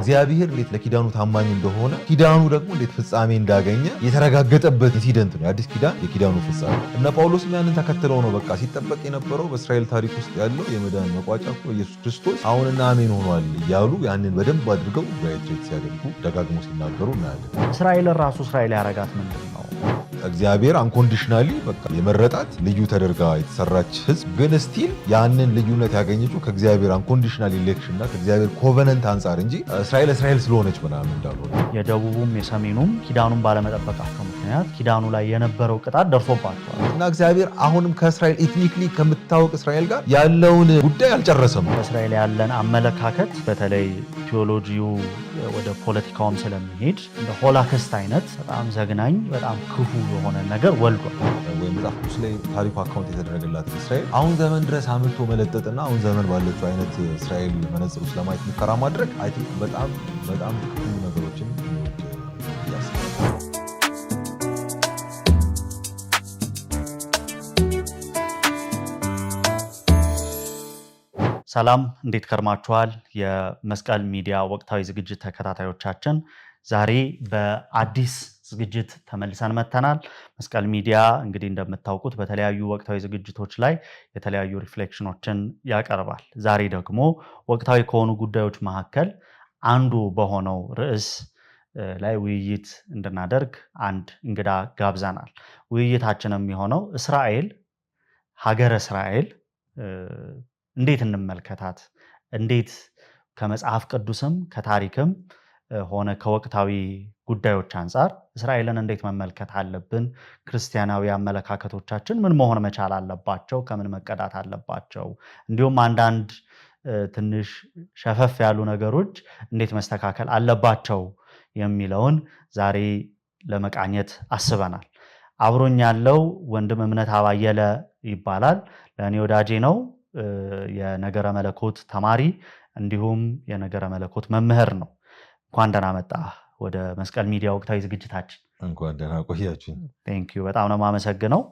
እግዚአብሔር እንዴት ለኪዳኑ ታማኝ እንደሆነ ኪዳኑ ደግሞ እንዴት ፍጻሜ እንዳገኘ የተረጋገጠበት ኢንሲደንት ነው አዲስ ኪዳን የኪዳኑ ፍጻሜ። እና ጳውሎስም ያንን ተከትለው ነው በቃ ሲጠበቅ የነበረው በእስራኤል ታሪክ ውስጥ ያለው የመዳን መቋጫ እኮ ኢየሱስ ክርስቶስ አሁንና አሜን ሆኗል እያሉ ያንን በደንብ አድርገው ራይትሬት ሲያደርጉ ደጋግሞ ሲናገሩ እናያለን። እስራኤልን ራሱ እስራኤል ያረጋት ምንድን ነው? እግዚአብሔር አንኮንዲሽናሊ በቃ የመረጣት ልዩ ተደርጋ የተሰራች ህዝብ ግን ስቲል ያንን ልዩነት ያገኘችው ከእግዚአብሔር አንኮንዲሽናል ኢሌክሽን እና ከእግዚአብሔር ኮቨነንት አንጻር እንጂ እስራኤል ስለሆነች ምናምን እንዳልሆነ የደቡቡም የሰሜኑም ኪዳኑን ባለመጠበቃቸው ምክንያት ኪዳኑ ላይ የነበረው ቅጣት ደርሶባቸዋል እና እግዚአብሔር አሁንም ከእስራኤል ኤትኒክሊ ከምታወቅ እስራኤል ጋር ያለውን ጉዳይ አልጨረሰም። በእስራኤል ያለን አመለካከት በተለይ ቴዎሎጂው ወደ ፖለቲካውም ስለሚሄድ እንደ ሆላክስት አይነት በጣም ዘግናኝ በጣም ክፉ የሆነ ነገር ወልዷል። ወይ መጽሐፍ ቅዱስ ላይ ታሪኩ አካውንት የተደረገላት እስራኤል አሁን ዘመን ድረስ አምልቶ መለጠጥና አሁን ዘመን ባለችው አይነት እስራኤል መነጽር ውስጥ ለማየት ሙከራ ማድረግ አይ ቲንክ በጣም ክፉ ነገሮችን ያስባል። ሰላም እንዴት ከርማችኋል? የመስቀል ሚዲያ ወቅታዊ ዝግጅት ተከታታዮቻችን ዛሬ በአዲስ ዝግጅት ተመልሰን መተናል። መስቀል ሚዲያ እንግዲህ እንደምታውቁት በተለያዩ ወቅታዊ ዝግጅቶች ላይ የተለያዩ ሪፍሌክሽኖችን ያቀርባል። ዛሬ ደግሞ ወቅታዊ ከሆኑ ጉዳዮች መካከል አንዱ በሆነው ርዕስ ላይ ውይይት እንድናደርግ አንድ እንግዳ ጋብዘናል። ውይይታችን የሚሆነው እስራኤል ሀገረ እስራኤል እንዴት እንመልከታት፣ እንዴት ከመጽሐፍ ቅዱስም ከታሪክም ሆነ ከወቅታዊ ጉዳዮች አንጻር እስራኤልን እንዴት መመልከት አለብን፣ ክርስቲያናዊ አመለካከቶቻችን ምን መሆን መቻል አለባቸው፣ ከምን መቀዳት አለባቸው፣ እንዲሁም አንዳንድ ትንሽ ሸፈፍ ያሉ ነገሮች እንዴት መስተካከል አለባቸው የሚለውን ዛሬ ለመቃኘት አስበናል። አብሮኝ ያለው ወንድም እምነት አባየለ ይባላል። ለእኔ ወዳጄ ነው። የነገረ መለኮት ተማሪ እንዲሁም የነገረ መለኮት መምህር ነው። እንኳን ደህና መጣ ወደ መስቀል ሚዲያ ወቅታዊ ዝግጅታችን። እንኳን ደህና ቆያችሁ። ቴንክ ዩ በጣም ነው የማመሰግነው።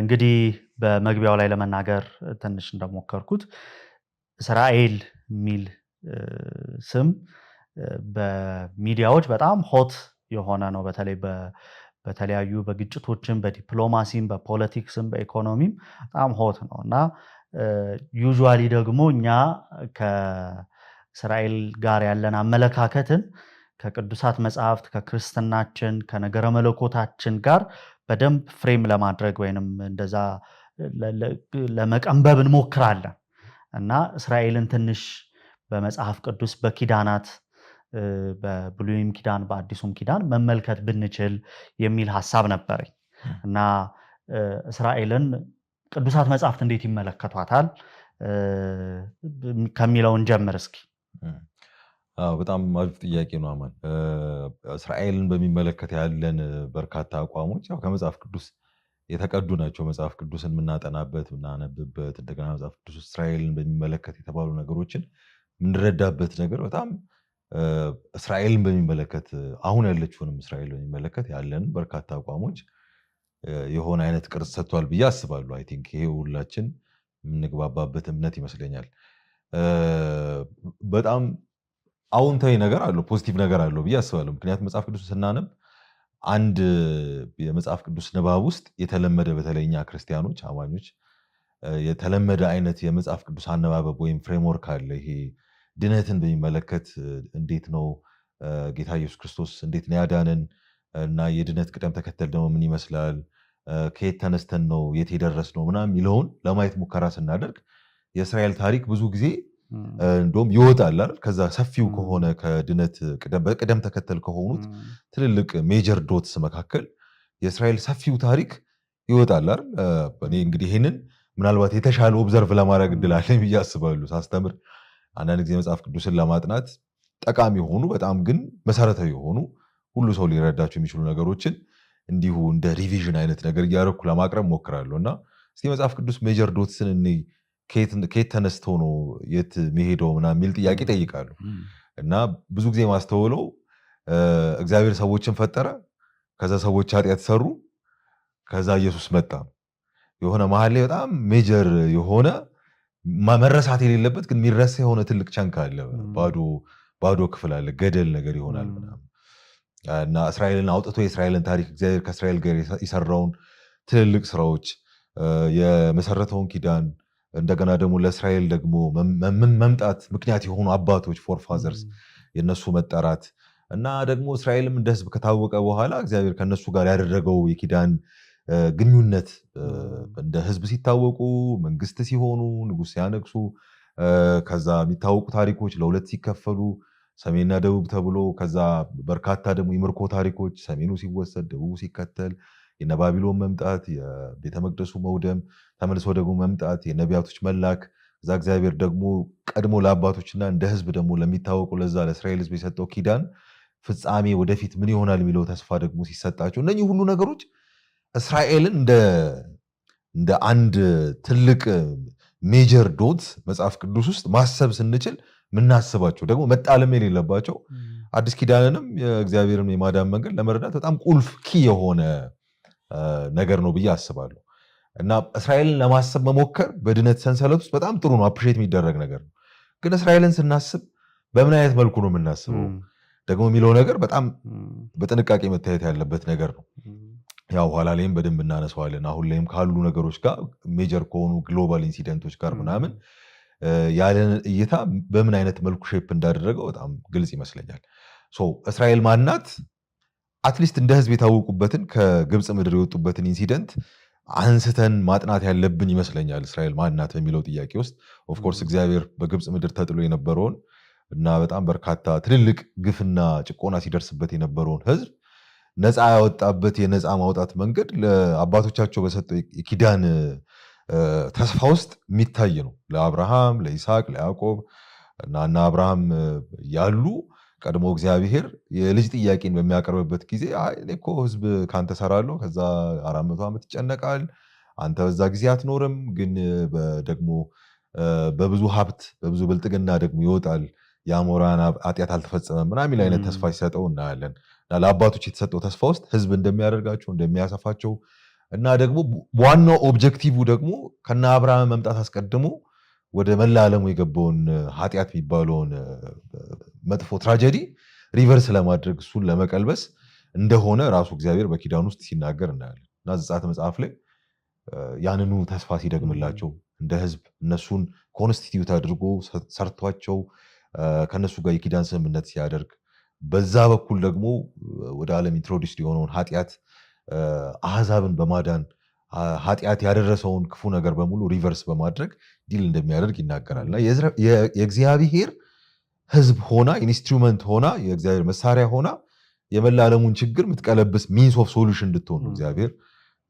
እንግዲህ በመግቢያው ላይ ለመናገር ትንሽ እንደሞከርኩት እስራኤል የሚል ስም በሚዲያዎች በጣም ሆት የሆነ ነው። በተለያዩ በግጭቶችም በዲፕሎማሲም በፖለቲክስም በኢኮኖሚም በጣም ሆት ነው እና ዩዥዋሊ ደግሞ እኛ ከእስራኤል ጋር ያለን አመለካከትን ከቅዱሳት መጽሐፍት ከክርስትናችን ከነገረ መለኮታችን ጋር በደንብ ፍሬም ለማድረግ ወይንም እንደዛ ለመቀንበብ እንሞክራለን እና እስራኤልን ትንሽ በመጽሐፍ ቅዱስ በኪዳናት በብሉይም ኪዳን በአዲሱም ኪዳን መመልከት ብንችል የሚል ሐሳብ ነበረኝ እና እስራኤልን ቅዱሳት መጽሐፍት እንዴት ይመለከቷታል ከሚለውን ጀምር እስኪ። በጣም አሪፍ ጥያቄ ነው አማን። እስራኤልን በሚመለከት ያለን በርካታ አቋሞች ያው ከመጽሐፍ ቅዱስ የተቀዱ ናቸው። መጽሐፍ ቅዱስን የምናጠናበት የምናነብበት እንደገና መጽሐፍ ቅዱስ እስራኤልን በሚመለከት የተባሉ ነገሮችን የምንረዳበት ነገር በጣም እስራኤልን በሚመለከት አሁን ያለችውንም እስራኤል በሚመለከት ያለን በርካታ አቋሞች የሆነ አይነት ቅርጽ ሰጥቷል ብዬ አስባለሁ። አይ ቲንክ ይሄ ሁላችን የምንግባባበት እምነት ይመስለኛል። በጣም አዎንታዊ ነገር አለው፣ ፖዚቲቭ ነገር አለው ብዬ አስባለሁ። ምክንያቱም መጽሐፍ ቅዱስ ስናነብ አንድ የመጽሐፍ ቅዱስ ንባብ ውስጥ የተለመደ በተለይ እኛ ክርስቲያኖች አማኞች የተለመደ አይነት የመጽሐፍ ቅዱስ አነባበብ ወይም ፍሬምወርክ አለ። ይሄ ድነትን በሚመለከት እንዴት ነው ጌታ ኢየሱስ ክርስቶስ እንዴት ነው ያዳነን እና የድነት ቅደም ተከተል ደግሞ ምን ይመስላል፣ ከየት ተነስተን ነው የት የደረስነው ምናምን የሚለውን ለማየት ሙከራ ስናደርግ የእስራኤል ታሪክ ብዙ ጊዜ እንደውም ይወጣል አይደል? ከዛ ሰፊው ከሆነ ከድነት በቅደም ተከተል ከሆኑት ትልልቅ ሜጀር ዶትስ መካከል የእስራኤል ሰፊው ታሪክ ይወጣል አይደል? እኔ እንግዲህ ይሄንን ምናልባት የተሻለ ኦብዘርቭ ለማድረግ እንድላለን ብዬ አስባለሁ ሳስተምር። አንዳንድ ጊዜ መጽሐፍ ቅዱስን ለማጥናት ጠቃሚ የሆኑ በጣም ግን መሰረታዊ የሆኑ ሁሉ ሰው ሊረዳቸው የሚችሉ ነገሮችን እንዲሁ እንደ ሪቪዥን አይነት ነገር እያደረኩ ለማቅረብ ሞክራለሁ እና እስቲ መጽሐፍ ቅዱስ ሜጀር ዶትስን እኔ ከየት ተነስተው ነው የት መሄደው ምናምን የሚል ጥያቄ ጠይቃሉ። እና ብዙ ጊዜ ማስተውለው እግዚአብሔር ሰዎችን ፈጠረ፣ ከዛ ሰዎች ኃጢአት ሰሩ፣ ከዛ ኢየሱስ መጣ። የሆነ መሀል ላይ በጣም ሜጀር የሆነ መረሳት የሌለበት ግን የሚረሳ የሆነ ትልቅ ቸንክ አለ፣ ባዶ ባዶ ክፍል አለ ገደል ነገር ይሆናል ምናምን እና እስራኤልን አውጥቶ የእስራኤልን ታሪክ እግዚአብሔር ከእስራኤል ጋር የሰራውን ትልልቅ ስራዎች የመሰረተውን ኪዳን እንደገና ደግሞ ለእስራኤል ደግሞ መምጣት ምክንያት የሆኑ አባቶች ፎርፋዘርስ የነሱ መጠራት እና ደግሞ እስራኤልም እንደ ህዝብ ከታወቀ በኋላ እግዚአብሔር ከነሱ ጋር ያደረገው የኪዳን ግንኙነት እንደ ህዝብ ሲታወቁ መንግስት ሲሆኑ ንጉስ ሲያነግሱ ከዛ የሚታወቁ ታሪኮች ለሁለት ሲከፈሉ ሰሜንና ደቡብ ተብሎ ከዛ በርካታ ደግሞ የምርኮ ታሪኮች ሰሜኑ ሲወሰድ ደቡቡ ሲከተል የነባቢሎን መምጣት የቤተ መቅደሱ መውደም ተመልሶ ደግሞ መምጣት የነቢያቶች መላክ እዛ እግዚአብሔር ደግሞ ቀድሞ ለአባቶችና እንደ ህዝብ ደግሞ ለሚታወቁ ለዛ ለእስራኤል ህዝብ የሰጠው ኪዳን ፍጻሜ ወደፊት ምን ይሆናል የሚለው ተስፋ ደግሞ ሲሰጣቸው እነኚህ ሁሉ ነገሮች እስራኤልን እንደ አንድ ትልቅ ሜጀር ዶት መጽሐፍ ቅዱስ ውስጥ ማሰብ ስንችል ምናስባቸው ደግሞ መጣለም የሌለባቸው አዲስ ኪዳንንም የእግዚአብሔርን የማዳን መንገድ ለመረዳት በጣም ቁልፍ ኪ የሆነ ነገር ነው ብዬ አስባለሁ እና እስራኤልን ለማሰብ መሞከር በድነት ሰንሰለት ውስጥ በጣም ጥሩ ነው አፕሪሼት የሚደረግ ነገር ነው ግን እስራኤልን ስናስብ በምን አይነት መልኩ ነው የምናስበው ደግሞ የሚለው ነገር በጣም በጥንቃቄ መታየት ያለበት ነገር ነው ያው ኋላ ላይም በደንብ እናነሳዋለን አሁን ላይም ካሉ ነገሮች ጋር ሜጀር ከሆኑ ግሎባል ኢንሲደንቶች ጋር ምናምን ያለን እይታ በምን አይነት መልኩ ሼፕ እንዳደረገው በጣም ግልጽ ይመስለኛል እስራኤል ማናት አትሊስት እንደ ህዝብ የታወቁበትን ከግብፅ ምድር የወጡበትን ኢንሲደንት አንስተን ማጥናት ያለብን ይመስለኛል እስራኤል ማናት በሚለው ጥያቄ ውስጥ ኦፍኮርስ እግዚአብሔር በግብፅ ምድር ተጥሎ የነበረውን እና በጣም በርካታ ትልልቅ ግፍና ጭቆና ሲደርስበት የነበረውን ህዝብ ነፃ ያወጣበት የነፃ ማውጣት መንገድ ለአባቶቻቸው በሰጠው የኪዳን ተስፋ ውስጥ የሚታይ ነው ለአብርሃም ለይስሐቅ ለያዕቆብ እና አብርሃም ያሉ ቀድሞ እግዚአብሔር የልጅ ጥያቄን በሚያቀርብበት ጊዜ እኔ እኮ ህዝብ ካንተ ሰራለሁ ከዛ 400 ዓመት ይጨነቃል አንተ በዛ ጊዜ አትኖርም ግን ደግሞ በብዙ ሀብት በብዙ ብልጥግና ደግሞ ይወጣል የአሞራን ኃጢአት አልተፈጸመም ምናምን የሚል አይነት ተስፋ ሲሰጠው እናያለን እና ለአባቶች የተሰጠው ተስፋ ውስጥ ህዝብ እንደሚያደርጋቸው እንደሚያሰፋቸው እና ደግሞ ዋናው ኦብጀክቲቭ ደግሞ ከነ አብርሃም መምጣት አስቀድሞ ወደ መላ ዓለሙ የገባውን ኃጢአት የሚባለውን መጥፎ ትራጀዲ ሪቨርስ ለማድረግ እሱን ለመቀልበስ እንደሆነ ራሱ እግዚአብሔር በኪዳን ውስጥ ሲናገር እናያለን እና ዘጸአት መጽሐፍ ላይ ያንኑ ተስፋ ሲደግምላቸው እንደ ህዝብ እነሱን ኮንስቲቲዩት አድርጎ ሰርቷቸው ከነሱ ጋር የኪዳን ስምምነት ሲያደርግ በዛ በኩል ደግሞ ወደ ዓለም ኢንትሮዲውስድ የሆነውን ኃጢአት አህዛብን በማዳን ኃጢአት ያደረሰውን ክፉ ነገር በሙሉ ሪቨርስ በማድረግ ዲል እንደሚያደርግ ይናገራል እና የእግዚአብሔር ህዝብ ሆና ኢንስትሩመንት ሆና የእግዚአብሔር መሳሪያ ሆና የመላ ዓለሙን ችግር የምትቀለብስ ሚንስ ኦፍ ሶሉሽን እንድትሆን ነው እግዚአብሔር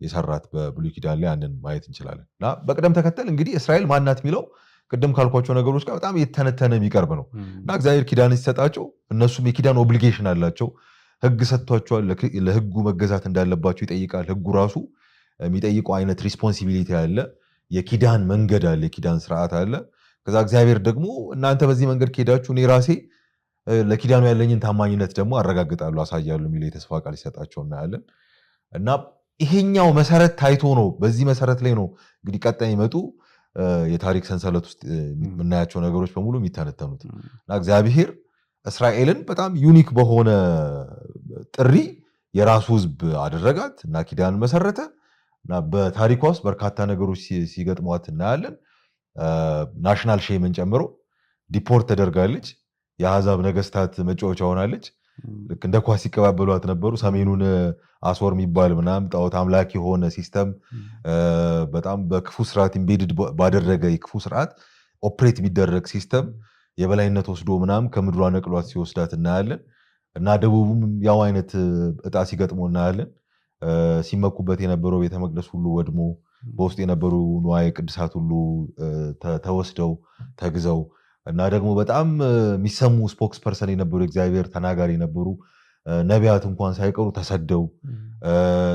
የሰራት በብሉይ ኪዳን ላይ ያንን ማየት እንችላለን እና በቅደም ተከተል እንግዲህ እስራኤል ማናት የሚለው ቅድም ካልኳቸው ነገሮች ጋር በጣም የተተነተነ የሚቀርብ ነው እና እግዚአብሔር ኪዳን ሲሰጣቸው እነሱም የኪዳን ኦብሊጌሽን አላቸው ህግ ሰጥቷቸዋል ለህጉ መገዛት እንዳለባቸው ይጠይቃል ህጉ ራሱ የሚጠይቀው አይነት ሪስፖንሲቢሊቲ አለ የኪዳን መንገድ አለ የኪዳን ስርዓት አለ ከዛ እግዚአብሔር ደግሞ እናንተ በዚህ መንገድ ከሄዳችሁ እኔ ራሴ ለኪዳኑ ያለኝን ታማኝነት ደግሞ አረጋግጣለሁ አሳያለሁ የሚል የተስፋ ቃል ይሰጣቸው እናያለን እና ይሄኛው መሰረት ታይቶ ነው በዚህ መሰረት ላይ ነው እንግዲህ ቀጣይ ይመጡ የታሪክ ሰንሰለት ውስጥ የምናያቸው ነገሮች በሙሉ የሚተነተኑት እና እግዚአብሔር እስራኤልን በጣም ዩኒክ በሆነ ጥሪ የራሱ ህዝብ አደረጋት እና ኪዳን መሰረተ እና በታሪኳ ውስጥ በርካታ ነገሮች ሲገጥሟት እናያለን ናሽናል ሼምን ጨምሮ ዲፖርት ተደርጋለች የአሕዛብ ነገስታት መጫወቻ ሆናለች ልክ እንደ ኳስ ሲቀባበሏት ነበሩ ሰሜኑን አስወር የሚባል ምናምን ጣዖት አምላክ የሆነ ሲስተም በጣም በክፉ ስርዓት ኢምቤድድ ባደረገ የክፉ ስርዓት ኦፕሬት የሚደረግ ሲስተም የበላይነት ወስዶ ምናምን ከምድሯ ነቅሏት ሲወስዳት እናያለን እና ደቡብም ያው አይነት እጣ ሲገጥሞ እናያለን ሲመኩበት የነበረው ቤተ መቅደስ ሁሉ ወድሞ በውስጥ የነበሩ ንዋየ ቅድሳት ሁሉ ተወስደው ተግዘው እና ደግሞ በጣም የሚሰሙ ስፖክስ ፐርሰን የነበሩ እግዚአብሔር ተናጋሪ የነበሩ ነቢያት እንኳን ሳይቀሩ ተሰደው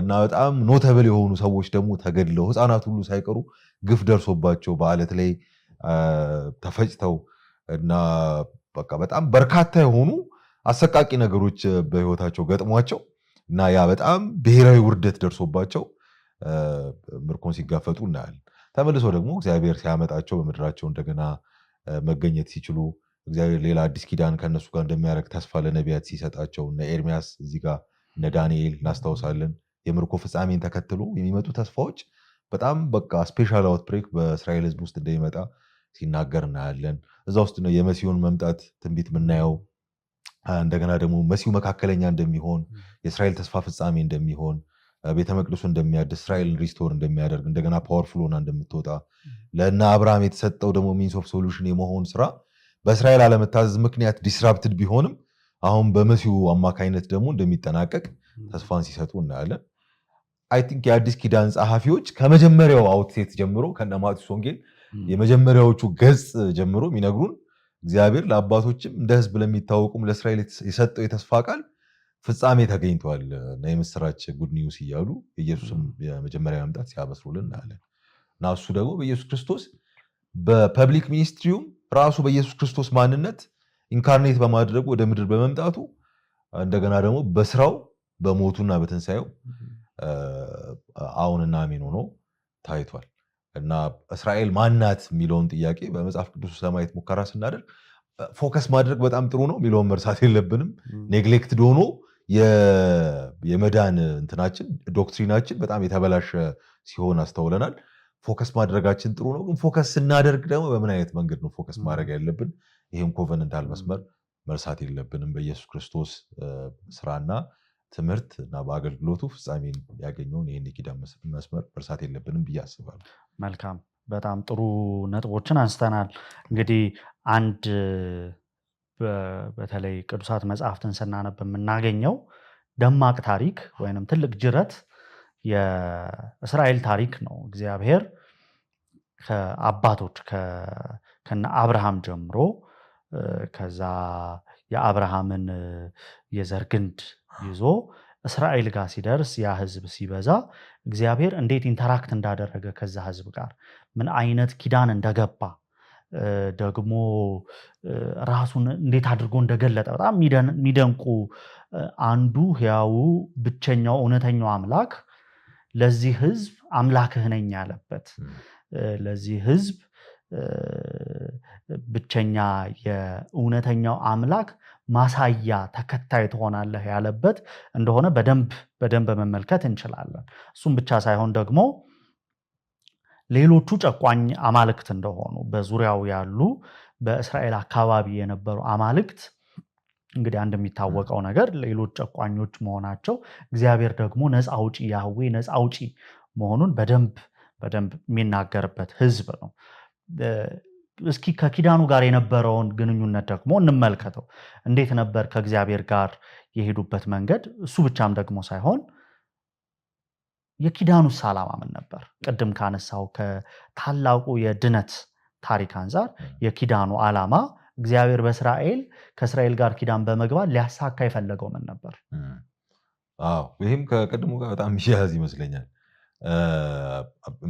እና በጣም ኖተብል የሆኑ ሰዎች ደግሞ ተገድለው ህፃናት ሁሉ ሳይቀሩ ግፍ ደርሶባቸው በአለት ላይ ተፈጭተው እና በቃ በጣም በርካታ የሆኑ አሰቃቂ ነገሮች በህይወታቸው ገጥሟቸው እና ያ በጣም ብሔራዊ ውርደት ደርሶባቸው ምርኮን ሲጋፈጡ እናያለን ተመልሶ ደግሞ እግዚአብሔር ሲያመጣቸው በምድራቸው እንደገና መገኘት ሲችሉ እግዚአብሔር ሌላ አዲስ ኪዳን ከነሱ ጋር እንደሚያደርግ ተስፋ ለነቢያት ሲሰጣቸው እነ ኤርሚያስ እዚህ ጋር እነ ዳንኤል እናስታውሳለን። የምርኮ ፍጻሜን ተከትሎ የሚመጡ ተስፋዎች በጣም በቃ ስፔሻል አውትብሬክ በእስራኤል ሕዝብ ውስጥ እንደሚመጣ ሲናገር እናያለን። እዛ ውስጥ ነው የመሲሁን መምጣት ትንቢት የምናየው። እንደገና ደግሞ መሲሁ መካከለኛ እንደሚሆን፣ የእስራኤል ተስፋ ፍጻሜ እንደሚሆን፣ ቤተ መቅደሱ እንደሚያድስ፣ እስራኤልን ሪስቶር እንደሚያደርግ፣ እንደገና ፓወርፉል ሆና እንደምትወጣ፣ ለእነ አብርሃም የተሰጠው ደግሞ ሚንስ ኦፍ ሶሉሽን የመሆን ስራ በእስራኤል አለመታዘዝ ምክንያት ዲስራፕትድ ቢሆንም አሁን በመሲሁ አማካኝነት ደግሞ እንደሚጠናቀቅ ተስፋን ሲሰጡ እናያለን። አይ ቲንክ የአዲስ ኪዳን ጸሐፊዎች ከመጀመሪያው አውትሴት ጀምሮ ከነ ማቴዎስ ወንጌል የመጀመሪያዎቹ ገጽ ጀምሮ የሚነግሩን እግዚአብሔር ለአባቶችም እንደ ሕዝብ ለሚታወቁም ለእስራኤል የሰጠው የተስፋ ቃል ፍጻሜ ተገኝቷል እና የምስራች ጉድ ኒውስ እያሉ ኢየሱስም የመጀመሪያ መምጣት ሲያበስሩልን እናያለን። እና እሱ ደግሞ በኢየሱስ ክርስቶስ በፐብሊክ ሚኒስትሪውም ራሱ በኢየሱስ ክርስቶስ ማንነት ኢንካርኔት በማድረጉ ወደ ምድር በመምጣቱ እንደገና ደግሞ በስራው በሞቱና በትንሳኤው አዎንና አሜን ሆኖ ታይቷል። እና እስራኤል ማናት የሚለውን ጥያቄ በመጽሐፍ ቅዱስ ለማየት ሙከራ ስናደርግ ፎከስ ማድረግ በጣም ጥሩ ነው የሚለውን መርሳት የለብንም። ኔግሌክትድ ሆኖ የመዳን እንትናችን ዶክትሪናችን በጣም የተበላሸ ሲሆን አስተውለናል። ፎከስ ማድረጋችን ጥሩ ነው፣ ግን ፎከስ ስናደርግ ደግሞ በምን አይነት መንገድ ነው ፎከስ ማድረግ ያለብን? ይህም ኮቨነንታል መስመር መርሳት የለብንም። በኢየሱስ ክርስቶስ ስራና ትምህርት እና በአገልግሎቱ ፍጻሜን ያገኘውን ይህን የኪዳን መስመር መርሳት የለብንም ብዬ አስባለሁ። መልካም፣ በጣም ጥሩ ነጥቦችን አንስተናል። እንግዲህ አንድ በተለይ ቅዱሳት መጽሐፍትን ስናነብ የምናገኘው ደማቅ ታሪክ ወይንም ትልቅ ጅረት የእስራኤል ታሪክ ነው። እግዚአብሔር ከአባቶች ከነ አብርሃም ጀምሮ ከዛ የአብርሃምን የዘር ግንድ ይዞ እስራኤል ጋር ሲደርስ ያ ህዝብ ሲበዛ እግዚአብሔር እንዴት ኢንተራክት እንዳደረገ ከዛ ህዝብ ጋር ምን አይነት ኪዳን እንደገባ ደግሞ ራሱን እንዴት አድርጎ እንደገለጠ በጣም የሚደንቁ አንዱ ሕያው ብቸኛው እውነተኛው አምላክ ለዚህ ህዝብ አምላክህ ነኝ ያለበት ለዚህ ህዝብ ብቸኛ የእውነተኛው አምላክ ማሳያ ተከታይ ትሆናለህ ያለበት እንደሆነ በደንብ መመልከት እንችላለን። እሱም ብቻ ሳይሆን ደግሞ ሌሎቹ ጨቋኝ አማልክት እንደሆኑ በዙሪያው ያሉ በእስራኤል አካባቢ የነበሩ አማልክት እንግዲህ አንድ የሚታወቀው ነገር ሌሎች ጨቋኞች መሆናቸው፣ እግዚአብሔር ደግሞ ነፃ አውጪ ያህዌ ነፃ አውጪ መሆኑን በደንብ የሚናገርበት ህዝብ ነው። እስኪ ከኪዳኑ ጋር የነበረውን ግንኙነት ደግሞ እንመልከተው። እንዴት ነበር ከእግዚአብሔር ጋር የሄዱበት መንገድ? እሱ ብቻም ደግሞ ሳይሆን የኪዳኑስ ዓላማ ምን ነበር? ቅድም ካነሳው ከታላቁ የድነት ታሪክ አንጻር የኪዳኑ ዓላማ እግዚአብሔር ከእስራኤል ጋር ኪዳን በመግባት ሊያሳካ የፈለገው ምን ነበር? ይህም ከቅድሙ ጋር በጣም ይያያዝ ይመስለኛል።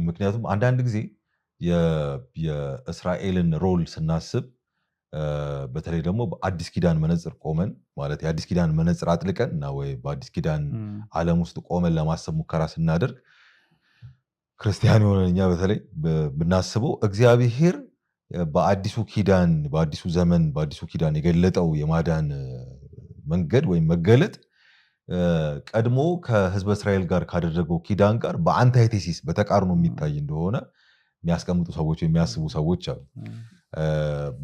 ምክንያቱም አንዳንድ ጊዜ የእስራኤልን ሮል ስናስብ በተለይ ደግሞ በአዲስ ኪዳን መነጽር ቆመን ማለት የአዲስ ኪዳን መነጽር አጥልቀን እና ወይ በአዲስ ኪዳን ዓለም ውስጥ ቆመን ለማሰብ ሙከራ ስናደርግ ክርስቲያን የሆነን እኛ በተለይ ብናስበው እግዚአብሔር በአዲሱ ዘመን በአዲሱ ኪዳን የገለጠው የማዳን መንገድ ወይም መገለጥ ቀድሞ ከህዝበ እስራኤል ጋር ካደረገው ኪዳን ጋር በአንታይቴሲስ በተቃርኖ የሚታይ እንደሆነ የሚያስቀምጡ ሰዎች የሚያስቡ ሰዎች አሉ።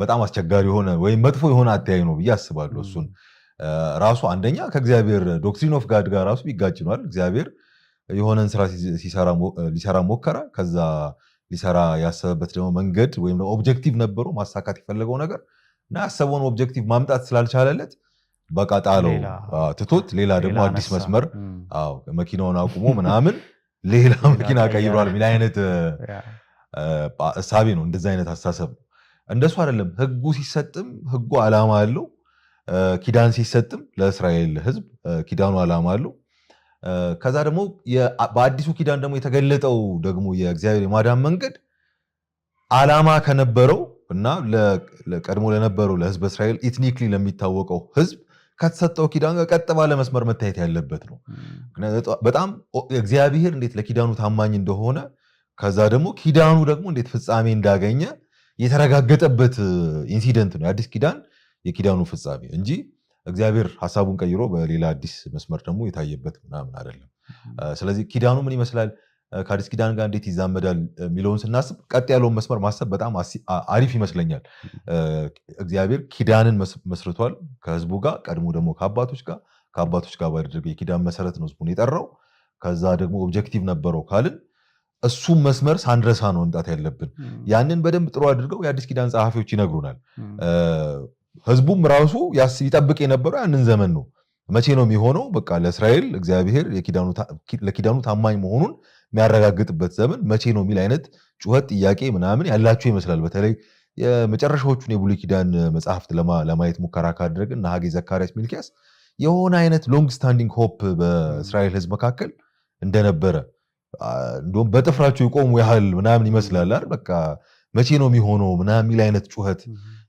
በጣም አስቸጋሪ የሆነ ወይም መጥፎ የሆነ አተያይ ነው ብዬ አስባለሁ። እሱን ራሱ አንደኛ ከእግዚአብሔር ዶክትሪን ኦፍ ጋድ ጋር ራሱ ይጋጭ ነዋል። እግዚአብሔር የሆነን ስራ ሊሰራ ሞከረ። ከዛ ሊሰራ ያሰበበት ደግሞ መንገድ ወይም ኦብጀክቲቭ ነበረው ማሳካት የፈለገው ነገር እና ያሰበውን ኦብጀክቲቭ ማምጣት ስላልቻለለት በቃ ጣለው፣ ትቶት ሌላ ደግሞ አዲስ መስመር መኪናውን አቁሞ ምናምን ሌላ መኪና ቀይሯል የሚል አይነት እሳቤ ነው። እንደዚህ አይነት አስተሳሰብ ነው። እንደሱ አይደለም። ህጉ ሲሰጥም ህጉ ዓላማ አለው። ኪዳን ሲሰጥም ለእስራኤል ህዝብ ኪዳኑ ዓላማ አለው። ከዛ ደግሞ በአዲሱ ኪዳን ደግሞ የተገለጠው ደግሞ የእግዚአብሔር የማዳን መንገድ ዓላማ ከነበረው እና ቀድሞ ለነበረው ለህዝብ እስራኤል ኢትኒክሊ ለሚታወቀው ህዝብ ከተሰጠው ኪዳን ጋር ቀጥ ባለ መስመር መታየት ያለበት ነው። በጣም እግዚአብሔር እንዴት ለኪዳኑ ታማኝ እንደሆነ ከዛ ደግሞ ኪዳኑ ደግሞ እንዴት ፍጻሜ እንዳገኘ የተረጋገጠበት ኢንሲደንት ነው የአዲስ ኪዳን የኪዳኑ ፍጻሜ እንጂ እግዚአብሔር ሐሳቡን ቀይሮ በሌላ አዲስ መስመር ደግሞ የታየበት ምናምን አይደለም። ስለዚህ ኪዳኑ ምን ይመስላል ከአዲስ ኪዳን ጋር እንዴት ይዛመዳል የሚለውን ስናስብ ቀጥ ያለውን መስመር ማሰብ በጣም አሪፍ ይመስለኛል። እግዚአብሔር ኪዳንን መስርቷል ከህዝቡ ጋር ቀድሞ ደግሞ ከአባቶች ጋር ባደረገው የኪዳን መሰረት ነው ህዝቡን የጠራው። ከዛ ደግሞ ኦብጀክቲቭ ነበረው ካልን እሱም መስመር ሳንረሳ ነው መምጣት ያለብን። ያንን በደንብ ጥሩ አድርገው የአዲስ ኪዳን ጸሐፊዎች ይነግሩናል። ህዝቡም ራሱ ይጠብቅ የነበረው ያንን ዘመን ነው። መቼ ነው የሚሆነው? በቃ ለእስራኤል እግዚአብሔር ለኪዳኑ ታማኝ መሆኑን የሚያረጋግጥበት ዘመን መቼ ነው የሚል አይነት ጩኸት ጥያቄ ምናምን ያላቸው ይመስላል። በተለይ የመጨረሻዎቹን የብሉይ ኪዳን መጽሐፍት ለማየት ሙከራ ካደረግን ሐጌ፣ ዘካርያስ፣ ሚልኪያስ የሆነ አይነት ሎንግ ስታንዲንግ ሆፕ በእስራኤል ህዝብ መካከል እንደነበረ እንደውም በጥፍራቸው የቆሙ ያህል ምናምን ይመስላል አይደል? በቃ መቼ ነው የሚሆነው ምናምን የሚል አይነት ጩኸት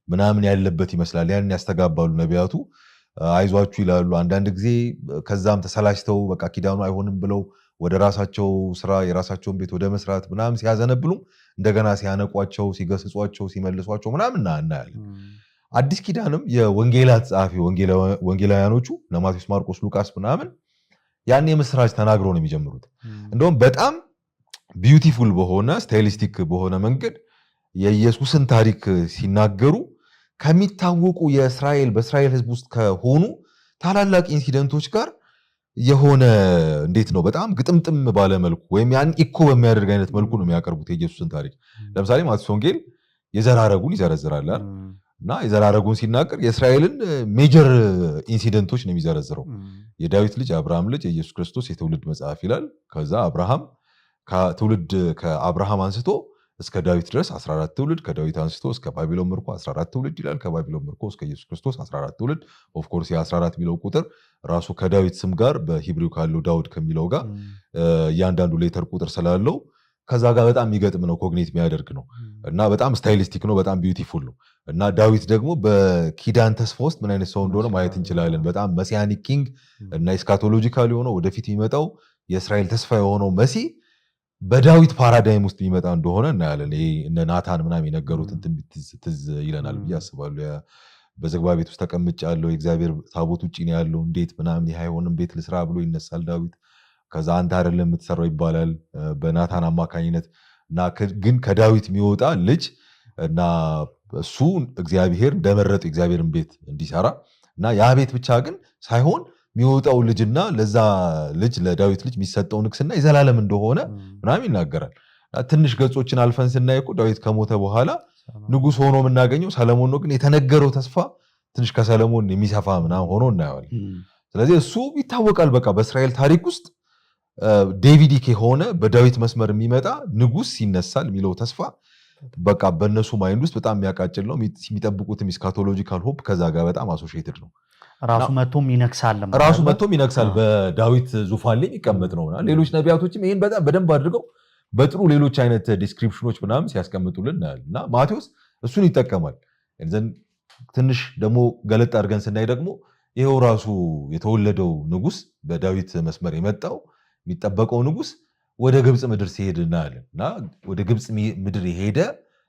ምናምን ያለበት ይመስላል። ያንን ያስተጋባሉ ነቢያቱ፣ አይዟችሁ ይላሉ። አንዳንድ ጊዜ ከዛም ተሰላችተው በቃ ኪዳኑ አይሆንም ብለው ወደ ራሳቸው ስራ የራሳቸውን ቤት ወደ መስራት ምናምን ሲያዘነብሉም እንደገና ሲያነቋቸው፣ ሲገስጿቸው፣ ሲመልሷቸው ምናምን እናያለን። አዲስ ኪዳንም የወንጌላት ጸሐፊ ወንጌላውያኖቹ ለማቴዎስ፣ ማርቆስ፣ ሉቃስ ምናምን ያን የምስራች ተናግረው ነው የሚጀምሩት። እንደውም በጣም ቢዩቲፉል በሆነ ስታይሊስቲክ በሆነ መንገድ የኢየሱስን ታሪክ ሲናገሩ ከሚታወቁ በእስራኤል ህዝብ ውስጥ ከሆኑ ታላላቅ ኢንሲደንቶች ጋር የሆነ እንዴት ነው በጣም ግጥምጥም ባለ መልኩ ወይም ያን ኢኮ በሚያደርግ አይነት መልኩ ነው የሚያቀርቡት የኢየሱስን ታሪክ። ለምሳሌ ማቴዎስ ወንጌል የዘራረጉን ይዘረዝራል እና የዘራረጉን ሲናገር የእስራኤልን ሜጀር ኢንሲደንቶች ነው የሚዘረዝረው። የዳዊት ልጅ የአብርሃም ልጅ የኢየሱስ ክርስቶስ የትውልድ መጽሐፍ ይላል። ከዛ ከአብርሃም አንስቶ እስከ ዳዊት ድረስ 14 ትውልድ፣ ከዳዊት አንስቶ እስከ ባቢሎን ምርኮ 14 ትውልድ ይላል። ከባቢሎን ምርኮ እስከ ኢየሱስ ክርስቶስ 14 ትውልድ። ኦፍኮርስ የ14 የሚለው ቁጥር ራሱ ከዳዊት ስም ጋር በሂብሪው ካለው ዳውድ ከሚለው ጋር እያንዳንዱ ሌተር ቁጥር ስላለው ከዛ ጋር በጣም የሚገጥም ነው፣ ኮግኔት የሚያደርግ ነው እና በጣም ስታይሊስቲክ ነው፣ በጣም ቢዩቲፉል ነው። እና ዳዊት ደግሞ በኪዳን ተስፋ ውስጥ ምን አይነት ሰው እንደሆነ ማየት እንችላለን። በጣም መሲያኒክ ኪንግ እና ኤስካቶሎጂካል የሆነው ወደፊት የሚመጣው የእስራኤል ተስፋ የሆነው መሲህ በዳዊት ፓራዳይም ውስጥ የሚመጣ እንደሆነ እናያለን። ይሄ እነ ናታን ምናምን የነገሩትን ትንቢት ትዝ ይለናል ብዬ አስባለሁ። በዝግባ ቤት ውስጥ ተቀምጫለሁ፣ የእግዚአብሔር ታቦት ውጭ ነው ያለው፣ እንዴት ምናምን ይህ አይሆንም ቤት ልስራ ብሎ ይነሳል ዳዊት። ከዛ አንተ አይደለም የምትሰራው ይባላል በናታን አማካኝነት እና ግን ከዳዊት የሚወጣ ልጅ እና እሱ እግዚአብሔር እንደመረጠ እግዚአብሔርን ቤት እንዲሰራ እና ያ ቤት ብቻ ግን ሳይሆን የሚወጣው ልጅና ለዛ ልጅ ለዳዊት ልጅ የሚሰጠው ንግስና የዘላለም እንደሆነ ምናምን ይናገራል። ትንሽ ገጾችን አልፈን ስናይ እኮ ዳዊት ከሞተ በኋላ ንጉስ ሆኖ የምናገኘው ሰለሞን ነው። ግን የተነገረው ተስፋ ትንሽ ከሰለሞን የሚሰፋ ምናምን ሆኖ እናየዋለን። ስለዚህ እሱ ይታወቃል። በቃ በእስራኤል ታሪክ ውስጥ ዴቪዲክ የሆነ በዳዊት መስመር የሚመጣ ንጉስ ይነሳል የሚለው ተስፋ በቃ በእነሱ ማይንድ ውስጥ በጣም የሚያቃጭል ነው። የሚጠብቁት ስካቶሎጂካል ሆፕ ከዛ ጋር በጣም አሶሺየትድ ነው። ራሱ መጥቶም ይነግሳል በዳዊት ዙፋን ላይ የሚቀመጥ ነው። ሌሎች ነቢያቶችም ይህን በጣም በደንብ አድርገው በጥሩ ሌሎች አይነት ዲስክሪፕሽኖች ምናምን ሲያስቀምጡልን እናያለን። እና ማቴዎስ እሱን ይጠቀማል። ትንሽ ደግሞ ገለጥ አድርገን ስናይ ደግሞ ይሄው ራሱ የተወለደው ንጉስ በዳዊት መስመር የመጣው የሚጠበቀው ንጉስ ወደ ግብፅ ምድር ሲሄድ እናያለን። እና ወደ ግብፅ ምድር የሄደ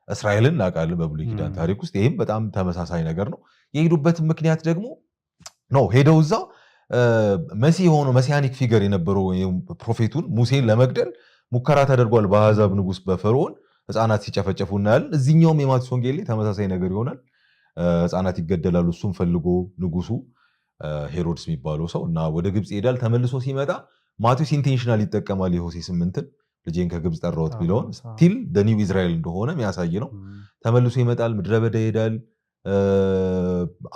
እስራኤልን እናውቃለን በብሉይ ኪዳን ታሪክ ውስጥ። ይህም በጣም ተመሳሳይ ነገር ነው። የሄዱበትን ምክንያት ደግሞ ነው ሄደው እዛ መሲህ የሆነው መሲያኒክ ፊገር የነበረው ፕሮፌቱን ሙሴን ለመግደል ሙከራ ተደርጓል በአሕዛብ ንጉስ በፈርዖን። ህፃናት ሲጨፈጨፉ እናያለን። እዚህኛውም የማቴዎስ ወንጌል ላይ ተመሳሳይ ነገር ይሆናል። ህፃናት ይገደላሉ። እሱም ፈልጎ ንጉሱ ሄሮድስ የሚባለው ሰው እና ወደ ግብፅ ይሄዳል። ተመልሶ ሲመጣ ማቴዎስ ኢንቴንሽናል ይጠቀማል የሆሴ 8ን ልጄን ከግብፅ ጠራሁት ቢለውን ስቲል ኒው ኢዝራኤል እንደሆነ የሚያሳይ ነው። ተመልሶ ይመጣል፣ ምድረ በዳ ይሄዳል።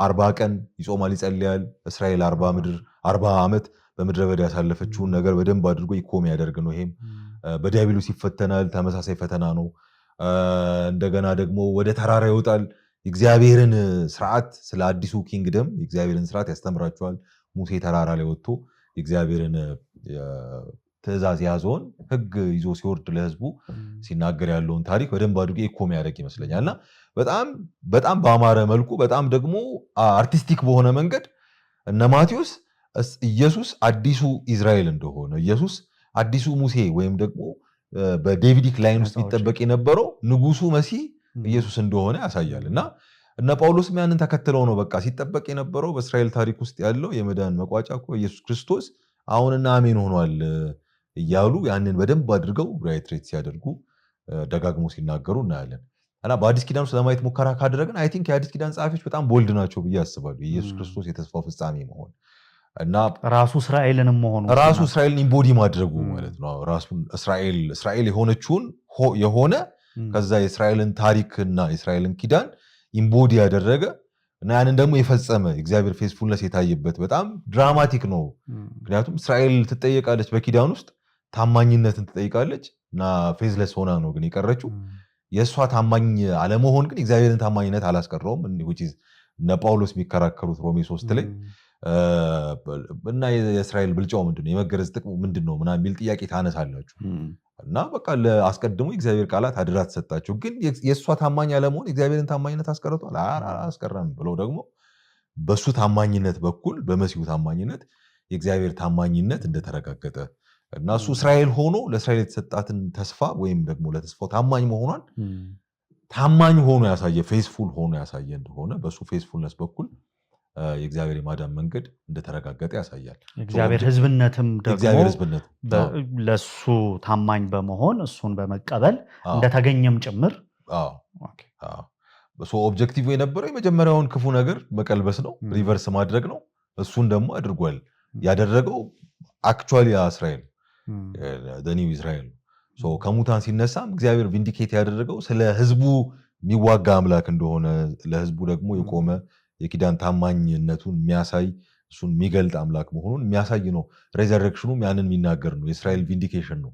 40 ቀን ይጾማል፣ ይጸልያል። እስራኤል 40 ዓመት በምድረ በዳ ያሳለፈችውን ነገር በደንብ አድርጎ ኢኮም ያደርግ ነው። ይሄም በዲያብሎስ ይፈተናል፣ ተመሳሳይ ፈተና ነው። እንደገና ደግሞ ወደ ተራራ ይወጣል። የእግዚአብሔርን ስርዓት ስለ አዲሱ ኪንግደም የእግዚአብሔርን ስርዓት ያስተምራቸዋል። ሙሴ ተራራ ላይ ወጥቶ የእግዚአብሔርን ትእዛዝ የያዘውን ህግ ይዞ ሲወርድ ለህዝቡ ሲናገር ያለውን ታሪክ በደንብ አድርጎ ኢኮም ያደርግ ይመስለኛል። እና በጣም በአማረ መልኩ በጣም ደግሞ አርቲስቲክ በሆነ መንገድ እነ ማቴዎስ ኢየሱስ አዲሱ ኢዝራኤል እንደሆነ ኢየሱስ አዲሱ ሙሴ ወይም ደግሞ በዴቪዲክ ላይን ውስጥ የሚጠበቅ የነበረው ንጉሱ መሲህ ኢየሱስ እንደሆነ ያሳያል እና እነ ጳውሎስም ያንን ተከትለው ነው በቃ ሲጠበቅ የነበረው በእስራኤል ታሪክ ውስጥ ያለው የመዳን መቋጫ እኮ ኢየሱስ ክርስቶስ አሁንና አሜን ሆኗል እያሉ ያንን በደንብ አድርገው ራይትሬት ሲያደርጉ ደጋግሞ ሲናገሩ እናያለን እና በአዲስ ኪዳን ውስጥ ለማየት ሙከራ ካደረግን አይ ቲንክ የአዲስ ኪዳን ጸሐፊዎች በጣም ቦልድ ናቸው ብዬ አስባለሁ። የኢየሱስ ክርስቶስ የተስፋው ፍጻሜ መሆን እና ራሱ እስራኤልን ኢምቦዲ ማድረጉ ማለት ነው። ራሱ እስራኤል የሆነችውን የሆነ ከዛ የእስራኤልን ታሪክና የእስራኤልን ኪዳን ኢምቦዲ ያደረገ እና ያንን ደግሞ የፈጸመ እግዚአብሔር ፌስፉልነስ የታየበት በጣም ድራማቲክ ነው። ምክንያቱም እስራኤል ትጠየቃለች በኪዳን ውስጥ ታማኝነትን ትጠይቃለች እና ፌዝለስ ሆና ነው ግን የቀረችው። የእሷ ታማኝ አለመሆን ግን እግዚአብሔርን ታማኝነት አላስቀረውም። እነ ጳውሎስ የሚከራከሩት ሮሜ 3 ላይ እና የእስራኤል ብልጫው ምንድነው የመገረዝ ጥቅሙ ምንድነው ምናምን የሚል ጥያቄ ታነሳላችሁ እና በቃ አስቀድሞ እግዚአብሔር ቃላት አደራ ተሰጣቸው። ግን የእሷ ታማኝ አለመሆን እግዚአብሔርን ታማኝነት አስቀርቷል? አላስቀረም ብለው ደግሞ በሱ ታማኝነት በኩል በመሲሁ ታማኝነት የእግዚአብሔር ታማኝነት እንደተረጋገጠ እና እሱ እስራኤል ሆኖ ለእስራኤል የተሰጣትን ተስፋ ወይም ደግሞ ለተስፋው ታማኝ መሆኗን ታማኝ ሆኖ ያሳየ ፌስፉል ሆኖ ያሳየ እንደሆነ በሱ ፌስፉልነስ በኩል የእግዚአብሔር የማዳን መንገድ እንደተረጋገጠ ያሳያል። የእግዚአብሔር ሕዝብነትም ደግሞ ለሱ ታማኝ በመሆን እሱን በመቀበል እንደተገኘም ጭምር ኦብጀክቲቭ የነበረው የመጀመሪያውን ክፉ ነገር መቀልበስ ነው፣ ሪቨርስ ማድረግ ነው። እሱን ደግሞ አድርጓል። ያደረገው አክቹዋሊ እስራኤል ኒው እስራኤል ከሙታን ሲነሳም እግዚአብሔር ቪንዲኬት ያደረገው ስለ ህዝቡ የሚዋጋ አምላክ እንደሆነ ለህዝቡ ደግሞ የቆመ የኪዳን ታማኝነቱን የሚያሳይ እሱን የሚገልጥ አምላክ መሆኑን የሚያሳይ ነው። ሬዘሬክሽኑም ያንን የሚናገር ነው። የእስራኤል ቪንዲኬሽን ነው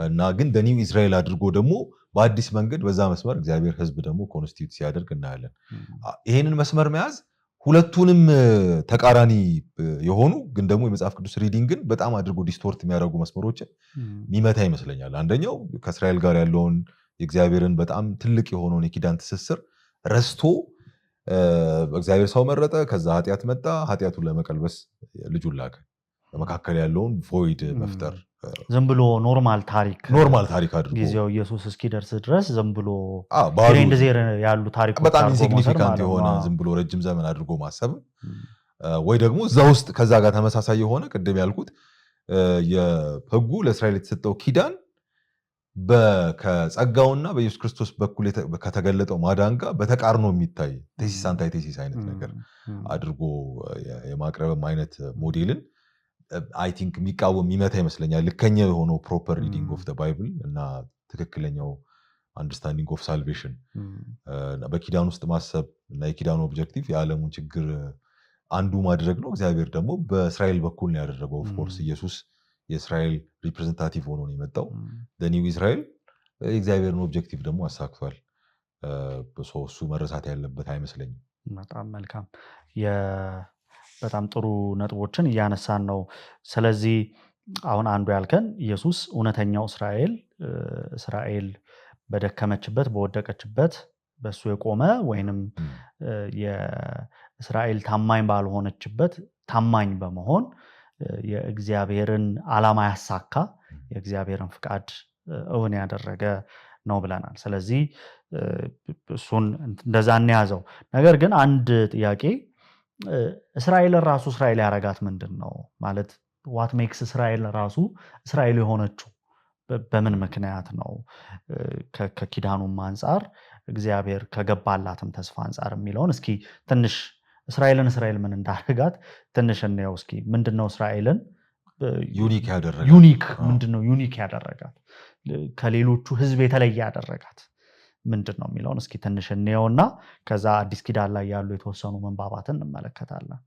እና ግን ኒው እስራኤል አድርጎ ደግሞ በአዲስ መንገድ በዛ መስመር እግዚአብሔር ህዝብ ደግሞ ኮንስቲቱት ሲያደርግ እናያለን። ይሄንን መስመር መያዝ ሁለቱንም ተቃራኒ የሆኑ ግን ደግሞ የመጽሐፍ ቅዱስ ሪዲንግን በጣም አድርጎ ዲስቶርት የሚያደርጉ መስመሮችን የሚመታ ይመስለኛል። አንደኛው ከእስራኤል ጋር ያለውን የእግዚአብሔርን በጣም ትልቅ የሆነውን የኪዳን ትስስር ረስቶ እግዚአብሔር ሰው መረጠ፣ ከዛ ኃጢአት መጣ፣ ኃጢአቱን ለመቀልበስ ልጁን ላከ። በመካከል ያለውን ቮይድ መፍጠር ዝም ብሎ ኖርማል ታሪክ አድርጎ ጊዜው ኢየሱስ እስኪደርስ ድረስ ዝም ብሎ ዜር ያሉ ታሪኮች በጣም ኢንሲግኒፊካንት የሆነ ዝም ብሎ ረጅም ዘመን አድርጎ ማሰብ ወይ ደግሞ እዛ ውስጥ ከዛ ጋር ተመሳሳይ የሆነ ቅድም ያልኩት የህጉ ለእስራኤል የተሰጠው ኪዳን ከጸጋውና በኢየሱስ ክርስቶስ በኩል ከተገለጠው ማዳን ጋር በተቃርኖ የሚታይ ቴሲስ አንታይቴሲስ አይነት ነገር አድርጎ የማቅረብም አይነት ሞዴልን አይ ቲንክ የሚቃወም የሚመታ ይመስለኛል። ልከኛ የሆነው ፕሮፐር ሪዲንግ ኦፍ ዘ ባይብል እና ትክክለኛው አንደርስታንዲንግ ኦፍ ሳልቬሽን በኪዳን ውስጥ ማሰብ እና የኪዳኑ ኦብጀክቲቭ የዓለሙን ችግር አንዱ ማድረግ ነው። እግዚአብሔር ደግሞ በእስራኤል በኩል ነው ያደረገው። ኦፍኮርስ ኢየሱስ የእስራኤል ሪፕሬዘንታቲቭ ሆኖ ነው የመጣው። ኒው እስራኤል የእግዚአብሔርን ኦብጀክቲቭ ደግሞ አሳክቷል። እሱ መረሳት ያለበት አይመስለኝም። በጣም መልካም። በጣም ጥሩ ነጥቦችን እያነሳን ነው። ስለዚህ አሁን አንዱ ያልከን ኢየሱስ እውነተኛው እስራኤል በደከመችበት በወደቀችበት በሱ የቆመ ወይንም የእስራኤል ታማኝ ባልሆነችበት ታማኝ በመሆን የእግዚአብሔርን ዓላማ ያሳካ የእግዚአብሔርን ፍቃድ እውን ያደረገ ነው ብለናል። ስለዚህ እሱን እንደዛ እንያዘው። ነገር ግን አንድ ጥያቄ እስራኤልን ራሱ እስራኤል ያረጋት ምንድን ነው ማለት ዋት ሜክስ እስራኤል ራሱ እስራኤል የሆነችው በምን ምክንያት ነው? ከኪዳኑም አንጻር እግዚአብሔር ከገባላትም ተስፋ አንጻር የሚለውን እስኪ ትንሽ እስራኤል ምን እንዳረጋት ትንሽ እንየው እስኪ። ምንድነው እስራኤልን ዩኒክ ምንድነው ዩኒክ ያደረጋት ከሌሎቹ ህዝብ የተለየ ያደረጋት ምንድን ነው የሚለውን እስኪ ትንሽ እንየውና ከዛ አዲስ ኪዳን ላይ ያሉ የተወሰኑ መንባባትን እንመለከታለን።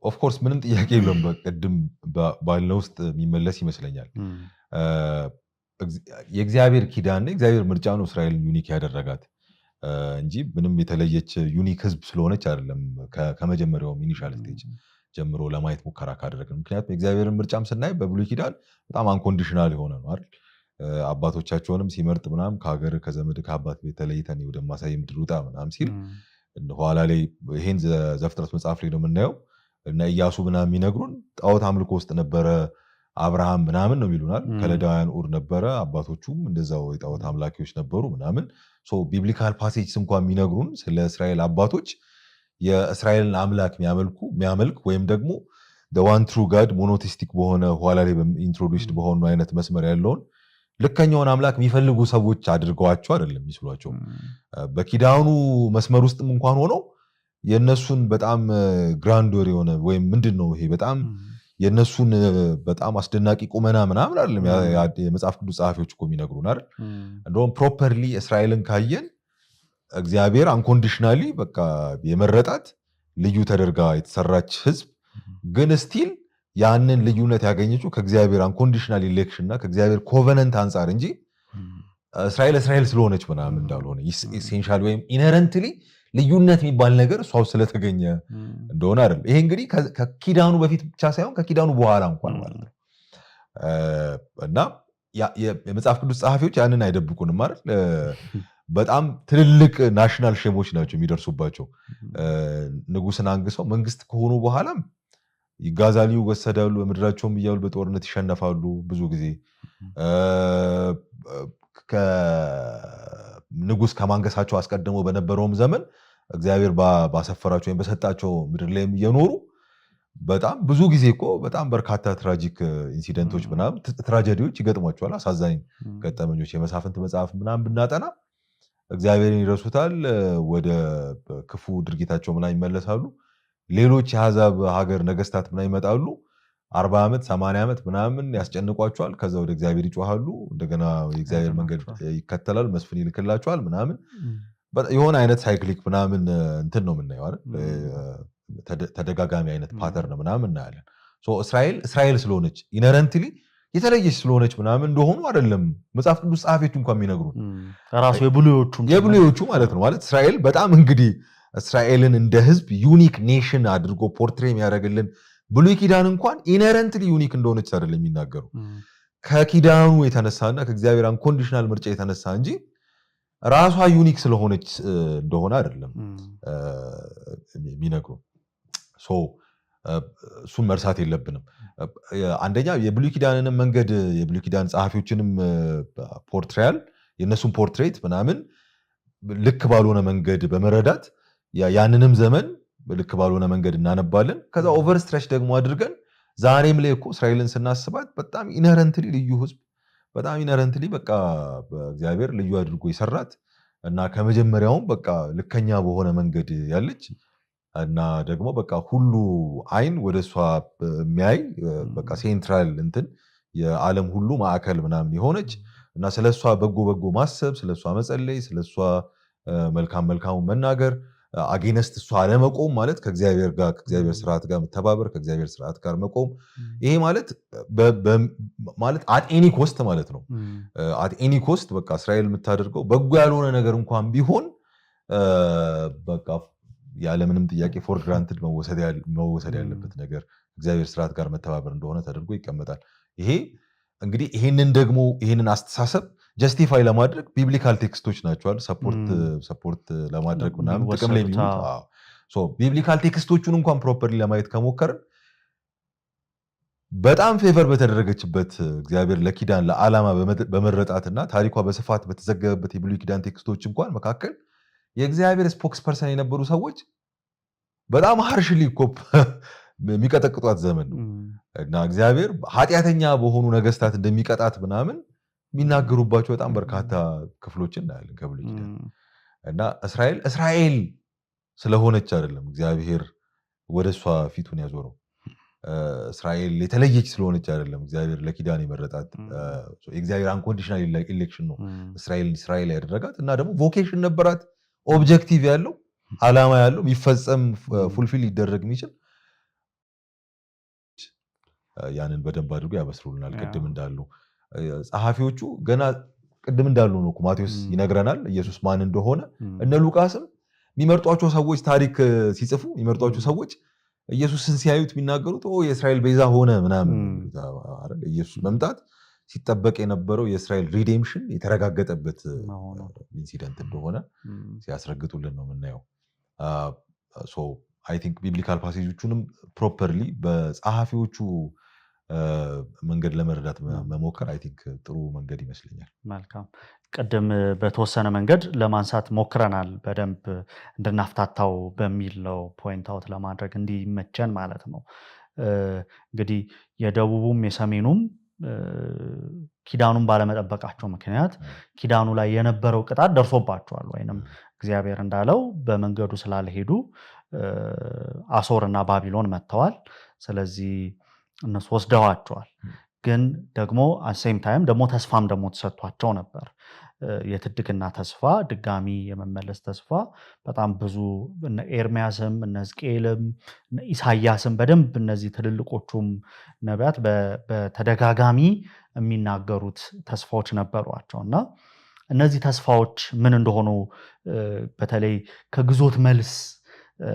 ኦፍኮርስ ምንም ጥያቄ የለውም በቅድም ባልነው ውስጥ የሚመለስ ይመስለኛል። የእግዚአብሔር ኪዳንና የእግዚአብሔር ምርጫ ነው እስራኤልን ዩኒክ ያደረጋት እንጂ ምንም የተለየች ዩኒክ ህዝብ ስለሆነች አይደለም። ከመጀመሪያውም ኢኒሻል ስቴጅ ጀምሮ ለማየት ሙከራ ካደረግን፣ ምክንያቱም የእግዚአብሔርን ምርጫም ስናይ በብሉይ ኪዳን በጣም አንኮንዲሽናል የሆነ ነው አይደል? አባቶቻቸውንም ሲመርጥ ምናምን ከሀገር ከዘመድ ከአባት ቤት ተለይተን ወደማሳይ ምድር ውጣ ምናምን ሲል ኋላ ላይ ይሄን ዘፍጥረት መጽሐፍ ላይ ነው የምናየው እና ኢያሱ ምናምን የሚነግሩን ጣዖት አምልኮ ውስጥ ነበረ አብርሃም ምናምን ነው የሚሉናል። ከለዳውያን ኡር ነበረ፣ አባቶቹም እንደዛው የጣዖት አምላኪዎች ነበሩ ምናምን። ሶ ቢብሊካል ፓሴጅስ እንኳን የሚነግሩን ስለ እስራኤል አባቶች የእስራኤልን አምላክ የሚያመልክ ወይም ደግሞ ዋን ትሩ ጋድ ሞኖቴስቲክ በሆነ ኋላ ላይ ኢንትሮዲውስድ በሆኑ አይነት መስመር ያለውን ልከኛውን አምላክ የሚፈልጉ ሰዎች አድርገዋቸው አይደለም የሚስሏቸው። በኪዳኑ መስመር ውስጥም እንኳን ሆነው የነሱን በጣም ግራንዶር የሆነ ወይም ምንድነው ይሄ በጣም የነሱን በጣም አስደናቂ ቁመና ምናምን አይደለም የመጽሐፍ ቅዱስ ጸሐፊዎች እኮ የሚነግሩን አይደል። እንደውም ፕሮፐርሊ እስራኤልን ካየን እግዚአብሔር አንኮንዲሽናሊ በቃ የመረጣት ልዩ ተደርጋ የተሰራች ህዝብ ግን ስቲል ያንን ልዩነት ያገኘችው ከእግዚአብሔር አንኮንዲሽናል ኢሌክሽን እና ከእግዚአብሔር ኮቨነንት አንጻር እንጂ እስራኤል ስለሆነች ምናምን እንዳልሆነ ኢሴንሻል ወይም ኢነረንትሊ ልዩነት የሚባል ነገር እሷ ስለተገኘ እንደሆነ አይደለም። ይሄ እንግዲህ ከኪዳኑ በፊት ብቻ ሳይሆን ከኪዳኑ በኋላ እንኳን ማለት ነው። እና የመጽሐፍ ቅዱስ ጸሐፊዎች ያንን አይደብቁንም አይደል። በጣም ትልልቅ ናሽናል ሼሞች ናቸው የሚደርሱባቸው። ንጉስን አንግሰው መንግስት ከሆኑ በኋላም ይጋዛሉ፣ ይወሰዳሉ፣ በምድራቸውም እያሉ በጦርነት ይሸነፋሉ። ብዙ ጊዜ ንጉስ ከማንገሳቸው አስቀድሞ በነበረውም ዘመን እግዚአብሔር ባሰፈራቸው ወይም በሰጣቸው ምድር ላይም እየኖሩ በጣም ብዙ ጊዜ እኮ በጣም በርካታ ትራጂክ ኢንሲደንቶች ምናምን ትራጀዲዎች ይገጥሟቸዋል። አሳዛኝ ገጠመኞች የመሳፍንት መጽሐፍ ምናምን ብናጠና እግዚአብሔርን ይረሱታል፣ ወደ ክፉ ድርጊታቸው ምናምን ይመለሳሉ። ሌሎች የአሕዛብ ሀገር ነገስታት ምናምን ይመጣሉ፣ 40 ዓመት 80 ዓመት ምናምን ያስጨንቋቸዋል። ከዛ ወደ እግዚአብሔር ይጮሃሉ፣ እንደገና የእግዚአብሔር መንገድ ይከተላል፣ መስፍን ይልክላቸዋል ምናምን። የሆነ አይነት ሳይክሊክ ምናምን እንትን ነው የምናየው አይደል። ተደጋጋሚ አይነት ፓተርን ምናምን እናያለን። እስራኤል ስለሆነች ኢነረንትሊ የተለየች ስለሆነች ምናምን እንደሆኑ አይደለም መጽሐፍ ቅዱስ ጸሐፊዎች እንኳን የሚነግሩን ራሱ የብሉዮቹ ማለት ነው። ማለት እስራኤል በጣም እንግዲህ እስራኤልን እንደ ህዝብ ዩኒክ ኔሽን አድርጎ ፖርትሬ የሚያደርግልን ብሉይ ኪዳን እንኳን ኢነረንትሊ ዩኒክ እንደሆነች አይደለም የሚናገሩ ከኪዳኑ የተነሳና ከእግዚአብሔር አንኮንዲሽናል ምርጫ የተነሳ እንጂ ራሷ ዩኒክ ስለሆነች እንደሆነ አይደለም የሚነግሩ። እሱን መርሳት የለብንም። አንደኛ የብሉይ ኪዳንንም መንገድ የብሉይ ኪዳን ጸሐፊዎችንም ፖርትሬያል የእነሱን ፖርትሬት ምናምን ልክ ባልሆነ መንገድ በመረዳት ያንንም ዘመን ልክ ባልሆነ መንገድ እናነባለን። ከዛ ኦቨርስትሬች ደግሞ አድርገን ዛሬም ላይ እኮ እስራኤልን ስናስባት በጣም ኢነረንትሊ ልዩ ህዝብ፣ በጣም ኢነረንትሊ በቃ በእግዚአብሔር ልዩ አድርጎ ይሰራት እና ከመጀመሪያውም በቃ ልከኛ በሆነ መንገድ ያለች እና ደግሞ በቃ ሁሉ አይን ወደ እሷ የሚያይ በቃ ሴንትራል እንትን የዓለም ሁሉ ማዕከል ምናምን የሆነች እና ስለሷ በጎ ማሰብ፣ ስለሷ መጸለይ፣ ስለሷ መልካሙ መናገር አጌነስት እሷ አለመቆም ማለት ከእግዚአብሔር ጋር ከእግዚአብሔር ስርዓት ጋር መተባበር፣ ከእግዚአብሔር ስርዓት ጋር መቆም። ይሄ ማለት አት ኤኒ ኮስት ማለት ነው። አት ኤኒ ኮስት በቃ እስራኤል የምታደርገው በጎ ያልሆነ ነገር እንኳን ቢሆን በቃ ያለምንም ጥያቄ ፎር ግራንትድ መወሰድ ያለበት ነገር እግዚአብሔር ስርዓት ጋር መተባበር እንደሆነ ተደርጎ ይቀመጣል። ይሄ እንግዲህ ይሄንን አስተሳሰብ ጀስቲፋይ ለማድረግ ቢብሊካል ቴክስቶች ናቸዋል ሰፖርት ለማድረግ ምናምን ጥቅም ላይ የሚውሉት። ቢብሊካል ቴክስቶቹን እንኳን ፕሮፐርሊ ለማየት ከሞከርን በጣም ፌቨር በተደረገችበት እግዚአብሔር ለኪዳን ለዓላማ በመረጣትና ታሪኳ በስፋት በተዘገበበት የብሉይ ኪዳን ቴክስቶች እንኳን መካከል የእግዚአብሔር ስፖክስ ፐርሰን የነበሩ ሰዎች በጣም ሃርሽሊ ኮፕ የሚቀጠቅጧት ዘመን ነው እና እግዚአብሔር ኃጢአተኛ በሆኑ ነገስታት እንደሚቀጣት ምናምን የሚናገሩባቸው በጣም በርካታ ክፍሎችን እናያለን ከብሉይ ኪዳን። እና እስራኤል ስለሆነች አይደለም እግዚአብሔር ወደ እሷ ፊቱን ያዞረው። እስራኤል የተለየች ስለሆነች አይደለም እግዚአብሔር ለኪዳን የመረጣት። የእግዚአብሔር አንኮንዲሽናል ኢሌክሽን ነው እስራኤል ያደረጋት። እና ደግሞ ቮኬሽን ነበራት፣ ኦብጀክቲቭ ያለው ዓላማ ያለው የሚፈጸም ፉልፊል ሊደረግ የሚችል ያንን በደንብ አድርጎ ያበስሩልናል። ቅድም እንዳሉ ጸሐፊዎቹ ገና ቅድም እንዳሉ ነው ማቴዎስ ይነግረናል ኢየሱስ ማን እንደሆነ። እነ ሉቃስም የሚመርጧቸው ሰዎች ታሪክ ሲጽፉ የሚመርጧቸው ሰዎች ኢየሱስን ሲያዩት የሚናገሩት የእስራኤል ቤዛ ሆነ ምናምን። ኢየሱስ መምጣት ሲጠበቅ የነበረው የእስራኤል ሪዴምሽን የተረጋገጠበት ኢንሲደንት እንደሆነ ሲያስረግጡልን ነው የምናየው። አይ ቲንክ ቢብሊካል ፓሴጆቹንም ፕሮፐርሊ በጸሐፊዎቹ መንገድ ለመረዳት መሞከር አይ ቲንክ ጥሩ መንገድ ይመስለኛል። መልካም ቅድም በተወሰነ መንገድ ለማንሳት ሞክረናል በደንብ እንድናፍታታው በሚል ነው ፖይንት አውት ለማድረግ እንዲመቸን ማለት ነው። እንግዲህ የደቡቡም የሰሜኑም ኪዳኑን ባለመጠበቃቸው ምክንያት ኪዳኑ ላይ የነበረው ቅጣት ደርሶባቸዋል ወይንም እግዚአብሔር እንዳለው በመንገዱ ስላልሄዱ አሶርና ባቢሎን መጥተዋል። ስለዚህ እነሱ ወስደዋቸዋል። ግን ደግሞ አሴም ታይም ደግሞ ተስፋም ደግሞ ተሰጥቷቸው ነበር። የትድግና ተስፋ ድጋሚ የመመለስ ተስፋ በጣም ብዙ እነ ኤርሚያስም እነ ሕዝቅኤልም እነ ኢሳያስም በደንብ እነዚህ ትልልቆቹም ነቢያት በተደጋጋሚ የሚናገሩት ተስፋዎች ነበሯቸው እና እነዚህ ተስፋዎች ምን እንደሆኑ በተለይ ከግዞት መልስ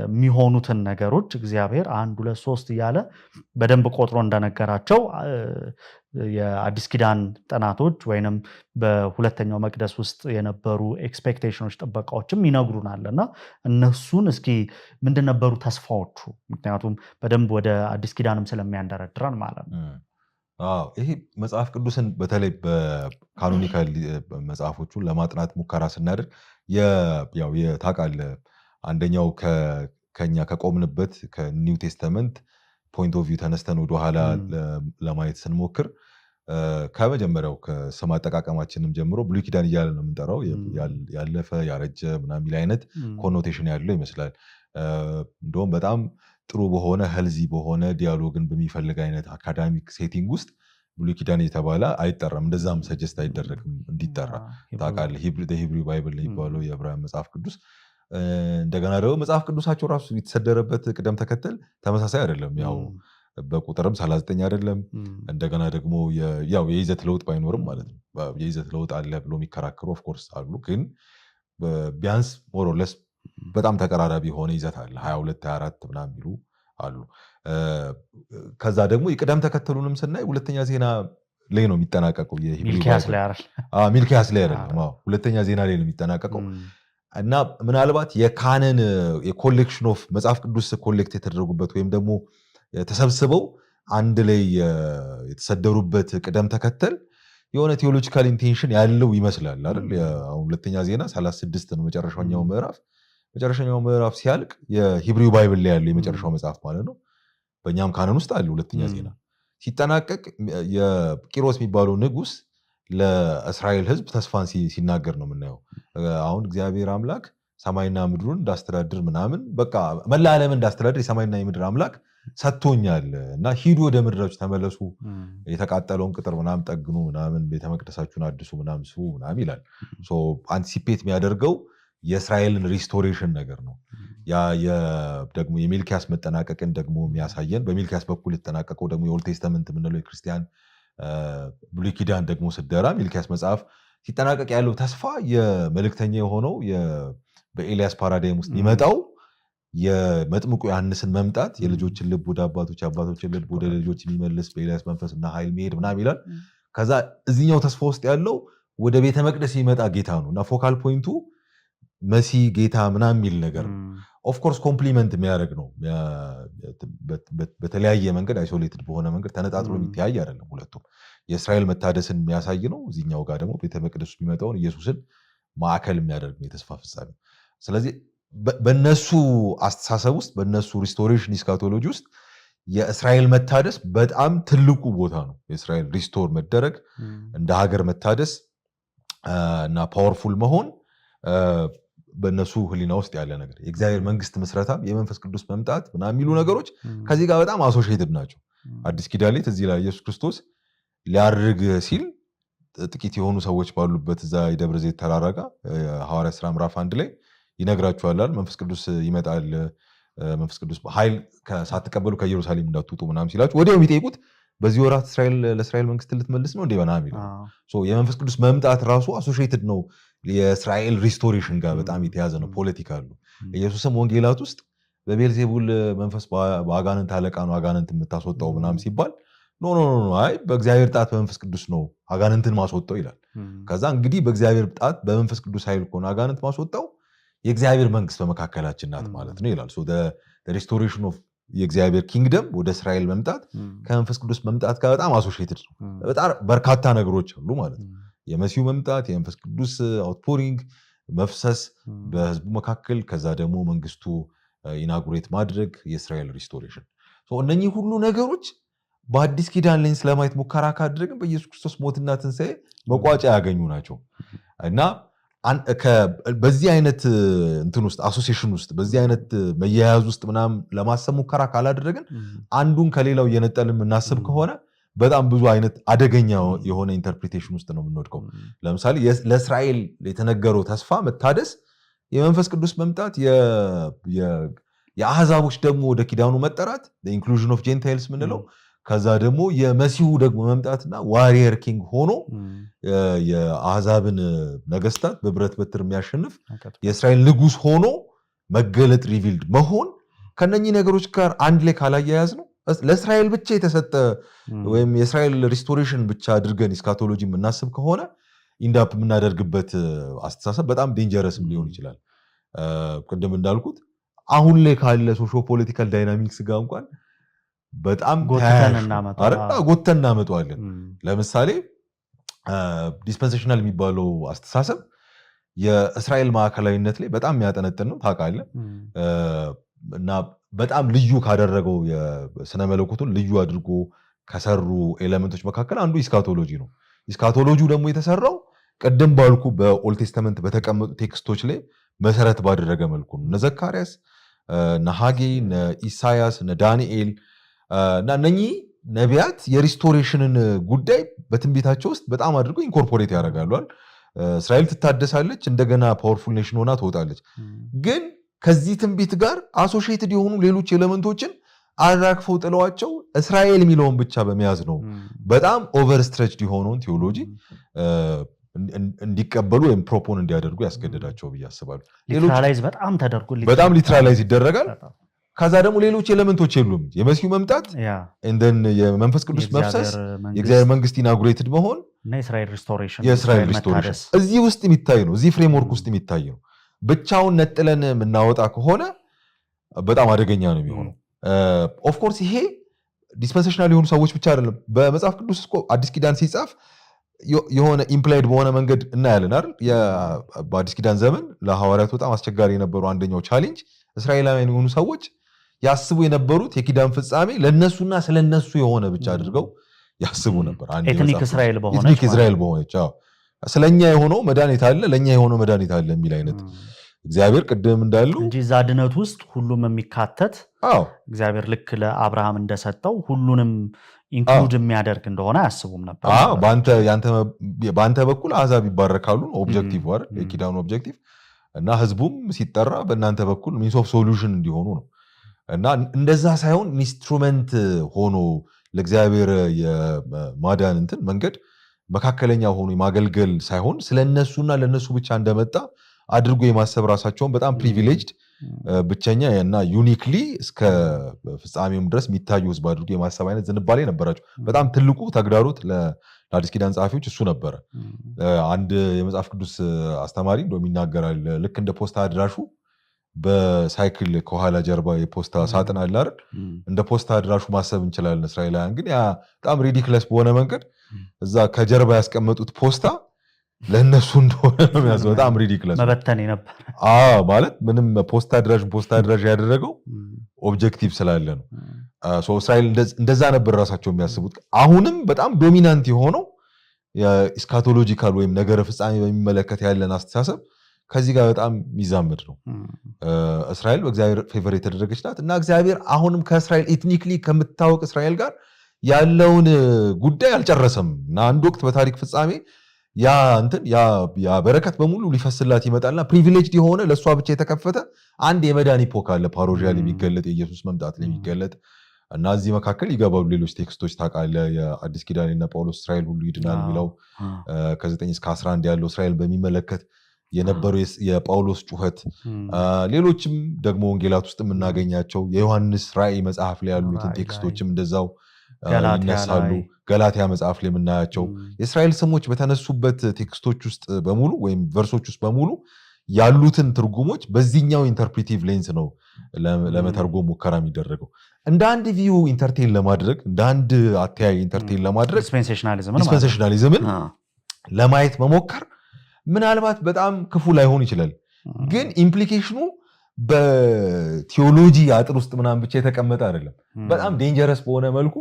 የሚሆኑትን ነገሮች እግዚአብሔር 1 2 3 እያለ በደንብ ቆጥሮ እንደነገራቸው የአዲስ ኪዳን ጥናቶች ወይንም በሁለተኛው መቅደስ ውስጥ የነበሩ ኤክስፔክቴሽኖች ጥበቃዎችም ይነግሩናልና እነሱን እስኪ ምንድን ነበሩ ተስፋዎቹ? ምክንያቱም በደንብ ወደ አዲስ ኪዳንም ስለሚያንደረድረን ማለት ነው። ይሄ መጽሐፍ ቅዱስን በተለይ በካኖኒካል መጽሐፎቹን ለማጥናት ሙከራ ስናደርግ ያው ታውቃለህ አንደኛው ከኛ ከቆምንበት ከኒው ቴስተመንት ፖይንት ኦፍ ቪው ተነስተን ወደኋላ ለማየት ስንሞክር ከመጀመሪያው ከስም አጠቃቀማችንም ጀምሮ ብሉይ ኪዳን እያለ ነው የምንጠራው። ያለፈ ያረጀ ምናምን የሚል አይነት ኮኖቴሽን ያለው ይመስላል። እንደውም በጣም ጥሩ በሆነ ሄልዚ በሆነ ዲያሎግን በሚፈልግ አይነት አካዳሚክ ሴቲንግ ውስጥ ብሉይ ኪዳን የተባለ አይጠራም። እንደዛም ሰጀስት አይደረግም እንዲጠራ ታውቃለህ። ሂብሪ ባይብል የሚባለው የዕብራውያን መጽሐፍ ቅዱስ እንደገና ደግሞ መጽሐፍ ቅዱሳቸው ራሱ የተሰደረበት ቅደም ተከተል ተመሳሳይ አይደለም። ያው በቁጥርም 39 አይደለም። እንደገና ደግሞ ያው የይዘት ለውጥ ባይኖርም ማለት ነው የይዘት ለውጥ አለ ብሎ የሚከራከሩ ኦፍኮርስ አሉ። ግን ቢያንስ ሞር ኦር ለስ በጣም ተቀራራቢ የሆነ ይዘት አለ። 22 24 ምናምን የሚሉ አሉ። ከዛ ደግሞ የቅደም ተከተሉንም ስናይ ሁለተኛ ዜና ላይ ነው የሚጠናቀቀው። ሚልኪያስ ላይ አይደለም፣ ሁለተኛ ዜና ላይ ነው የሚጠናቀቀው። እና ምናልባት የካነን የኮሌክሽን ኦፍ መጽሐፍ ቅዱስ ኮሌክት የተደረጉበት ወይም ደግሞ ተሰብስበው አንድ ላይ የተሰደሩበት ቅደም ተከተል የሆነ ቴዎሎጂካል ኢንቴንሽን ያለው ይመስላል አይደል? አሁን ሁለተኛ ዜና 36 ነው መጨረሻኛው ምዕራፍ ሲያልቅ የሂብሪው ባይብል ላይ ያለው የመጨረሻው መጽሐፍ ማለት ነው። በእኛም ካነን ውስጥ አለ። ሁለተኛ ዜና ሲጠናቀቅ የቂሮስ የሚባለው ንጉስ ለእስራኤል ሕዝብ ተስፋን ሲናገር ነው የምናየው። አሁን እግዚአብሔር አምላክ ሰማይና ምድሩን እንዳስተዳድር ምናምን በቃ መላ ዓለምን እንዳስተዳድር የሰማይና የምድር አምላክ ሰጥቶኛል እና ሂዱ ወደ ምድራችሁ ተመለሱ፣ የተቃጠለውን ቅጥር ምናምን ጠግኑ፣ ምናምን ቤተመቅደሳችሁን አድሱ፣ ምናምን ስሩ ምናምን ይላል። አንቲሲፔት የሚያደርገው የእስራኤልን ሪስቶሬሽን ነገር ነው። ደግሞ የሚልኪያስ መጠናቀቅን ደግሞ የሚያሳየን በሚልኪያስ በኩል የተጠናቀቀው ደግሞ የኦልድ ቴስተመንት የምንለው የክርስቲያን ብሉይ ኪዳን ደግሞ ስደራ ሚልኪያስ መጽሐፍ ሲጠናቀቅ ያለው ተስፋ የመልእክተኛ የሆነው በኤልያስ ፓራዳይም ውስጥ የሚመጣው የመጥምቁ ዮሐንስን መምጣት የልጆችን ልብ ወደ አባቶች የአባቶችን ልብ ወደ ልጆች የሚመልስ በኤልያስ መንፈስና ኃይል መሄድ ምናምን ይላል። ከዛ እዚህኛው ተስፋ ውስጥ ያለው ወደ ቤተ መቅደስ የሚመጣ ጌታ ነው እና ፎካል ፖይንቱ መሲ ጌታ ምናምን የሚል ነገር ነው። ኦፍኮርስ ኮምፕሊመንት የሚያደርግ ነው። በተለያየ መንገድ አይሶሌትድ በሆነ መንገድ ተነጣጥሎ የሚተያይ አይደለም። ሁለቱም የእስራኤል መታደስን የሚያሳይ ነው። እዚህኛው ጋር ደግሞ ቤተ መቅደሱ የሚመጣውን ኢየሱስን ማዕከል የሚያደርግ ነው የተስፋ ፍጻሜ። ስለዚህ በነሱ አስተሳሰብ ውስጥ በነሱ ሪስቶሬሽን ኢስካቶሎጂ ውስጥ የእስራኤል መታደስ በጣም ትልቁ ቦታ ነው። የእስራኤል ሪስቶር መደረግ እንደ ሀገር መታደስ እና ፓወርፉል መሆን በእነሱ ህሊና ውስጥ ያለ ነገር የእግዚአብሔር መንግስት ምስረታም የመንፈስ ቅዱስ መምጣት ምናምን የሚሉ ነገሮች ከዚህ ጋር በጣም አሶሺየትድ ናቸው። አዲስ ኪዳን ላይ እዚህ ላይ ኢየሱስ ክርስቶስ ሊያርግ ሲል ጥቂት የሆኑ ሰዎች ባሉበት እዛ የደብረ ዘይት ተራራ ጋር ሐዋርያት ሥራ ምዕራፍ 1 ላይ ይነግራቸዋል። መንፈስ ቅዱስ ይመጣል፣ መንፈስ ቅዱስ ኃይል ሳትቀበሉ ከኢየሩሳሌም እንዳትወጡ ምናምን ሲላቸው ወዲያው የሚጠይቁት በዚህ ወራት ለእስራኤል መንግስት ልትመልስ ነው እንዴ ምናምን ይላል። የመንፈስ ቅዱስ መምጣት ራሱ አሶሺየትድ ነው የእስራኤል ሪስቶሬሽን ጋር በጣም የተያዘ ነው። ፖለቲካ አሉ። ኢየሱስም ወንጌላት ውስጥ በቤልዜቡል መንፈስ በአጋንንት አለቃ ነው አጋንንት የምታስወጣው ምናምን ሲባል ኖ አይ በእግዚአብሔር ጣት በመንፈስ ቅዱስ ነው አጋንንትን ማስወጣው ይላል። ከዛ እንግዲህ በእግዚአብሔር ጣት በመንፈስ ቅዱስ ኃይል ከሆነ አጋንንት ማስወጣው የእግዚአብሔር መንግስት በመካከላችን ናት ማለት ነው ይላል። ሪስቶሬሽን ኦፍ የእግዚአብሔር ኪንግደም ወደ እስራኤል መምጣት ከመንፈስ ቅዱስ መምጣት ጋር በጣም አሶሺየትድ ነው። በጣም በርካታ ነገሮች አሉ ማለት ነው። የመሲሁ መምጣት፣ የመንፈስ ቅዱስ አውትፖሪንግ መፍሰስ በህዝቡ መካከል፣ ከዛ ደግሞ መንግስቱ ኢናጉሬት ማድረግ፣ የእስራኤል ሪስቶሬሽን። እነኚህ ሁሉ ነገሮች በአዲስ ኪዳን ሌንስ ለማየት ሙከራ ካደረግን በኢየሱስ ክርስቶስ ሞትና ትንሣኤ መቋጫ ያገኙ ናቸው እና በዚህ አይነት እንትን ውስጥ አሶሲዬሽን ውስጥ በዚህ አይነት መያያዝ ውስጥ ምናምን ለማሰብ ሙከራ ካላደረግን አንዱን ከሌላው እየነጠልን የምናስብ ከሆነ በጣም ብዙ አይነት አደገኛ የሆነ ኢንተርፕሪቴሽን ውስጥ ነው የምንወድቀው። ለምሳሌ ለእስራኤል የተነገረው ተስፋ መታደስ፣ የመንፈስ ቅዱስ መምጣት፣ የአሕዛቦች ደግሞ ወደ ኪዳኑ መጠራት ኢንክሉዥን ኦፍ ጄንታይልስ ምንለው፣ ከዛ ደግሞ የመሲሁ ደግሞ መምጣትና ዋሪየር ኪንግ ሆኖ የአሕዛብን ነገስታት በብረት በትር የሚያሸንፍ የእስራኤል ንጉስ ሆኖ መገለጥ ሪቪልድ መሆን ከነኚህ ነገሮች ጋር አንድ ላይ ካላያያዝ ነው ለእስራኤል ብቻ የተሰጠ ወይም የእስራኤል ሪስቶሬሽን ብቻ አድርገን ኢስካቶሎጂ የምናስብ ከሆነ ኢንዳፕ የምናደርግበት አስተሳሰብ በጣም ዴንጀረስም ሊሆን ይችላል። ቅድም እንዳልኩት አሁን ላይ ካለ ሶሾ ፖለቲካል ዳይናሚክስ ጋር እንኳን በጣም ጎተን እናመጣዋለን። ለምሳሌ ዲስፐንሴሽናል የሚባለው አስተሳሰብ የእስራኤል ማዕከላዊነት ላይ በጣም የሚያጠነጥን ነው ታውቃለህ። እና በጣም ልዩ ካደረገው የስነ መለኮቱን ልዩ አድርጎ ከሰሩ ኤሌመንቶች መካከል አንዱ ኢስካቶሎጂ ነው። ኢስካቶሎጂው ደግሞ የተሰራው ቅድም ባልኩ በኦልድ ቴስተመንት በተቀመጡ ቴክስቶች ላይ መሰረት ባደረገ መልኩ ነው። እነ ዘካርያስ፣ እነ ሐጌ፣ እነ ኢሳያስ፣ እነ ዳንኤል እና እነኚህ ነቢያት የሪስቶሬሽንን ጉዳይ በትንቢታቸው ውስጥ በጣም አድርጎ ኢንኮርፖሬት ያደርጋሏል። እስራኤል ትታደሳለች፣ እንደገና ፓወርፉል ኔሽን ሆና ትወጣለች። ግን ከዚህ ትንቢት ጋር አሶሺየትድ የሆኑ ሌሎች ኤሌመንቶችን አራግፈው ጥለዋቸው እስራኤል የሚለውን ብቻ በመያዝ ነው በጣም ኦቨርስትሬችድ የሆነውን ቴዎሎጂ እንዲቀበሉ ወይም ፕሮፖን እንዲያደርጉ ያስገደዳቸው ብዬ አስባለሁ። በጣም ሊትራላይዝ ይደረጋል። ከዛ ደግሞ ሌሎች ኤሌመንቶች የሉም። የመሲሁ መምጣት፣ የመንፈስ ቅዱስ መፍሰስ፣ የእግዚአብሔር መንግስት ኢናጉሬትድ መሆን፣ የእስራኤል ሪስቶሬሽን እዚህ ውስጥ የሚታይ ነው። እዚህ ፍሬምወርክ ውስጥ የሚታይ ነው። ብቻውን ነጥለን የምናወጣ ከሆነ በጣም አደገኛ ነው የሚሆነው። ኦፍኮርስ ይሄ ዲስፐንሴሽናል የሆኑ ሰዎች ብቻ አይደለም። በመጽሐፍ ቅዱስ እኮ አዲስ ኪዳን ሲጻፍ የሆነ ኢምፕላይድ በሆነ መንገድ እናያለን አይደል? በአዲስ ኪዳን ዘመን ለሐዋርያት በጣም አስቸጋሪ የነበሩ አንደኛው ቻሌንጅ እስራኤላውያን የሆኑ ሰዎች ያስቡ የነበሩት የኪዳን ፍጻሜ ለነሱና ስለነሱ የሆነ ብቻ አድርገው ያስቡ ነበር። ኤትኒክ እስራኤል በሆነች ስለኛ የሆነው መድኃኒት አለ፣ ለኛ የሆነው መድኃኒት አለ የሚል አይነት እግዚአብሔር ቅድም እንዳለው እንጂ እዛ ድነት ውስጥ ሁሉም የሚካተት እግዚአብሔር ልክ ለአብርሃም እንደሰጠው ሁሉንም ኢንክሉድ የሚያደርግ እንደሆነ አያስቡም ነበር። በአንተ በኩል አሕዛብ ይባረካሉ ኦብጀክቲቭ አይደል? የኪዳኑ ኦብጀክቲቭ እና ህዝቡም ሲጠራ በእናንተ በኩል ሚንስ ኦፍ ሶሉሽን እንዲሆኑ ነው። እና እንደዛ ሳይሆን ኢንስትሩመንት ሆኖ ለእግዚአብሔር የማዳን እንትን መንገድ መካከለኛ ሆኖ የማገልገል ሳይሆን ስለነሱና ለነሱ ብቻ እንደመጣ አድርጎ የማሰብ ራሳቸውን በጣም ፕሪቪሌጅድ ብቸኛ እና ዩኒክሊ እስከ ፍጻሜውም ድረስ የሚታዩ ህዝብ አድርጎ የማሰብ አይነት ዝንባሌ ነበራቸው። በጣም ትልቁ ተግዳሮት ለአዲስ ኪዳን ጸሐፊዎች እሱ ነበረ። አንድ የመጽሐፍ ቅዱስ አስተማሪ እንደውም ይናገራል። ልክ እንደ ፖስታ አድራሹ በሳይክል ከኋላ ጀርባ የፖስታ ሳጥን አለ አይደል? እንደ ፖስታ አድራሹ ማሰብ እንችላለን። እስራኤላውያን ግን ያ በጣም ሪዲክለስ በሆነ መንገድ እዛ ከጀርባ ያስቀመጡት ፖስታ ለእነሱ እንደሆነ ነው የሚያስበው። በጣም ሪዲክለስ መበተን ነበር ማለት ምንም ፖስታ አድራሽ ያደረገው ኦብጀክቲቭ ስላለ ነው። እስራኤል እንደዛ ነበር ራሳቸው የሚያስቡት። አሁንም በጣም ዶሚናንት የሆነው የኢስካቶሎጂካል ወይም ነገረ ፍጻሜ በሚመለከት ያለን አስተሳሰብ ከዚህ ጋር በጣም የሚዛመድ ነው። እስራኤል በእግዚአብሔር ፌቨር የተደረገች ናት እና እግዚአብሔር አሁንም ከእስራኤል ኤትኒክሊ ከምታወቅ እስራኤል ጋር ያለውን ጉዳይ አልጨረሰም እና አንድ ወቅት በታሪክ ፍጻሜ ያ በረከት በሙሉ ሊፈስላት ይመጣልና ፕሪቪሌጅድ የሆነ ለእሷ ብቻ የተከፈተ አንድ የመዳን ኢፖክ አለ፣ ፓሮዣ የሚገለጥ የኢየሱስ መምጣት የሚገለጥ እና እዚህ መካከል ይገባሉ ሌሎች ቴክስቶች ታውቃለህ። የአዲስ ኪዳንና ጳውሎስ እስራኤል ሁሉ ይድናል የሚለው ከ9 እስከ 11 ያለው እስራኤል በሚመለከት የነበረው የጳውሎስ ጩኸት፣ ሌሎችም ደግሞ ወንጌላት ውስጥ የምናገኛቸው የዮሐንስ ራእይ መጽሐፍ ላይ ያሉትን ቴክስቶችም እንደዛው ይነሳሉ። ገላትያ መጽሐፍ ላይ የምናያቸው የእስራኤል ስሞች በተነሱበት ቴክስቶች ውስጥ በሙሉ ወይም ቨርሶች ውስጥ በሙሉ ያሉትን ትርጉሞች በዚህኛው ኢንተርፕሪቲቭ ሌንስ ነው ለመተርጎም ሙከራ የሚደረገው እንደ አንድ ቪው ኢንተርቴን ለማድረግ እንደ አንድ አተያይ ኢንተርቴን ለማድረግ ዲስፔንሴሽናሊዝምን ለማየት መሞከር ምናልባት በጣም ክፉ ላይሆን ይችላል ግን ኢምፕሊኬሽኑ በቲዮሎጂ አጥር ውስጥ ምናምን ብቻ የተቀመጠ አይደለም በጣም ዴንጀረስ በሆነ መልኩ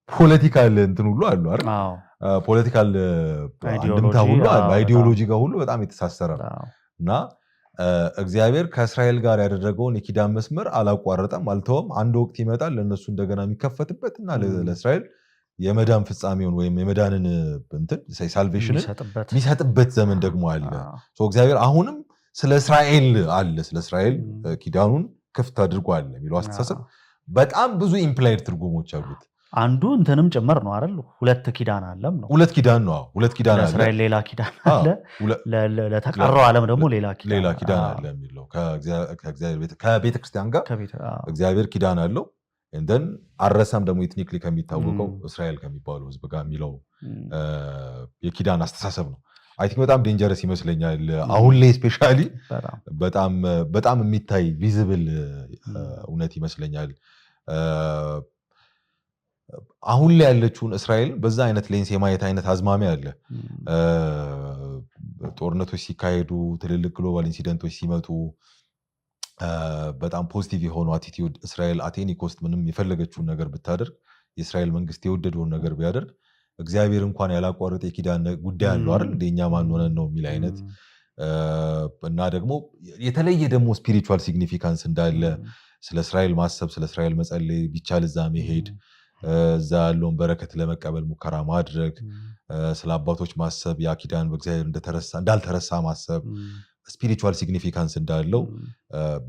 ፖለቲካል እንትን ሁሉ አሉ አይደል ፖለቲካል አንድምታ ሁሉ አሉ አይዲዮሎጂ ጋር ሁሉ በጣም የተሳሰረ እና እግዚአብሔር ከእስራኤል ጋር ያደረገውን የኪዳን መስመር አላቋረጠም አልተወም አንድ ወቅት ይመጣል ለነሱ እንደገና የሚከፈትበትና ለእስራኤል የመዳን ፍጻሜውን ወይም የመዳንን እንትን ሳልቬሽንን የሚሰጥበት ዘመን ደግሞ አለ ሶ እግዚአብሔር አሁንም ስለ እስራኤል አለ ስለ እስራኤል ኪዳኑን ክፍት አድርጓል የሚለው አስተሳሰብ በጣም ብዙ ኢምፕላይድ ትርጉሞች አሉት አንዱ እንትንም ጭምር ነው አይደል ሁለት ኪዳን አለም ነው ሁለት ኪዳን ነው ሁለት ኪዳን አለ ለእስራኤል ሌላ ኪዳን አለ ለተቀረው ዓለም ደግሞ ሌላ ኪዳን አለ የሚለው ከቤተ ክርስቲያን ጋር እግዚአብሔር ኪዳን አለው እንደን አረሳም ደግሞ ኢትኒክሊ ከሚታወቀው እስራኤል ከሚባለው ህዝብ ጋር የሚለው የኪዳን አስተሳሰብ ነው አይ ቲንክ በጣም ዴንጀረስ ይመስለኛል አሁን ላይ ስፔሻሊ በጣም የሚታይ ቪዚብል እውነት ይመስለኛል አሁን ላይ ያለችውን እስራኤልን በዛ አይነት ሌንስ የማየት አይነት አዝማሚያ አለ ጦርነቶች ሲካሄዱ ትልልቅ ግሎባል ኢንሲደንቶች ሲመጡ በጣም ፖዚቲቭ የሆኑ አቲቲዩድ እስራኤል አቴኒ ኮስት ምንም የፈለገችውን ነገር ብታደርግ የእስራኤል መንግስት የወደደውን ነገር ቢያደርግ እግዚአብሔር እንኳን ያላቋረጠ የኪዳን ጉዳይ አለው አይደል እንደኛ ማን ሆነን ነው የሚል አይነት እና ደግሞ የተለየ ደግሞ ስፒሪቹዋል ሲግኒፊካንስ እንዳለ ስለ እስራኤል ማሰብ ስለ እስራኤል መጸለይ ቢቻል እዛ መሄድ እዛ ያለውን በረከት ለመቀበል ሙከራ ማድረግ ስለ አባቶች ማሰብ ያ ኪዳን በእግዚአብሔር እንዳልተረሳ ማሰብ ስፒሪቹዋል ሲግኒፊካንስ እንዳለው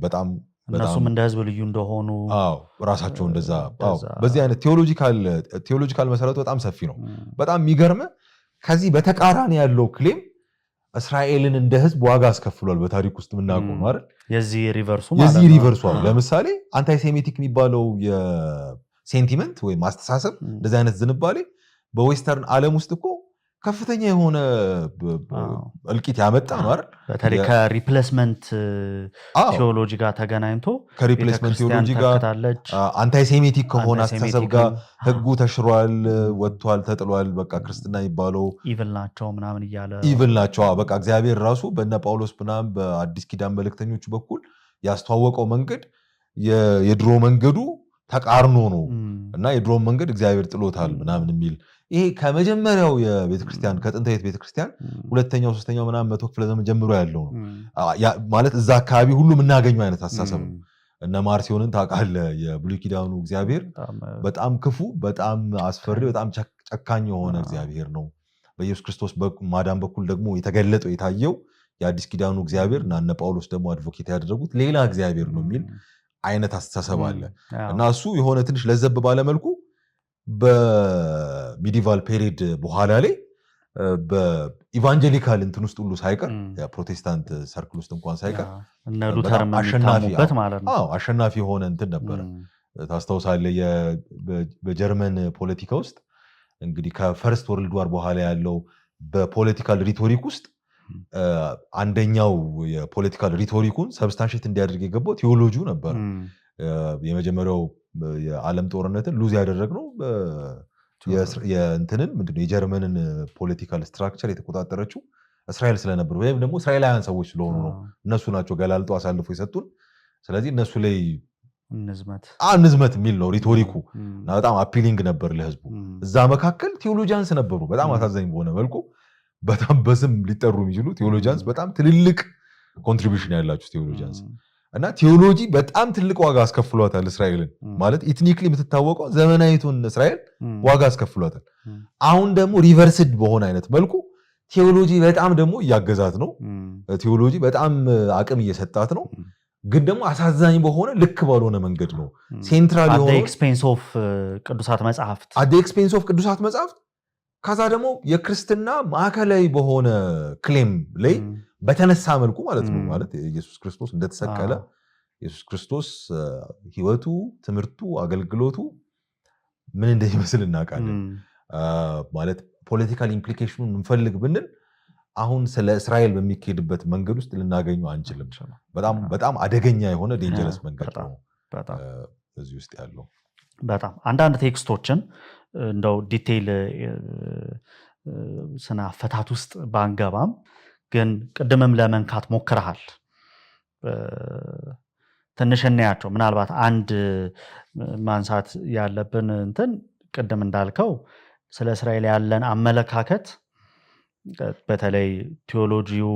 በጣም እነሱም እንደ ህዝብ ልዩ እንደሆኑ ራሳቸው እንደዛ በዚህ አይነት ቴዎሎጂካል መሰረቱ በጣም ሰፊ ነው በጣም የሚገርም ከዚህ በተቃራኒ ያለው ክሌም እስራኤልን እንደ ህዝብ ዋጋ አስከፍሏል በታሪክ ውስጥ የምናውቀው ነው አይደል የዚህ ሪቨርሱ ለምሳሌ አንታይሴሚቲክ የሚባለው ሴንቲመንት ወይም አስተሳሰብ እንደዚህ አይነት ዝንባሌ በዌስተርን ዓለም ውስጥ እኮ ከፍተኛ የሆነ እልቂት ያመጣ ነው አይደል በተለይ ከሪፕሌስመንት ቴዎሎጂ ጋር ተገናኝቶ ከሪፕሌስመንት ቴዎሎጂ ጋር አንታይሴሚቲክ ከሆነ አስተሳሰብ ጋር ህጉ ተሽሯል ወጥቷል ተጥሏል በቃ ክርስትና የሚባለው ኢቭል ናቸው ምናምን እያለ ኢቭል ናቸው በቃ እግዚአብሔር ራሱ በእነ ጳውሎስ ምናምን በአዲስ ኪዳን መልእክተኞቹ በኩል ያስተዋወቀው መንገድ የድሮ መንገዱ ተቃርኖ ነው እና የድሮ መንገድ እግዚአብሔር ጥሎታል ምናምን የሚል ይሄ ከመጀመሪያው የቤተክርስቲያን ከጥንታዊት ቤተክርስቲያን ሁለተኛው ሶስተኛው ምናምን መቶ ክፍለ ዘመን ጀምሮ ያለው ነው ማለት እዛ አካባቢ ሁሉ የምናገኘው አይነት አስተሳሰብ ነው እነ ማርሲዮንን ታውቃለህ የብሉይ ኪዳኑ እግዚአብሔር በጣም ክፉ በጣም አስፈሪ በጣም ጨካኝ የሆነ እግዚአብሔር ነው በኢየሱስ ክርስቶስ ማዳን በኩል ደግሞ የተገለጠው የታየው የአዲስ ኪዳኑ እግዚአብሔር እና እነ ጳውሎስ ደግሞ አድቮኬት ያደረጉት ሌላ እግዚአብሔር ነው የሚል አይነት አስተሳሰብ አለ እና እሱ የሆነ ትንሽ ለዘብ ባለ መልኩ በሚዲቫል ፔሪድ በኋላ ላይ በኢቫንጀሊካል እንትን ውስጥ ሁሉ ሳይቀር የፕሮቴስታንት ሰርክል ውስጥ እንኳን ሳይቀር እነ ሉተር የሚታሙበት ማለት ነው አሸናፊ የሆነ እንትን ነበረ ታስታውሳለህ በጀርመን ፖለቲካ ውስጥ እንግዲህ ከፈርስት ወርልድ ዋር በኋላ ያለው በፖለቲካል ሪቶሪክ ውስጥ አንደኛው የፖለቲካል ሪቶሪኩን ሰብስታንሽት እንዲያደርግ የገባው ቴዎሎጂው ነበር የመጀመሪያው የዓለም ጦርነትን ሉዝ ያደረግነው የእንትንን ምንድነው የጀርመንን ፖለቲካል ስትራክቸር የተቆጣጠረችው እስራኤል ስለነበር ወይም ደግሞ እስራኤላውያን ሰዎች ስለሆኑ ነው እነሱ ናቸው ገላልጦ አሳልፎ የሰጡን ስለዚህ እነሱ ላይ ንዝመት የሚል ነው ሪቶሪኩ እና በጣም አፒሊንግ ነበር ለህዝቡ እዛ መካከል ቴዎሎጂያንስ ነበሩ በጣም አሳዛኝ በሆነ መልኩ በጣም በስም ሊጠሩ የሚችሉ ቴዎሎጂያንስ በጣም ትልልቅ ኮንትሪቢዩሽን ያላችሁ ቴዎሎጂያንስ እና ቴዎሎጂ በጣም ትልቅ ዋጋ አስከፍሏታል እስራኤልን ማለት ኢትኒክሊ የምትታወቀው ዘመናዊቱን እስራኤል ዋጋ አስከፍሏታል አሁን ደግሞ ሪቨርስድ በሆነ አይነት መልኩ ቴዎሎጂ በጣም ደግሞ እያገዛት ነው ቴዎሎጂ በጣም አቅም እየሰጣት ነው ግን ደግሞ አሳዛኝ በሆነ ልክ ባልሆነ መንገድ ነው ሴንትራል የሆነ ኤክስፔንስ ኦፍ ቅዱሳት መጽሐፍት አት ኤክስፔንስ ኦፍ ቅዱሳት መጽሐፍት ከዛ ደግሞ የክርስትና ማዕከላዊ በሆነ ክሌም ላይ በተነሳ መልኩ ማለት ነው ማለት ኢየሱስ ክርስቶስ እንደተሰቀለ ኢየሱስ ክርስቶስ ህይወቱ ትምህርቱ አገልግሎቱ ምን እንደሚመስል እናውቃለን ማለት ፖለቲካል ኢምፕሊኬሽኑን እንፈልግ ብንል አሁን ስለ እስራኤል በሚካሄድበት መንገድ ውስጥ ልናገኘው አንችልም። በጣም አደገኛ የሆነ ዴንጀረስ መንገድ ነው እዚህ ውስጥ ያለው። በጣም አንዳንድ ቴክስቶችን እንደው ዲቴይል ስነ አፈታት ውስጥ ባንገባም ግን ቅድምም ለመንካት ሞክረሃል። ትንሽ እናያቸው። ምናልባት አንድ ማንሳት ያለብን እንትን ቅድም እንዳልከው ስለ እስራኤል ያለን አመለካከት በተለይ ቴዎሎጂው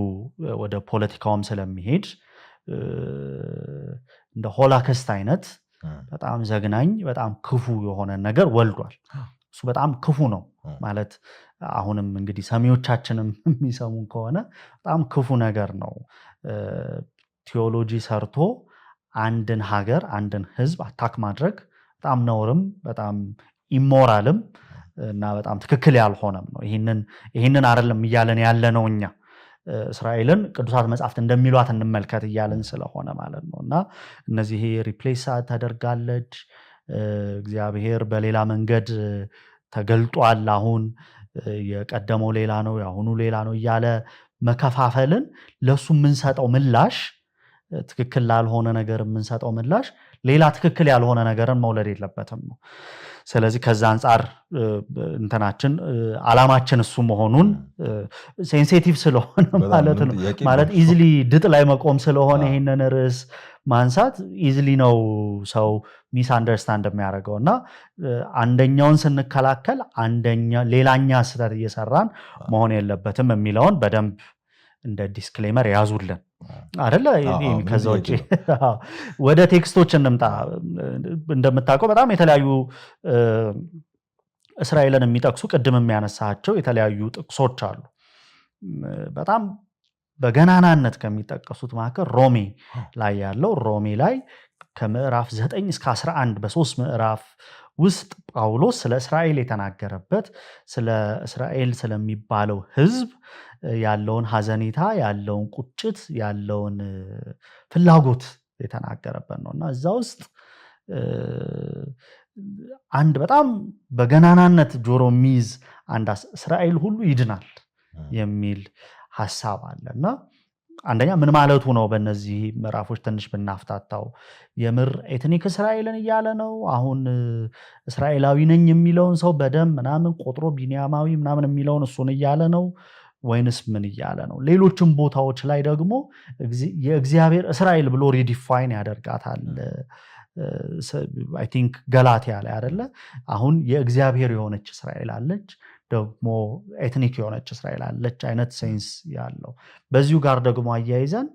ወደ ፖለቲካውም ስለሚሄድ እንደ ሆላከስት አይነት በጣም ዘግናኝ በጣም ክፉ የሆነ ነገር ወልዷል። እሱ በጣም ክፉ ነው ማለት አሁንም እንግዲህ ሰሚዎቻችንም የሚሰሙን ከሆነ በጣም ክፉ ነገር ነው። ቴዎሎጂ ሰርቶ አንድን ሀገር አንድን ህዝብ አታክ ማድረግ በጣም ነውርም በጣም ኢሞራልም እና በጣም ትክክል ያልሆነም ነው። ይህንን አይደለም እያለን ያለ ነው። እኛ እስራኤልን ቅዱሳት መጻሕፍት እንደሚሏት እንመልከት እያለን ስለሆነ ማለት ነው። እና እነዚህ ሪፕሌስ ተደርጋለች፣ እግዚአብሔር በሌላ መንገድ ተገልጧል፣ አሁን የቀደመው ሌላ ነው የአሁኑ ሌላ ነው እያለ መከፋፈልን ለሱ የምንሰጠው ምላሽ ትክክል ላልሆነ ነገር የምንሰጠው ምላሽ ሌላ ትክክል ያልሆነ ነገርን መውለድ የለበትም ነው። ስለዚህ ከዛ አንፃር እንትናችን አላማችን እሱ መሆኑን ሴንሲቲቭ ስለሆነ ማለት ነው ማለት ኢዚሊ ድጥ ላይ መቆም ስለሆነ ይሄንን ርዕስ ማንሳት ኢዚሊ ነው ሰው ሚስ አንደርስታንድ የሚያደርገው እና አንደኛውን ስንከላከል ሌላኛ ስህተት እየሰራን መሆን የለበትም የሚለውን በደንብ እንደ ዲስክሌመር ያዙልን አይደለ? ከዛ ውጪ ወደ ቴክስቶች እንምጣ። እንደምታውቀው በጣም የተለያዩ እስራኤልን የሚጠቅሱ ቅድም የሚያነሳቸው የተለያዩ ጥቅሶች አሉ። በጣም በገናናነት ከሚጠቀሱት መካከል ሮሜ ላይ ያለው ሮሜ ላይ ከምዕራፍ 9 እስከ 11 በ3 ምዕራፍ ውስጥ ጳውሎስ ስለ እስራኤል የተናገረበት ስለ እስራኤል ስለሚባለው ህዝብ ያለውን ሐዘኔታ ያለውን ቁጭት ያለውን ፍላጎት የተናገረበት ነውና እዛ ውስጥ አንድ በጣም በገናናነት ጆሮ የሚይዝ አንድ እስራኤል ሁሉ ይድናል የሚል ሐሳብ አለና አንደኛ ምን ማለቱ ነው? በእነዚህ ምዕራፎች ትንሽ ብናፍታታው የምር ኤትኒክ እስራኤልን እያለ ነው? አሁን እስራኤላዊ ነኝ የሚለውን ሰው በደም ምናምን ቆጥሮ ቢንያማዊ ምናምን የሚለውን እሱን እያለ ነው ወይንስ ምን እያለ ነው? ሌሎችም ቦታዎች ላይ ደግሞ የእግዚአብሔር እስራኤል ብሎ ሪዲፋይን ያደርጋታል። አይ ቲንክ ገላትያ ላይ አይደለ? አሁን የእግዚአብሔር የሆነች እስራኤል አለች ደግሞ ኤትኒክ የሆነች እስራኤል አለች አይነት ሴንስ ያለው። በዚሁ ጋር ደግሞ አያይዘን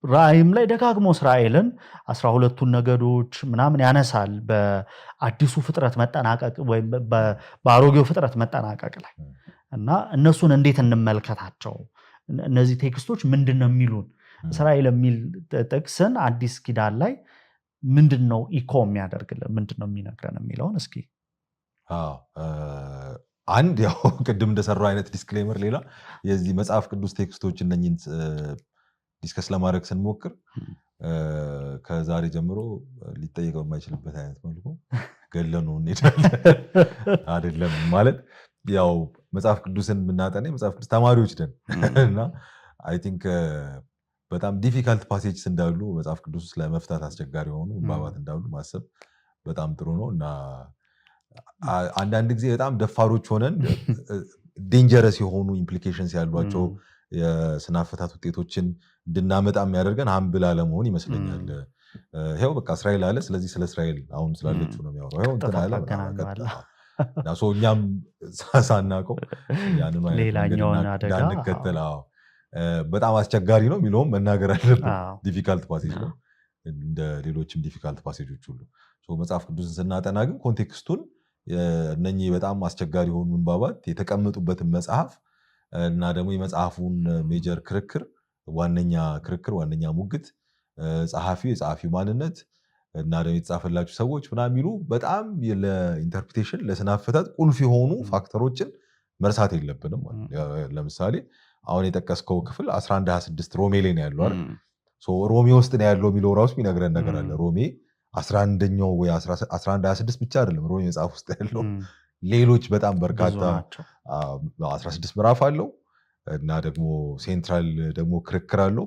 ራእይም ላይ ደጋግሞ እስራኤልን 12ቱን ነገዶች ምናምን ያነሳል በአዲሱ ፍጥረት መጠናቀቅ ወይም በአሮጌው ፍጥረት መጠናቀቅ ላይ እና እነሱን እንዴት እንመልከታቸው? እነዚህ ቴክስቶች ምንድነው የሚሉን? እስራኤል የሚል ጥቅስን አዲስ ኪዳን ላይ ምንድነው ኢኮ የሚያደርግልን ምንድነው የሚነግረን የሚለውን እስኪ አንድ ያው ቅድም እንደሰራው አይነት ዲስክሌመር ሌላ የዚህ መጽሐፍ ቅዱስ ቴክስቶች እነኝን ዲስከስ ለማድረግ ስንሞክር ከዛሬ ጀምሮ ሊጠየቀው የማይችልበት አይነት መልኩ ገለኑ እንሄዳለን አይደለም ማለት ያው መጽሐፍ ቅዱስን የምናጠና መጽሐፍ ቅዱስ ተማሪዎች ነን እና አይ ቲንክ በጣም ዲፊካልት ፓሴጅስ እንዳሉ መጽሐፍ ቅዱስ ውስጥ ለመፍታት አስቸጋሪ የሆኑ ባባት እንዳሉ ማሰብ በጣም ጥሩ ነው እና አንዳንድ ጊዜ በጣም ደፋሮች ሆነን ዴንጀረስ የሆኑ ኢምፕሊኬሽንስ ያሏቸው የስነ አፈታት ውጤቶችን እንድናመጣ የሚያደርገን ሀምብል አለመሆን ይመስለኛል። ይኸው በቃ እስራኤል አለ፣ ስለዚህ ስለ እስራኤል አሁን ስላለችው ነው የሚያወራው። ይኸው እንትን አለ እና እኛም ሳናውቀው ያንን እንዳንከተል በጣም አስቸጋሪ ነው የሚለውም መናገር አለብን። ዲፊካልት ፓሴጅ ነው እንደ ሌሎችም ዲፊካልት ፓሴጆች ሁሉ። መጽሐፍ ቅዱስን ስናጠና ግን ኮንቴክስቱን እነኚህ በጣም አስቸጋሪ የሆኑ ምንባባት የተቀመጡበትን መጽሐፍ እና ደግሞ የመጽሐፉን ሜጀር ክርክር ዋነኛ ሙግት የጸሐፊው ማንነት እና ደግሞ የተጻፈላችሁ ሰዎች ምናምን የሚሉ በጣም ለኢንተርፕሪቴሽን ለስነ አፈታት ቁልፍ የሆኑ ፋክተሮችን መርሳት የለብንም። ለምሳሌ አሁን የጠቀስከው ክፍል 1126 ሮሜ ላይ ነው ያለው አይደል? ሮሜ ውስጥ ነው ያለው የሚለው ራሱ የሚነግረን ነገር አለ። ሮሜ 11ኛው ወይ 1126 ብቻ አይደለም ሮሜ መጽሐፍ ውስጥ ያለው ሌሎች በጣም በርካታ 16 ምዕራፍ አለው። እና ደግሞ ሴንትራል ደግሞ ክርክር አለው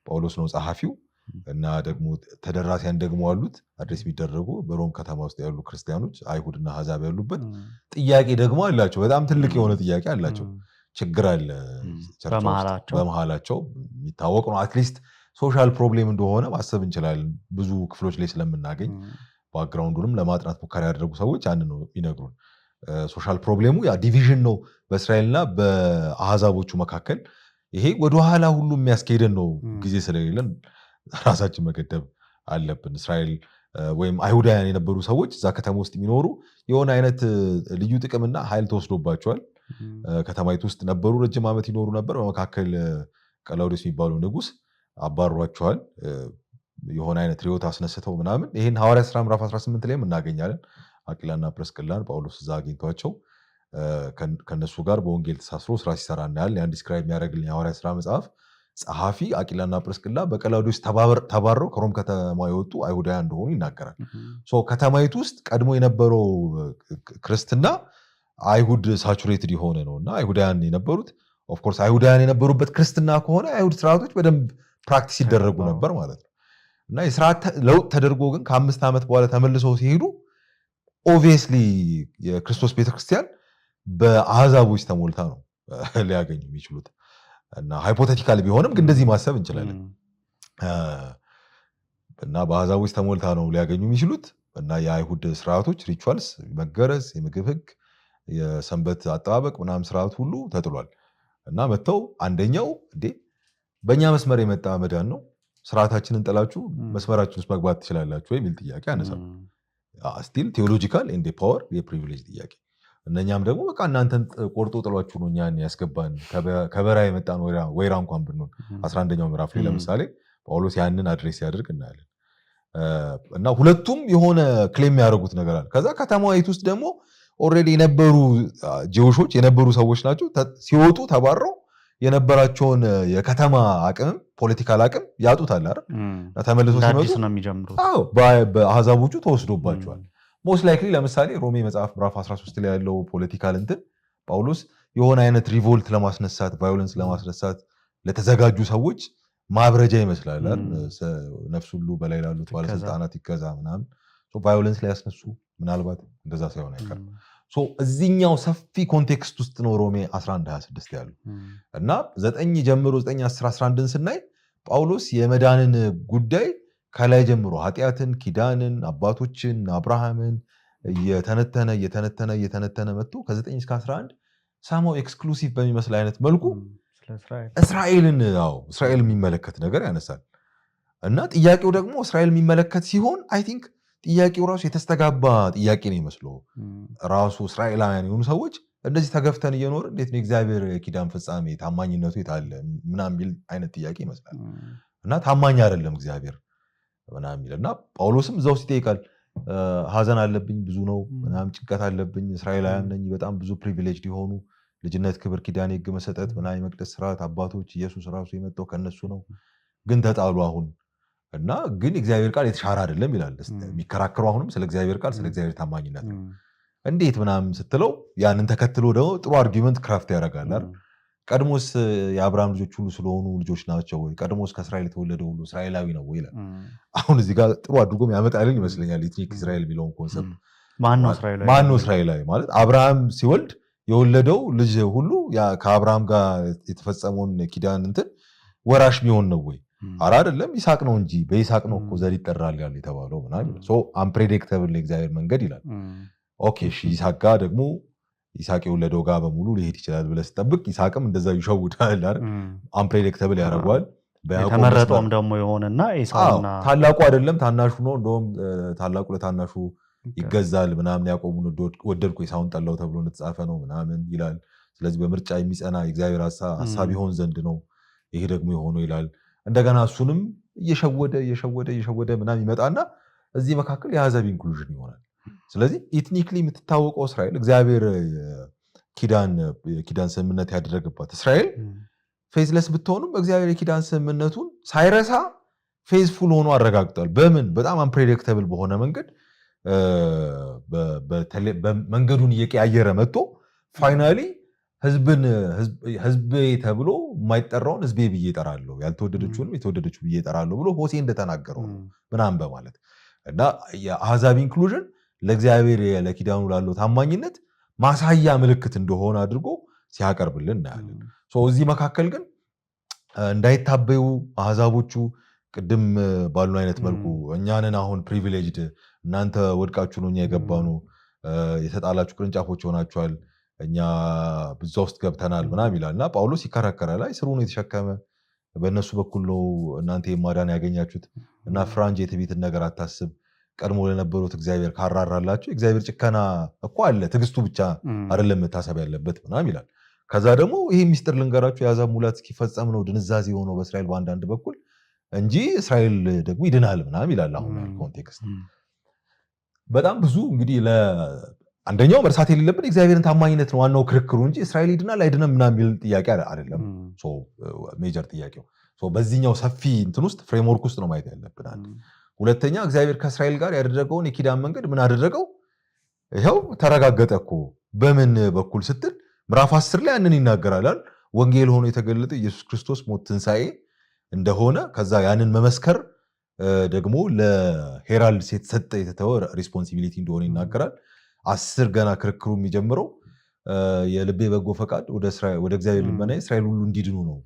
ጳውሎስ ነው ጸሐፊው እና ደግሞ ተደራሲያን ደግሞ አሉት አድሬስ የሚደረጉ በሮም ከተማ ውስጥ ያሉ ክርስቲያኖች አይሁድና አሕዛብ ያሉበት ጥያቄ ደግሞ አላቸው በጣም ትልቅ የሆነ ጥያቄ አላቸው ችግር አለ በመሃላቸው የሚታወቅ ነው አትሊስት ሶሻል ፕሮብሌም እንደሆነ ማሰብ እንችላለን ብዙ ክፍሎች ላይ ስለምናገኝ ባክግራውንዱንም ለማጥናት ሙከራ ያደረጉ ሰዎች አንድ ነው የሚነግሩን ሶሻል ፕሮብሌሙ ያ ዲቪዥን ነው በእስራኤልና በአሕዛቦቹ መካከል ይሄ ወደኋላ ሁሉ የሚያስኬደን ነው ጊዜ ስለሌለን ራሳችን መገደብ አለብን እስራኤል ወይም አይሁዳውያን የነበሩ ሰዎች እዛ ከተማ ውስጥ የሚኖሩ የሆነ አይነት ልዩ ጥቅምና ኃይል ተወስዶባቸዋል ከተማይቱ ውስጥ ነበሩ ረጅም ዓመት ይኖሩ ነበር በመካከል ቀላውዲዮስ የሚባለው ንጉስ አባሯቸዋል የሆነ አይነት ሪዮት አስነስተው ምናምን ይሄን ሐዋርያት ሥራ ምዕራፍ 18 ላይ እናገኛለን አቂላና ፕርስቅላን ጳውሎስ እዛ አግኝቷቸው ከነሱ ጋር በወንጌል ተሳስሮ ስራ ሲሰራ እናያለን ያን ዲስክራይብ የሚያደርግልን የሐዋርያት ሥራ መጽሐፍ ጸሐፊ አቂላና ፕርስቅላ በቀላውዲዮስ ተባረው ከሮም ከተማ የወጡ አይሁዳውያን እንደሆኑ ይናገራል ከተማይቱ ውስጥ ቀድሞ የነበረው ክርስትና አይሁድ ሳቹሬትድ የሆነ ነው እና አይሁዳውያን የነበሩት ኦፍኮርስ አይሁዳውያን የነበሩበት ክርስትና ከሆነ አይሁድ ስርዓቶች በደንብ ፕራክቲስ ይደረጉ ነበር ማለት ነው እና የስርዓት ለውጥ ተደርጎ ግን ከ5 ዓመት በኋላ ተመልሰው ሲሄዱ ኦብቪየስሊ የክርስቶስ ቤተክርስቲያን በአሕዛቦች ተሞልታ ነው ሊያገኙ የሚችሉት እና ሃይፖቴቲካል ቢሆንም ግን እንደዚህ ማሰብ እንችላለን እና በአሕዛቦች ተሞልታ ነው ሊያገኙ የሚችሉት እና የአይሁድ ስርዓቶች ሪቹዋልስ መገረዝ የምግብ ህግ የሰንበት አጠባበቅ ምናምን ስርዓት ሁሉ ተጥሏል እና መጥተው አንደኛው እንዴ በእኛ መስመር የመጣ መዳን ነው ስርዓታችንን ጥላችሁ መስመራችን ውስጥ መግባት ትችላላችሁ የሚል ጥያቄ ያነሳሉ ስቲል ቴዎሎጂካል ኤንድ ፓወር የፕሪቪሌጅ ጥያቄ እነኛም ደግሞ በቃ እናንተን ቆርጦ ጥሏችሁ ነው እኛን ያስገባን ከበራ የመጣን ወይራ እንኳን ብንሆን 11ኛው ምዕራፍ ላይ ለምሳሌ ጳውሎስ ያንን አድሬስ ያደርግ እናያለን እና ሁለቱም የሆነ ክሌም ያደርጉት ነገር አለ ከዛ ከተማይቱ ውስጥ ደግሞ ኦልሬዲ የነበሩ ጂውሾች የነበሩ ሰዎች ናቸው ሲወጡ ተባረው የነበራቸውን የከተማ አቅም ፖለቲካል አቅም ያጡታል አይደል ተመልሶ ሲመጡ ነው የሚጀምሩት በአሕዛቦቹ ተወስዶባቸዋል ሞስት ላይክሊ ለምሳሌ ሮሜ መጽሐፍ ምዕራፍ 13 ላይ ያለው ፖለቲካል እንትን ጳውሎስ የሆነ አይነት ሪቮልት ለማስነሳት ቫዮለንስ ለማስነሳት ለተዘጋጁ ሰዎች ማብረጃ ይመስላል ነፍስ ሁሉ በላይ ላሉት ባለስልጣናት ይገዛ ምናምን ቫዮለንስ ላይ ያስነሱ ምናልባት እንደዛ ሳይሆን አይቀርም እዚህኛው ሰፊ ኮንቴክስት ውስጥ ነው ሮሜ 11:26 ያሉ እና 9 ጀምሮ 9 10 11ን ስናይ ጳውሎስ የመዳንን ጉዳይ ከላይ ጀምሮ ኃጢአትን ኪዳንን አባቶችን አብርሃምን እየተነተነ መጥቶ ከ9 እስከ 11 ሳማው ኤክስክሉሲቭ በሚመስል አይነት መልኩ እስራኤል የሚመለከት ነገር ያነሳል እና ጥያቄው ደግሞ እስራኤል የሚመለከት ሲሆን አይ ቲንክ ጥያቄው ራሱ የተስተጋባ ጥያቄ ነው ይመስለው ራሱ እስራኤላውያን የሆኑ ሰዎች እንደዚህ ተገፍተን እየኖር እንዴት ነው እግዚአብሔር የኪዳን ፍጻሜ ታማኝነቱ የታለ ምናምን የሚል አይነት ጥያቄ ይመስላል እና ታማኝ አይደለም እግዚአብሔር ምናምን የሚልና ጳውሎስም እዛው ሲጠይቃል ሀዘን አለብኝ ብዙ ነው ምናምን ጭንቀት አለብኝ እስራኤላውያን ነኝ በጣም ብዙ ፕሪቪሌጅድ የሆኑ ልጅነት ክብር ኪዳን የሕግ መሰጠት ምናምን የመቅደስ ስርዓት አባቶች ኢየሱስ ራሱ የመጣው ከነሱ ነው ግን ተጣሉ አሁን እና ግን እግዚአብሔር ቃል የተሻረ አይደለም ይላል የሚከራከሩ አሁንም ስለ እግዚአብሔር ቃል ስለ እግዚአብሔር ታማኝነት ነው እንዴት ምናምን ስትለው ያንን ተከትሎ ደግሞ ጥሩ አርጊውመንት ክራፍት ያደርጋል አይደል ቀድሞስ የአብርሃም ልጆች ሁሉ ስለሆኑ ልጆች ናቸው ወይ ቀድሞስ ከእስራኤል የተወለደ ሁሉ እስራኤላዊ ነው ወይ ይላል አሁን እዚህ ጋር ጥሩ አድርጎም ያመጣልን ይመስለኛል ኢትኒክ እስራኤል የሚለውን ኮንሰፕት ማን ነው እስራኤላዊ ማለት አብርሃም ሲወልድ የወለደው ልጅ ሁሉ ከአብርሃም ጋር የተፈጸመውን ኪዳን እንትን ወራሽ ቢሆን ነው ወይ አራ አይደለም ይስሐቅ ነው እንጂ በይስሐቅ ነው እኮ ዘር ይጠራል ያለ የተባለው ምናምን አንፕሬዲክተብል ለእግዚአብሔር መንገድ ይላል ኦኬ እሺ ይስሐቅ ጋር ደግሞ ይስሐቅ የወለደው ጋር በሙሉ ሊሄድ ይችላል ብለህ ስትጠብቅ ይስሐቅም እንደዛ ይሸውዳል አይደል አንፕሬዲክተብል ያደርገዋል የተመረጠውም ደግሞ የሆነና ኢሳውና ታላቁ አይደለም ታናሹ ነው እንደውም ታላቁ ለታናሹ ይገዛል ምናምን ያዕቆብን ወደድኩ ኢሳውን ጠላው ተብሎ እንደተጻፈ ነው ምናምን ይላል ስለዚህ በምርጫ የሚጸና የእግዚአብሔር ሐሳብ ይሆን ዘንድ ነው ይሄ ደግሞ የሆነው ይላል እንደገና እሱንም እየሸወደ ምናምን ይመጣና እዚህ መካከል የአሕዛብ ኢንክሉዥን ይሆናል ስለዚህ ኢትኒክሊ የምትታወቀው እስራኤል እግዚአብሔር ኪዳን ስምምነት ያደረገባት እስራኤል ፌዝለስ ብትሆንም እግዚአብሔር የኪዳን ስምምነቱን ሳይረሳ ፌዝፉል ሆኖ አረጋግጧል በምን በጣም አንፕሬዲክተብል በሆነ መንገድ መንገዱን እየቀያየረ መጥቶ ፋይናሊ ህዝቤ ተብሎ የማይጠራውን ህዝቤ ብዬ እጠራለሁ ያልተወደደችውንም የተወደደችው ብዬ እጠራለሁ ብሎ ሆሴዕ እንደተናገረው ምናምን በማለት እና የአሕዛብ ኢንክሉዥን ለእግዚአብሔር ለኪዳኑ ላለው ታማኝነት ማሳያ ምልክት እንደሆነ አድርጎ ሲያቀርብልን እናያለን። እዚህ መካከል ግን እንዳይታበዩ አሕዛቦቹ ቅድም ባሉ አይነት መልኩ እኛንን አሁን ፕሪቪሌጅድ እናንተ ወድቃችሁ ነው እኛ የገባኑ የተጣላችሁ ቅርንጫፎች ሆናችኋል እኛ ብዙ ውስጥ ገብተናል ምናምን ይላልና ጳውሎስ ይከራከራል። ላይ ስሩን የተሸከመ በእነሱ በኩል ነው እናንተ የማዳን ያገኛችሁት እና ፍራንጅ የትዕቢትን ነገር አታስብ ቀድሞ ለነበሩት እግዚአብሔር ካራራላችሁ እግዚአብሔር ጭከና እኮ አለ ትዕግስቱ ብቻ አይደለም መታሰብ ያለበት ምናምን ይላል። ከዛ ደግሞ ይሄ ሚስጥር ልንገራችሁ የአሕዛብ ሙላት እስኪፈጸም ነው ድንዛዜ ሆነው በእስራኤል በአንዳንድ በኩል እንጂ እስራኤል ደግሞ ይድናል ምናምን ይላል። አሁን ኮንቴክስት በጣም ብዙ እንግዲህ አንደኛው መርሳት የሌለብን እግዚአብሔርን ታማኝነት ነው ዋናው ክርክሩ እንጂ እስራኤል ይድናል አይድንም ምናምን የሚል ጥያቄ አይደለም። ሜጀር ጥያቄው በዚህኛው ሰፊ እንትን ውስጥ ፍሬምወርክ ውስጥ ነው ማየት ያለብን። ሁለተኛ እግዚአብሔር ከእስራኤል ጋር ያደረገውን የኪዳን መንገድ ምን አደረገው? ይኸው ተረጋገጠ እኮ በምን በኩል ስትል ምዕራፍ 10 ላይ ያንን ይናገራል። ወንጌል ሆኖ የተገለጠ ኢየሱስ ክርስቶስ ሞት ትንሣኤ እንደሆነ ከዛ ያንን መመስከር ደግሞ ለሄራልድስ የተሰጠ የተተወ ሪስፖንሲቢሊቲ እንደሆነ ይናገራል። 10 ገና ክርክሩ የሚጀምረው የልቤ በጎ ፈቃድ ወደ እግዚአብሔር ልመና እስራኤል ሁሉ እንዲድኑ ነው።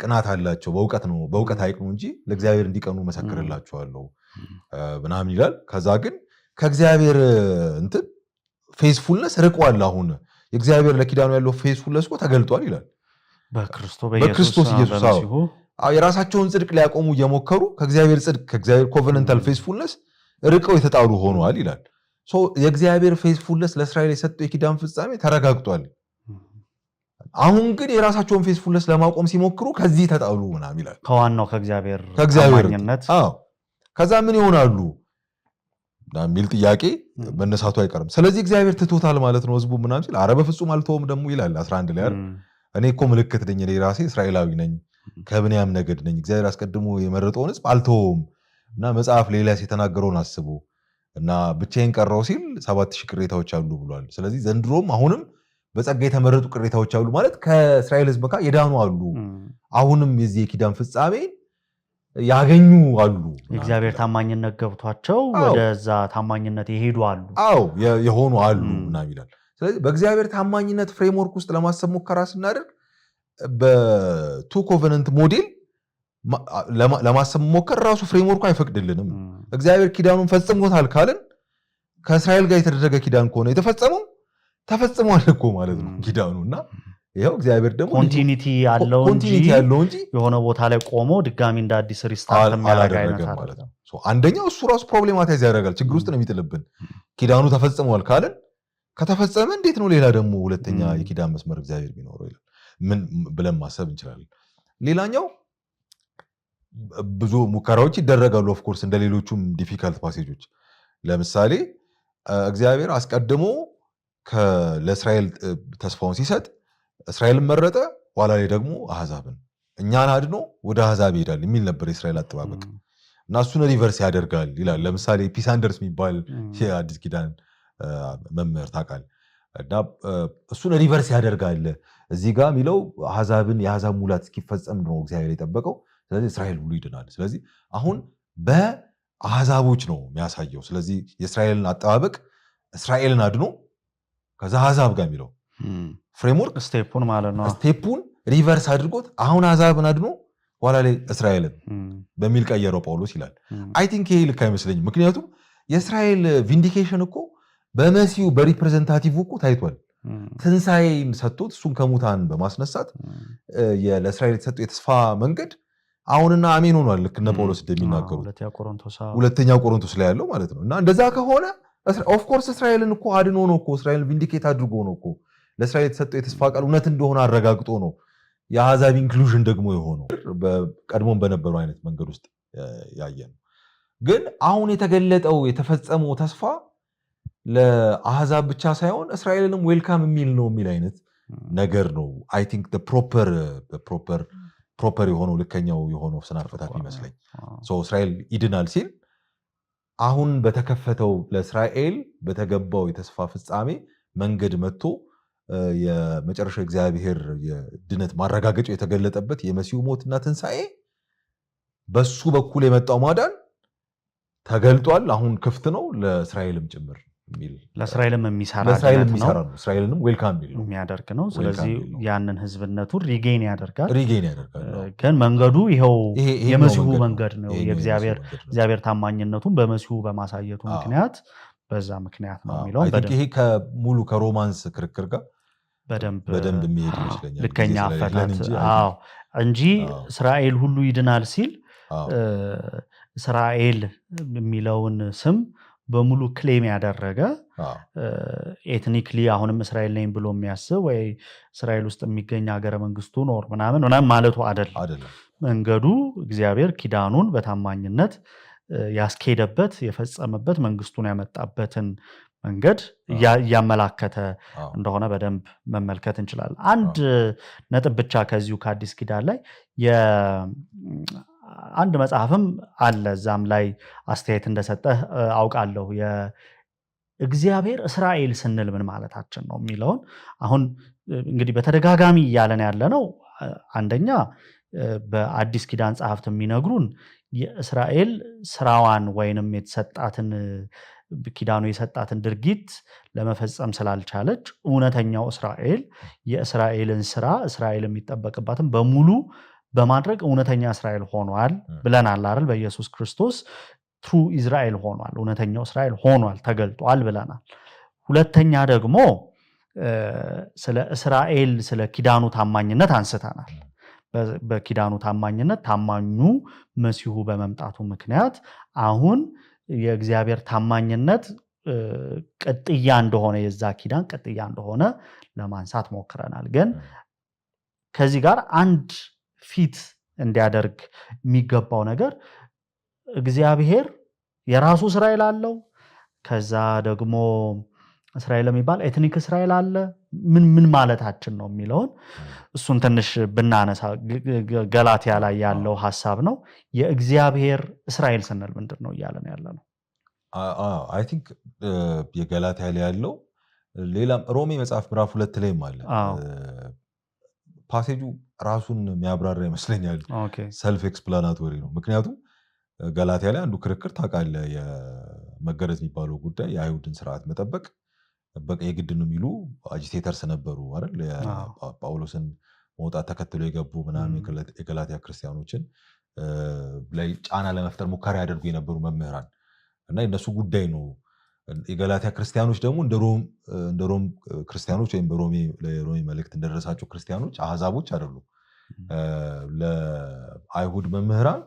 ቅናት አላቸው በእውቀት ነው በእውቀት አይቅኑ እንጂ ለእግዚአብሔር እንዲቀኑ መሰክርላቸዋለሁ ምናምን ይላል። ከዛ ግን ከእግዚአብሔር እንትን ፌስፉልነስ ርቋል። አሁን የእግዚአብሔር ለኪዳኑ ያለው ፌስፉልነስ እኮ ተገልጧል ይላል በክርስቶስ ኢየሱስ። የራሳቸውን ጽድቅ ሊያቆሙ እየሞከሩ ከእግዚአብሔር ጽድቅ ከእግዚአብሔር ኮቨነንታል ፌስፉልነስ ርቀው የተጣሉ ሆነዋል ይላል። የእግዚአብሔር ፌስፉልነስ ለእስራኤል የሰጠው የኪዳን ፍጻሜ ተረጋግጧል። አሁን ግን የራሳቸውን ፌስፉልነስ ለማቆም ሲሞክሩ ከዚህ ተጣሉ ምናምን ይላል ከዋናው ከእግዚአብሔር ታማኝነት። ከዛ ምን ይሆናሉ የሚል ጥያቄ መነሳቱ አይቀርም። ስለዚህ እግዚአብሔር ትቶታል ማለት ነው ህዝቡ ምናምን ሲል ኧረ በፍጹም አልተውም ደግሞ ይላል 11 ላይ አይደል እኔ እኮ ምልክት ነኝ እኔ ራሴ እስራኤላዊ ነኝ ከብንያም ነገድ ነኝ እግዚአብሔር አስቀድሞ የመረጠውን ህዝብ አልተውም እና መጽሐፍ ሌላስ የተናገረውን አስቡ እና ብቻዬን ቀረው ሲል 7000 ቅሬታዎች አሉ ብሏል። ስለዚህ ዘንድሮም አሁንም በጸጋ የተመረጡ ቅሬታዎች አሉ ማለት ከእስራኤል ህዝብ ጋር የዳኑ አሉ። አሁንም የዚህ የኪዳን ፍጻሜ ያገኙ አሉ። እግዚአብሔር ታማኝነት ገብቷቸው ወደዛ ታማኝነት ይሄዱ አሉ። የሆኑ አሉ እና ይላል። ስለዚህ በእግዚአብሔር ታማኝነት ፍሬምወርክ ውስጥ ለማሰብ ሙከራ ስናደርግ በቱ ኮቨነንት ሞዴል ለማሰብ ሞከር ራሱ ፍሬምወርኩ አይፈቅድልንም። እግዚአብሔር ኪዳኑን ፈጽሞታል ካልን ከእስራኤል ጋር የተደረገ ኪዳን ከሆነ የተፈጸመው ተፈጽሟል እኮ ማለት ነው ኪዳኑ እና ይሄው እግዚአብሔር ደግሞ ኮንቲኒቲ ያለው እንጂ የሆነ ቦታ ላይ ቆሞ ድጋሚ እንደ አዲስ ሪስታርት የሚያደርግ ማለት ነው። አንደኛው እሱ ራሱ ፕሮብሌማታይዝ ያደርጋል ችግር ውስጥ ነው የሚጥልብን። ኪዳኑ ተፈጽሟል ካልን ከተፈጸመ እንዴት ነው ሌላ ደግሞ ሁለተኛ የኪዳን መስመር እግዚአብሔር ቢኖረው ይላል ምን ብለን ማሰብ እንችላለን። ሌላኛው ብዙ ሙከራዎች ይደረጋሉ ኦፍ ኮርስ እንደሌሎቹም ዲፊካልት ፓሴጆች። ለምሳሌ እግዚአብሔር አስቀድሞ ለእስራኤል ተስፋውን ሲሰጥ እስራኤልን መረጠ፣ ኋላ ላይ ደግሞ አሕዛብን እኛን አድኖ ወደ አሕዛብ ይሄዳል የሚል ነበር የእስራኤል አጠባበቅ እና እሱን ሪቨርስ ያደርጋል ይላል። ለምሳሌ ፒሳንደርስ የሚባል የአዲስ ኪዳን መምህር ታውቃለህ እና እሱን ሪቨርስ ያደርጋል። እዚህ ጋር የሚለው አሕዛብን የአሕዛብ ሙላት እስኪፈጸም ነው እግዚአብሔር የጠበቀው። ስለዚህ እስራኤል ሁሉ ይድናል። ስለዚህ አሁን በአሕዛቦች ነው የሚያሳየው። ስለዚህ የእስራኤልን አጠባበቅ እስራኤልን አድኖ ከዛ አሕዛብ ጋር የሚለው ፍሬምወርክ ስቴፑን ማለት ነው ስቴፑን ሪቨርስ አድርጎት አሁን አሕዛብን አድኖ ኋላ ላይ እስራኤልን በሚል ቀየረው ጳውሎስ ይላል። አይ ቲንክ ይሄ ልክ አይመስለኝም። ምክንያቱም የእስራኤል ቪንዲኬሽን እኮ በመሲሁ በሪፕሬዘንታቲቭ እኮ ታይቷል። ትንሣኤን ሰጥቶት እሱን ከሙታን በማስነሳት ለእስራኤል የተሰጠው የተስፋ መንገድ አሁንና አሜን ሆኗል። ልክ እነ ጳውሎስ እንደሚናገሩት ሁለተኛ ቆሮንቶስ ላይ ያለው ማለት ነው። እና እንደዛ ከሆነ ኦፍኮርስ እስራኤልን እኮ አድኖ ነው እኮ እስራኤልን ቪንዲኬት አድርጎ ነው እኮ ለእስራኤል የተሰጠው የተስፋ ቃል እውነት እንደሆነ አረጋግጦ ነው የአሕዛብ ኢንክሉዥን ደግሞ የሆነው ቀድሞም በነበሩ አይነት መንገድ ውስጥ ያየ ነው። ግን አሁን የተገለጠው የተፈጸመው ተስፋ ለአሕዛብ ብቻ ሳይሆን እስራኤልንም ዌልካም የሚል ነው የሚል አይነት ነገር ነው። አይ ቲንክ ፕሮፐር የሆነው ልከኛው የሆነው ስናፈታት ይመስለኝ። እስራኤል ይድናል ሲል አሁን በተከፈተው ለእስራኤል በተገባው የተስፋ ፍጻሜ መንገድ መጥቶ የመጨረሻው እግዚአብሔር የድነት ማረጋገጫው የተገለጠበት የመሲሁ ሞትና ትንሣኤ በሱ በኩል የመጣው ማዳን ተገልጧል። አሁን ክፍት ነው ለእስራኤልም ጭምር የሚል ለእስራኤልም የሚሰራ ነው። እስራኤልንም ዌልካም የሚያደርግ ነው። ስለዚህ ያንን ህዝብነቱን ሪጌን ያደርጋል። ግን መንገዱ ይኸው የመሲሁ መንገድ ነው። እግዚአብሔር ታማኝነቱን በመሲሁ በማሳየቱ ምክንያት በዛ ምክንያት ነው የሚለው ይሄ ከሙሉ ከሮማንስ ክርክር ጋር በደንብ የሚሄድ ይመስለኛል። ልከኛ አፈታት እንጂ እስራኤል ሁሉ ይድናል ሲል እስራኤል የሚለውን ስም በሙሉ ክሌም ያደረገ ኤትኒክሊ አሁንም እስራኤል ነኝ ብሎ የሚያስብ ወይ እስራኤል ውስጥ የሚገኝ ሀገረ መንግስቱ ኖር ምናምን ማለቱ አይደለም። መንገዱ እግዚአብሔር ኪዳኑን በታማኝነት ያስኬደበት የፈጸመበት መንግስቱን ያመጣበትን መንገድ እያመላከተ እንደሆነ በደንብ መመልከት እንችላለን። አንድ ነጥብ ብቻ ከዚሁ ከአዲስ ኪዳን ላይ አንድ መጽሐፍም አለ እዛም ላይ አስተያየት እንደሰጠህ አውቃለሁ። የእግዚአብሔር እስራኤል ስንል ምን ማለታችን ነው የሚለውን አሁን እንግዲህ በተደጋጋሚ እያለን ያለነው አንደኛ በአዲስ ኪዳን ጸሐፍት የሚነግሩን የእስራኤል ስራዋን ወይንም የተሰጣትን ኪዳኑ የሰጣትን ድርጊት ለመፈጸም ስላልቻለች እውነተኛው እስራኤል የእስራኤልን ስራ እስራኤል የሚጠበቅባትን በሙሉ በማድረግ እውነተኛ እስራኤል ሆኗል ብለናል አይደል? በኢየሱስ ክርስቶስ ትሩ እስራኤል ሆኗል፣ እውነተኛው እስራኤል ሆኗል፣ ተገልጧል ብለናል። ሁለተኛ ደግሞ ስለ እስራኤል ስለ ኪዳኑ ታማኝነት አንስተናል። በኪዳኑ ታማኝነት ታማኙ መሲሁ በመምጣቱ ምክንያት አሁን የእግዚአብሔር ታማኝነት ቅጥያ እንደሆነ የዛ ኪዳን ቅጥያ እንደሆነ ለማንሳት ሞክረናል። ግን ከዚህ ጋር አንድ ፊት እንዲያደርግ የሚገባው ነገር እግዚአብሔር የራሱ እስራኤል አለው። ከዛ ደግሞ እስራኤል የሚባል ኤትኒክ እስራኤል አለ። ምን ማለታችን ነው የሚለውን እሱን ትንሽ ብናነሳ ገላትያ ላይ ያለው ሐሳብ ነው። የእግዚአብሔር እስራኤል ስንል ምንድን ነው እያለን ያለ ነው? አይ ቲንክ የገላትያ ላይ ያለው ሌላም ሮሜ መጽሐፍ ምዕራፍ 2 ላይም አለ። ፓሴጁ ራሱን የሚያብራራ ይመስለኛል። ሰልፍ ኤክስፕላናቶሪ ነው። ምክንያቱም ገላትያ ላይ አንዱ ክርክር ታውቃለህ፣ የመገረዝ የሚባለው ጉዳይ የአይሁድን ስርዓት መጠበቅ የግድ ነው የሚሉ አጂቴተርስ ነበሩ አይደል? ጳውሎስን መውጣት ተከትሎ የገቡ ምናምን የገላትያ ክርስቲያኖችን ላይ ጫና ለመፍጠር ሙከራ ያደርጉ የነበሩ መምህራን እና የነሱ ጉዳይ ነው። የገላትያ ክርስቲያኖች ደግሞ እንደ ሮም ክርስቲያኖች ወይም ለሮሜ መልእክት እንደደረሳቸው ክርስቲያኖች አህዛቦች አይደሉም። ለአይሁድ መምህራን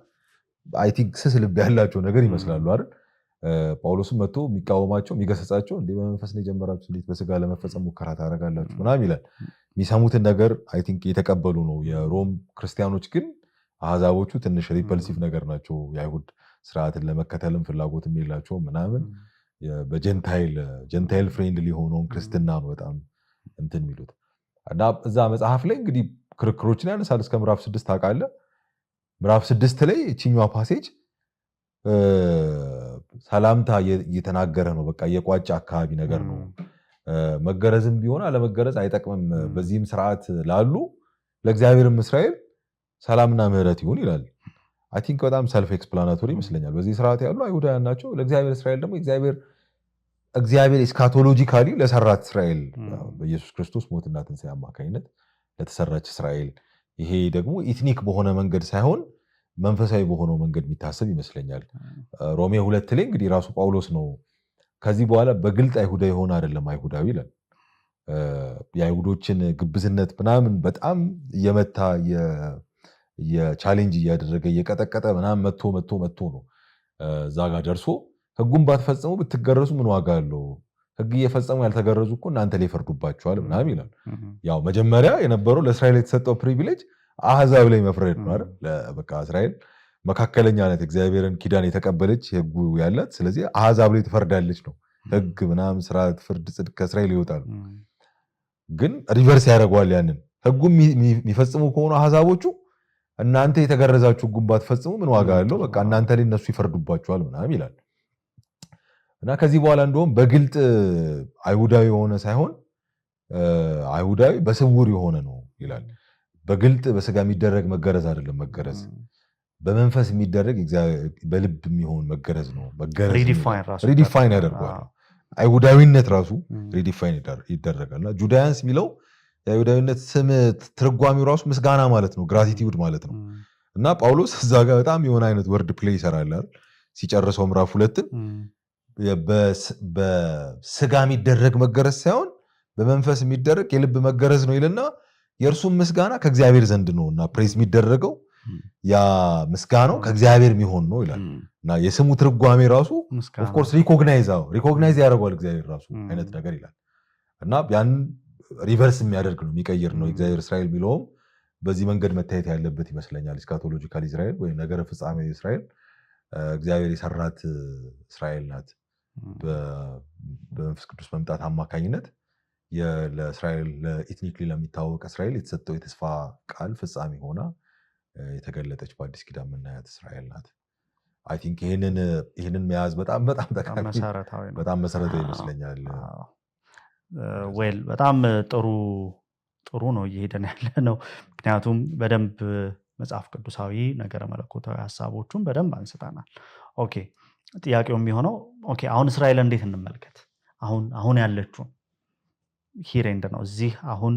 አይ ቲንክ ስስ ልብ ያላቸው ነገር ይመስላሉ አይደል? ጳውሎስም መጥቶ የሚቃወማቸው የሚገሰጻቸው እንደ በመንፈስ ነው የጀመራችሁ እንዴት በስጋ ለመፈጸም ሙከራ ታደርጋላችሁ ምናምን ይላል። የሚሰሙትን ነገር አይ ቲንክ የተቀበሉ ነው። የሮም ክርስቲያኖች ግን አህዛቦቹ ትንሽ ሪፐልሲቭ ነገር ናቸው። የአይሁድ ስርዓትን ለመከተልም ፍላጎትም የላቸው ምናምን። በጀንታይል ፍሬንድሊ የሆነውን ክርስትና ነው በጣም እንትን የሚሉት እና እዛ መጽሐፍ ላይ እንግዲህ ክርክሮችን ያነሳል እስከ ምዕራፍ 6 ታውቃለህ። ምዕራፍ 6 ላይ እቺኛዋ ፓሴጅ ሰላምታ እየተናገረ ነው። በቃ የቋጭ አካባቢ ነገር ነው። መገረዝም ቢሆን አለመገረዝ አይጠቅምም። በዚህም ስርዓት ላሉ ለእግዚአብሔርም እስራኤል ሰላምና ምህረት ይሁን ይላል። አይ ቲንክ በጣም ሰልፍ ኤክስፕላናቶሪ ይመስለኛል። በዚህ ስርዓት ያሉ አይሁዳውያን ናቸው። ለእግዚአብሔር እስራኤል ደግሞ እግዚአብሔር ኤስካቶሎጂካሊ ለሰራት እስራኤል በኢየሱስ ክርስቶስ ሞትና ትንሣኤ አማካኝነት ለተሰራች እስራኤል ይሄ ደግሞ ኢትኒክ በሆነ መንገድ ሳይሆን መንፈሳዊ በሆነው መንገድ የሚታሰብ ይመስለኛል። ሮሜ 2 ላይ እንግዲህ ራሱ ጳውሎስ ነው ከዚህ በኋላ በግልጥ አይሁዳዊ የሆነ አይደለም አይሁዳዊ ይላል። የአይሁዶችን ግብዝነት ምናምን በጣም እየመታ የቻሌንጅ እያደረገ እየቀጠቀጠ ምናምን መጥቶ ነው እዛ ጋር ደርሶ ሕጉን ባትፈጽሙ ብትገረዙ ምን ዋጋ አለው? ሕግ እየፈጸሙ ያልተገረዙ እኮ እናንተ ላይ ይፈርዱባቸዋል ምናምን ይላል። ያው መጀመሪያ የነበረው ለእስራኤል የተሰጠው ፕሪቪሌጅ አህዛብ ላይ መፍረድ ነው አይደል? በቃ እስራኤል መካከለኛ ናት፣ እግዚአብሔርን ኪዳን የተቀበለች ሕጉ ያላት። ስለዚህ አህዛብ ላይ ትፈርዳለች ነው። ሕግ ምናምን ስርዓት፣ ፍርድ፣ ጽድቅ ከእስራኤል ይወጣሉ። ግን ሪቨርስ ያደርገዋል። ያንን ሕጉን የሚፈጽሙ ከሆኑ አህዛቦቹ እናንተ የተገረዛችሁ ሕጉን ባትፈጽሙ ምን ዋጋ አለው? በቃ እናንተ ላይ እነሱ ይፈርዱባቸዋል ምናምን ይላል እና ከዚህ በኋላ እንደውም በግልጥ አይሁዳዊ የሆነ ሳይሆን አይሁዳዊ በስውር የሆነ ነው ይላል። በግልጥ በስጋ የሚደረግ መገረዝ አይደለም መገረዝ፣ በመንፈስ የሚደረግ በልብ የሚሆን መገረዝ ነው። ሪዲፋይን ያደርገዋል። አይሁዳዊነት ራሱ ሪዲፋይን ይደረጋልና ጁዳያንስ የሚለው የአይሁዳዊነት ስም ትርጓሚው ራሱ ምስጋና ማለት ነው፣ ግራቲቲዩድ ማለት ነው። እና ጳውሎስ እዛ ጋር በጣም የሆነ አይነት ወርድ ፕሌይ ይሰራል ሲጨርሰው ምዕራፍ 2 በስጋ የሚደረግ መገረዝ ሳይሆን በመንፈስ የሚደረግ የልብ መገረዝ ነው ይልና የእርሱም ምስጋና ከእግዚአብሔር ዘንድ ነው እና ፕሬስ የሚደረገው ያ ምስጋናው ከእግዚአብሔር የሚሆን ነው ይላል። እና የስሙ ትርጓሜ ራሱ ኦፍኮርስ ሪኮግናይዝ ያደርገዋል እግዚአብሔር ራሱ አይነት ነገር ይላል። እና ያን ሪቨርስ የሚያደርግ ነው የሚቀይር ነው። እግዚአብሔር እስራኤል የሚለውም በዚህ መንገድ መታየት ያለበት ይመስለኛል። እስካቶሎጂካል እስራኤል ወይም ነገረ ፍጻሜ እስራኤል እግዚአብሔር የሰራት እስራኤል ናት። በመንፈስ ቅዱስ መምጣት አማካኝነት ለእስራኤል ለኢትኒክሊ ለሚታወቅ እስራኤል የተሰጠው የተስፋ ቃል ፍጻሜ ሆና የተገለጠች በአዲስ ኪዳን የምናያት እስራኤል ናት። አይ ቲንክ ይህንን መያዝ በጣም ጠቃሚ በጣም መሰረታዊ ይመስለኛል። ዌል በጣም ጥሩ ነው እየሄደን ያለ ነው። ምክንያቱም በደንብ መጽሐፍ ቅዱሳዊ ነገረ መለኮታዊ ሀሳቦቹን በደንብ አንስተናል። ኦኬ ጥያቄው የሚሆነው ኦኬ አሁን እስራኤል እንዴት እንመልከት? አሁን ያለችውን ሂሬንድ ነው እዚህ አሁን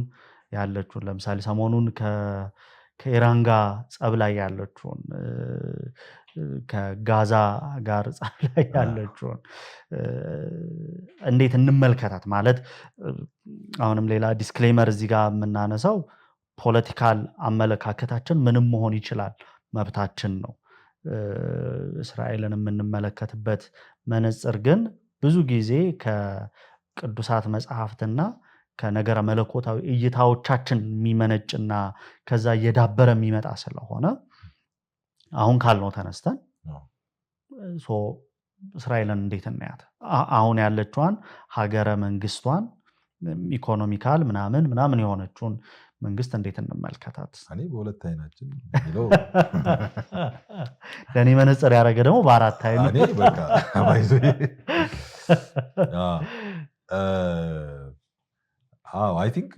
ያለችውን ለምሳሌ ሰሞኑን ከኢራን ጋር ጸብ ላይ ያለችውን ከጋዛ ጋር ጸብ ላይ ያለችውን እንዴት እንመልከታት? ማለት አሁንም ሌላ ዲስክሌመር እዚህ ጋር የምናነሳው ፖለቲካል አመለካከታችን ምንም መሆን ይችላል፣ መብታችን ነው። እስራኤልን የምንመለከትበት መነጽር ግን ብዙ ጊዜ ከቅዱሳት መጽሐፍትና ከነገረ መለኮታዊ እይታዎቻችን የሚመነጭና ከዛ እየዳበረ የሚመጣ ስለሆነ አሁን ካልነው ተነስተን እስራኤልን እንዴት እናያት? አሁን ያለችዋን ሀገረ መንግስቷን ኢኮኖሚካል ምናምን የሆነችውን መንግስት እንዴት እንመልከታት? እኔ በሁለት አይናችን ይለው ለኔ መነጽር ያደረገ ደግሞ በአራት አይኑ እኔ በቃ ባይዞ አይ ቲንክ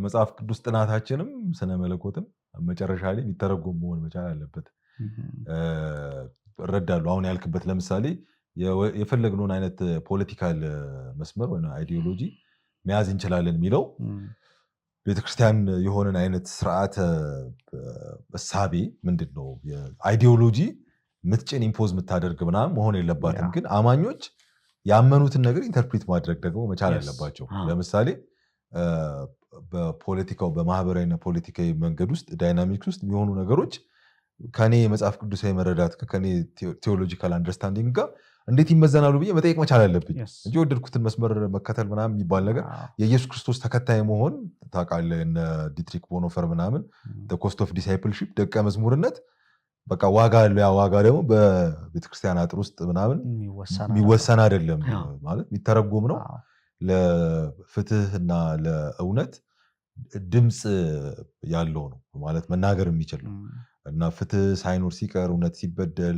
መጽሐፍ ቅዱስ ጥናታችንም ስነ መለኮትም መጨረሻ ላይ የሚተረጎም መሆን መቻል አለበት። እረዳለሁ አሁን ያልክበት ለምሳሌ የፈለግነውን አይነት ፖለቲካል መስመር ወይ አይዲዮሎጂ መያዝ እንችላለን የሚለው ቤተክርስቲያን የሆነን አይነት ስርዓተ እሳቤ ምንድነው አይዲዮሎጂ ምትጭን ኢምፖዝ የምታደርግ ምናምን መሆን የለባትም። ግን አማኞች ያመኑትን ነገር ኢንተርፕሪት ማድረግ ደግሞ መቻል አለባቸው። ለምሳሌ በፖለቲካው በማህበራዊና ፖለቲካዊ መንገድ ውስጥ ዳይናሚክስ ውስጥ የሚሆኑ ነገሮች ከኔ መጽሐፍ ቅዱሳዊ መረዳት ከኔ ቴዎሎጂካል አንደርስታንዲንግ ጋር እንዴት ይመዘናሉ ብዬ መጠየቅ መቻል አለብኝ እንጂ ወደድኩትን መስመር መከተል ምናምን የሚባል ነገር የኢየሱስ ክርስቶስ ተከታይ መሆን ታውቃለህ እነ ዲትሪክ ቦኖፈር ምናምን ኮስት ኦፍ ዲሳይፕልሺፕ ደቀ መዝሙርነት በቃ ዋጋ አለው። ያ ዋጋ ደግሞ በቤተክርስቲያን አጥር ውስጥ ምናምን የሚወሰን አይደለም ማለት የሚተረጎም ነው። ለፍትህና ለእውነት ድምፅ ያለው ነው ማለት መናገር የሚችል ነው እና ፍትህ ሳይኖር ሲቀር እውነት ሲበደል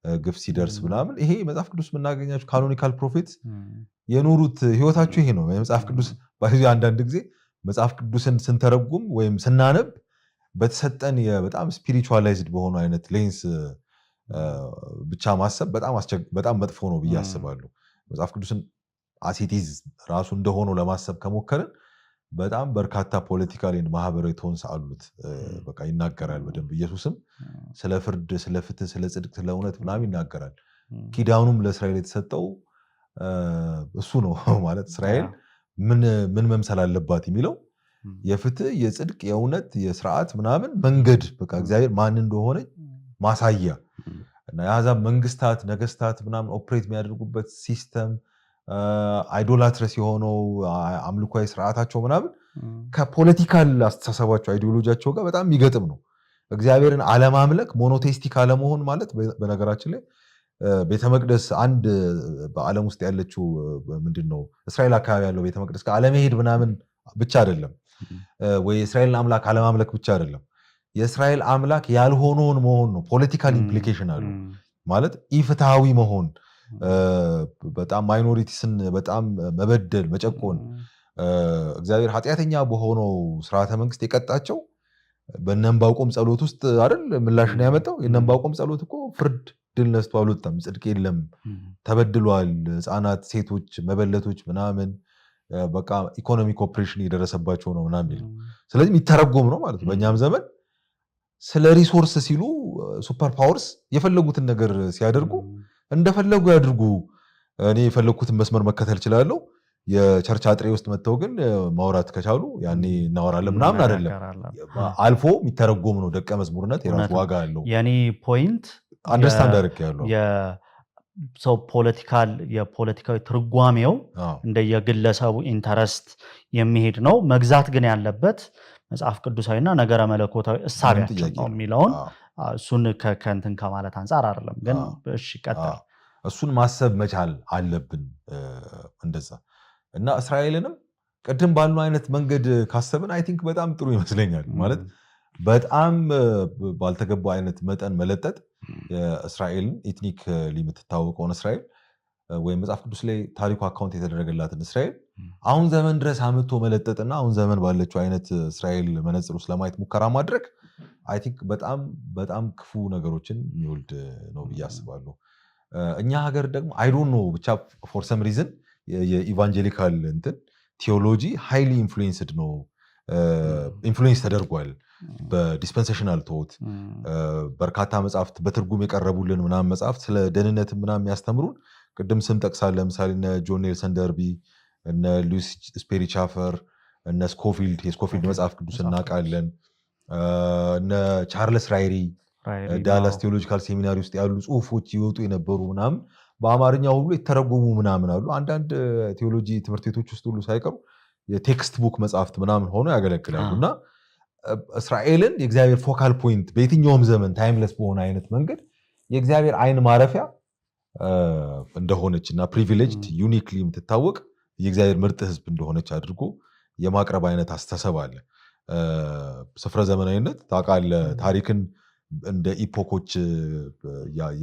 ግፍ ሲደርስ ምናምን ይሄ መጽሐፍ ቅዱስ የምናገኛቸው ካኖኒካል ፕሮፌትስ የኖሩት ህይወታቸው ይሄ ነው። መጽሐፍ ቅዱስ አንዳንድ ጊዜ መጽሐፍ ቅዱስን ስንተረጉም ወይም ስናነብ በተሰጠን በጣም ስፒሪቹዋላይዝድ በሆኑ አይነት ሌንስ ብቻ ማሰብ በጣም መጥፎ ነው ብዬ አስባለሁ። መጽሐፍ ቅዱስን አሴቲዝ ራሱ እንደሆነው ለማሰብ ከሞከርን በጣም በርካታ ፖለቲካል ማህበራዊ ቶንስ አሉት። በቃ ይናገራል በደንብ ኢየሱስም ስለ ፍርድ፣ ስለ ፍትህ፣ ስለ ጽድቅ፣ ስለ እውነት ምናምን ይናገራል። ኪዳኑም ለእስራኤል የተሰጠው እሱ ነው ማለት እስራኤል ምን መምሰል አለባት የሚለው የፍትህ፣ የጽድቅ፣ የእውነት፣ የስርዓት ምናምን መንገድ በቃ እግዚአብሔር ማን እንደሆነ ማሳያ እና የአሕዛብ መንግስታት ነገስታት ምናምን ኦፕሬት የሚያደርጉበት ሲስተም አይዶላትረስ የሆነው አምልኳዊ ስርዓታቸው ምናምን ከፖለቲካል አስተሳሰባቸው አይዲዮሎጂያቸው ጋር በጣም የሚገጥም ነው። እግዚአብሔርን አለማምለክ ሞኖቴስቲክ አለመሆን ማለት በነገራችን ላይ ቤተመቅደስ አንድ በዓለም ውስጥ ያለችው ምንድነው እስራኤል አካባቢ ያለው ቤተመቅደስ ከአለመሄድ ምናምን ብቻ አይደለም ወይ የእስራኤልን አምላክ አለማምለክ ብቻ አይደለም፣ የእስራኤል አምላክ ያልሆነውን መሆን ነው። ፖለቲካል ኢምፕሊኬሽን አለው ማለት ኢፍትሃዊ መሆን፣ በጣም ማይኖሪቲስን በጣም መበደል፣ መጨቆን፣ እግዚአብሔር ኃጢአተኛ በሆነው ስርዓተ መንግስት የቀጣቸው በእነምባቆም ጸሎት ውስጥ አይደል ምላሽ ነው ያመጣው። የእነምባቆም ጸሎት እኮ ፍርድ ድል ነስቶ አልወጣም፣ ጽድቅ የለም፣ ተበድሏል፣ ህፃናት፣ ሴቶች፣ መበለቶች ምናምን በቃ ኢኮኖሚክ ኦፕሬሽን የደረሰባቸው ነው ምናምን። ስለዚህ የሚተረጎም ነው ማለት ነው። በእኛም ዘመን ስለ ሪሶርስ ሲሉ ሱፐር ፓወርስ የፈለጉትን ነገር ሲያደርጉ እንደፈለጉ ያድርጉ፣ እኔ የፈለግኩትን መስመር መከተል እችላለሁ፣ የቸርች አጥሬ ውስጥ መጥተው ግን ማውራት ከቻሉ ያኔ እናወራለን ምናምን አይደለም። አልፎ የሚተረጎም ነው። ደቀ መዝሙርነት የራሱ ዋጋ አለው። የኔ ፖይንት አንደርስታንድ አድርግ ያለው ሰው የፖለቲካዊ ትርጓሜው እንደየግለሰቡ ኢንተረስት የሚሄድ ነው። መግዛት ግን ያለበት መጽሐፍ ቅዱሳዊና ነገረ መለኮታዊ እሳቢያችን ነው የሚለውን እሱን ከእንትን ከማለት አንጻር አይደለም። ግን እሺ ቀጥል። እሱን ማሰብ መቻል አለብን እንደዛ እና እስራኤልንም ቅድም ባልነው አይነት መንገድ ካሰብን አይ ቲንክ በጣም ጥሩ ይመስለኛል። ማለት በጣም ባልተገባ አይነት መጠን መለጠጥ የእስራኤልን ኤትኒክ የምትታወቀውን እስራኤል ወይም መጽሐፍ ቅዱስ ላይ ታሪኩ አካውንት የተደረገላትን እስራኤል አሁን ዘመን ድረስ አምጥቶ መለጠጥና አሁን ዘመን ባለችው አይነት እስራኤል መነጽር ውስጥ ለማየት ሙከራ ማድረግ አይ ቲንክ በጣም በጣም ክፉ ነገሮችን የሚወልድ ነው ብዬ አስባለሁ። እኛ ሀገር ደግሞ አይ ዶንት ኖ ብቻ ፎር ሰም ሪዝን የኢቫንጀሊካል እንትን ቲዮሎጂ ሃይሊ ኢንፍሉዌንስድ ነው፣ ኢንፍሉዌንስ ተደርጓል በዲስፐንሴሽናል ቶት። በርካታ መጽሐፍት በትርጉም የቀረቡልን ምናምን መጽሐፍት ስለ ደህንነት ምናምን የሚያስተምሩን ቅድም ስም ጠቅሳል። ለምሳሌ እነ ጆን ኔልሰን ደርቢ፣ እነ ሉዊስ ስፔሪ ቻፈር፣ እነ ስኮፊልድ የስኮፊልድ መጽሐፍ ቅዱስ እናውቃለን። እነ ቻርልስ ራይሪ ዳላስ ቴዎሎጂካል ሴሚናሪ ውስጥ ያሉ ጽሁፎች ይወጡ የነበሩ ምናምን በአማርኛ ሁሉ የተረጎሙ ምናምን አሉ። አንዳንድ ቴዎሎጂ ትምህርት ቤቶች ውስጥ ሁሉ ሳይቀሩ የቴክስት ቡክ መጽሐፍት ምናምን ሆነው ያገለግላሉ። እና እስራኤልን የእግዚአብሔር ፎካል ፖይንት በየትኛውም ዘመን ታይምለስ በሆነ አይነት መንገድ የእግዚአብሔር አይን ማረፊያ እንደሆነች እና ፕሪቪሌጅድ ዩኒክሊ የምትታወቅ የእግዚአብሔር ምርጥ ህዝብ እንደሆነች አድርጎ የማቅረብ አይነት አስተሳሰብ አለ። ስፍረ ዘመናዊነት ታውቃለህ፣ ታሪክን እንደ ኢፖኮች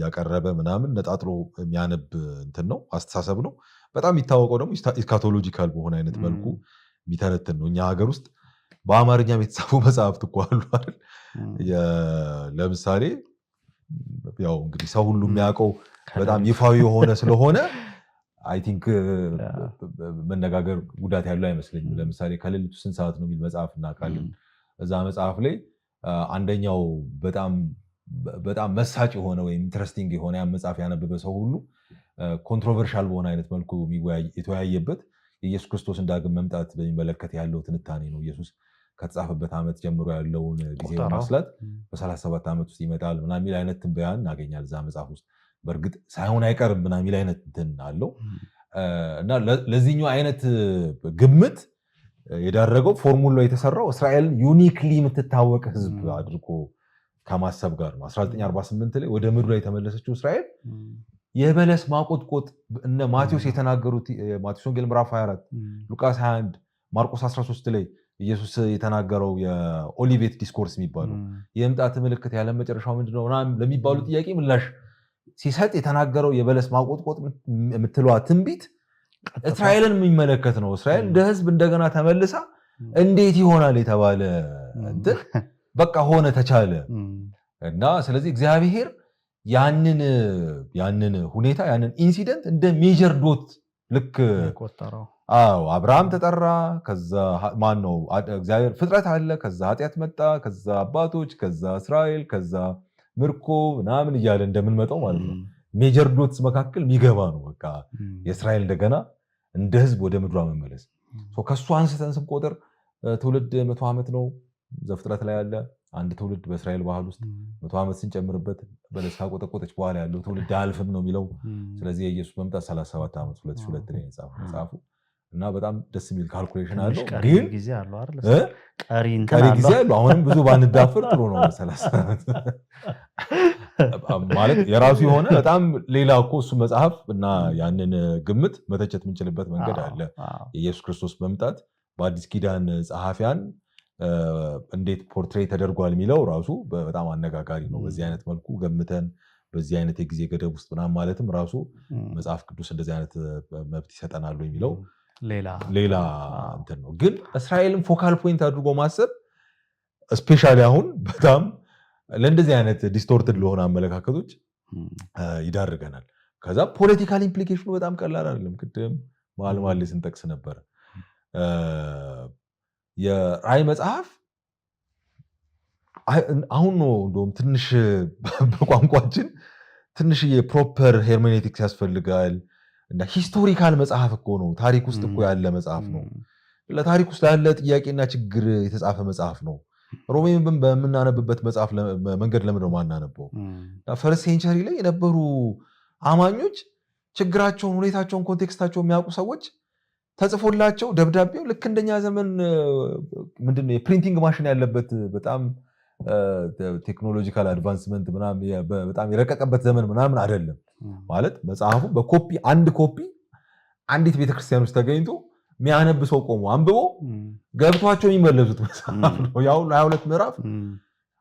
ያቀረበ ምናምን ነጣጥሎ የሚያነብ እንትን ነው አስተሳሰብ ነው። በጣም የሚታወቀው ደግሞ ኢስካቶሎጂካል በሆነ አይነት መልኩ የሚተነትን ነው። እኛ ሀገር ውስጥ በአማርኛም የተጻፉ መጽሐፍት እኮ አሉ አይደል? ለምሳሌ ያው እንግዲህ ሰው ሁሉ የሚያውቀው በጣም ይፋዊ የሆነ ስለሆነ አይ ቲንክ መነጋገር ጉዳት ያለው አይመስለኝም። ለምሳሌ ከሌሊቱ ስንት ሰዓት ነው የሚል መጽሐፍ እናውቃለን። እዛ መጽሐፍ ላይ አንደኛው በጣም መሳጭ የሆነ ወይም ኢንትረስቲንግ የሆነ ያን መጽሐፍ ያነበበ ሰው ሁሉ ኮንትሮቨርሻል በሆነ አይነት መልኩ የተወያየበት የኢየሱስ ክርስቶስን ዳግም መምጣት በሚመለከት ያለው ትንታኔ ነው። ኢየሱስ ከተጻፈበት ዓመት ጀምሮ ያለውን ጊዜ በማስላት በ37 ዓመት ውስጥ ይመጣል ምናምን የሚል አይነት ትንበያን እናገኛለን እዛ መጽሐፍ ውስጥ። በእርግጥ ሳይሆን አይቀርም ምናምን የሚል አይነት እንትን አለው እና ለዚህኛው አይነት ግምት የዳረገው ፎርሙላ የተሰራው እስራኤልን ዩኒክሊ የምትታወቅ ህዝብ አድርጎ ከማሰብ ጋር ነው። 1948 ላይ ወደ ምድር ላይ የተመለሰችው እስራኤል የበለስ ማቆጥቆጥ እነ ማቴዎስ የተናገሩት ማቴዎስ ወንጌል ምዕራፍ 24፣ ሉቃስ 21፣ ማርቆስ 13 ላይ ኢየሱስ የተናገረው የኦሊቬት ዲስኮርስ የሚባለው የመምጣት ምልክት ያለ መጨረሻው ምንድነው ለሚባሉ ጥያቄ ምላሽ ሲሰጥ የተናገረው የበለስ ማቆጥቆጥ የምትለዋ ትንቢት እስራኤልን የሚመለከት ነው። እስራኤል እንደ ህዝብ እንደገና ተመልሳ እንዴት ይሆናል የተባለ እንትን በቃ ሆነ ተቻለ እና ስለዚህ እግዚአብሔር ያንን ሁኔታ ያንን ኢንሲደንት እንደ ሜጀር ዶት ልክ ቆጠረው። አብርሃም ተጠራ፣ ከዛ ማን ነው እግዚአብሔር ፍጥረት አለ፣ ከዛ ኃጢአት መጣ፣ ከዛ አባቶች፣ ከዛ እስራኤል፣ ከዛ ምርኮ ምናምን እያለ እንደምንመጣው ማለት ነው። ሜጀር ዶትስ መካከል የሚገባ ነው በቃ የእስራኤል እንደገና እንደ ህዝብ ወደ ምድሯ መመለስ። ከሱ አንስተን ስንቆጥር ትውልድ 100 ዓመት ነው ዘፍጥረት ላይ ያለ አንድ ትውልድ በእስራኤል ባህል ውስጥ 100 ዓመት ስንጨምርበት በለስ ካቆጠቆጠች በኋላ ያለው ትውልድ አያልፍም ነው የሚለው። ስለዚህ የኢየሱስ መምጣት 37 ዓመት 2002 ላይ ጻፉ እና በጣም ደስ የሚል ካልኩሌሽን አለው። ግን ጊዜ አለው አይደል? ቀሪ ጊዜ አለው። አሁንም ብዙ ባንዳፈር ጥሩ ነው። 30 ዓመት ማለት የራሱ የሆነ በጣም ሌላ እኮ እሱ መጽሐፍ እና ያንን ግምት መተቸት የምንችልበት መንገድ አለ። የኢየሱስ ክርስቶስ መምጣት በአዲስ ኪዳን ጸሐፊያን እንዴት ፖርትሬት ተደርጓል የሚለው ራሱ በጣም አነጋጋሪ ነው። በዚህ አይነት መልኩ ገምተን በዚህ አይነት የጊዜ ገደብ ውስጥ ምናምን ማለትም ራሱ መጽሐፍ ቅዱስ እንደዚህ አይነት መብት ይሰጠናሉ የሚለው ሌላ እንትን ነው። ግን እስራኤልን ፎካል ፖይንት አድርጎ ማሰብ ስፔሻሊ አሁን በጣም ለእንደዚህ አይነት ዲስቶርትድ ለሆነ አመለካከቶች ይዳርገናል። ከዛ ፖለቲካል ኢምፕሊኬሽኑ በጣም ቀላል አይደለም። ቅድም መሀል ላይ ስንጠቅስ ነበር የራዕይ መጽሐፍ አሁን ነው እንደውም ትንሽ በቋንቋችን ትንሽ የፕሮፐር ሄርሜኔቲክስ ያስፈልጋል እና ሂስቶሪካል መጽሐፍ እኮ ነው። ታሪክ ውስጥ እኮ ያለ መጽሐፍ ነው። ለታሪክ ውስጥ ያለ ጥያቄና ችግር የተጻፈ መጽሐፍ ነው። ሮሜን በምናነብበት መጽሐፍ መንገድ ለምን ነው ማናነበው? ፈርስት ሴንቸሪ ላይ የነበሩ አማኞች ችግራቸውን፣ ሁኔታቸውን፣ ኮንቴክስታቸውን የሚያውቁ ሰዎች ተጽፎላቸው ደብዳቤው ልክ እንደኛ ዘመን ምንድነው የፕሪንቲንግ ማሽን ያለበት በጣም ቴክኖሎጂካል አድቫንስመንት በጣም የረቀቀበት ዘመን ምናምን አይደለም። ማለት መጽሐፉ በኮፒ አንድ ኮፒ አንዲት ቤተክርስቲያን ውስጥ ተገኝቶ የሚያነብ ሰው ቆሞ አንብቦ ገብቷቸው የሚመለሱት መጽሐፍ ነው። ያው 22 ምዕራፍ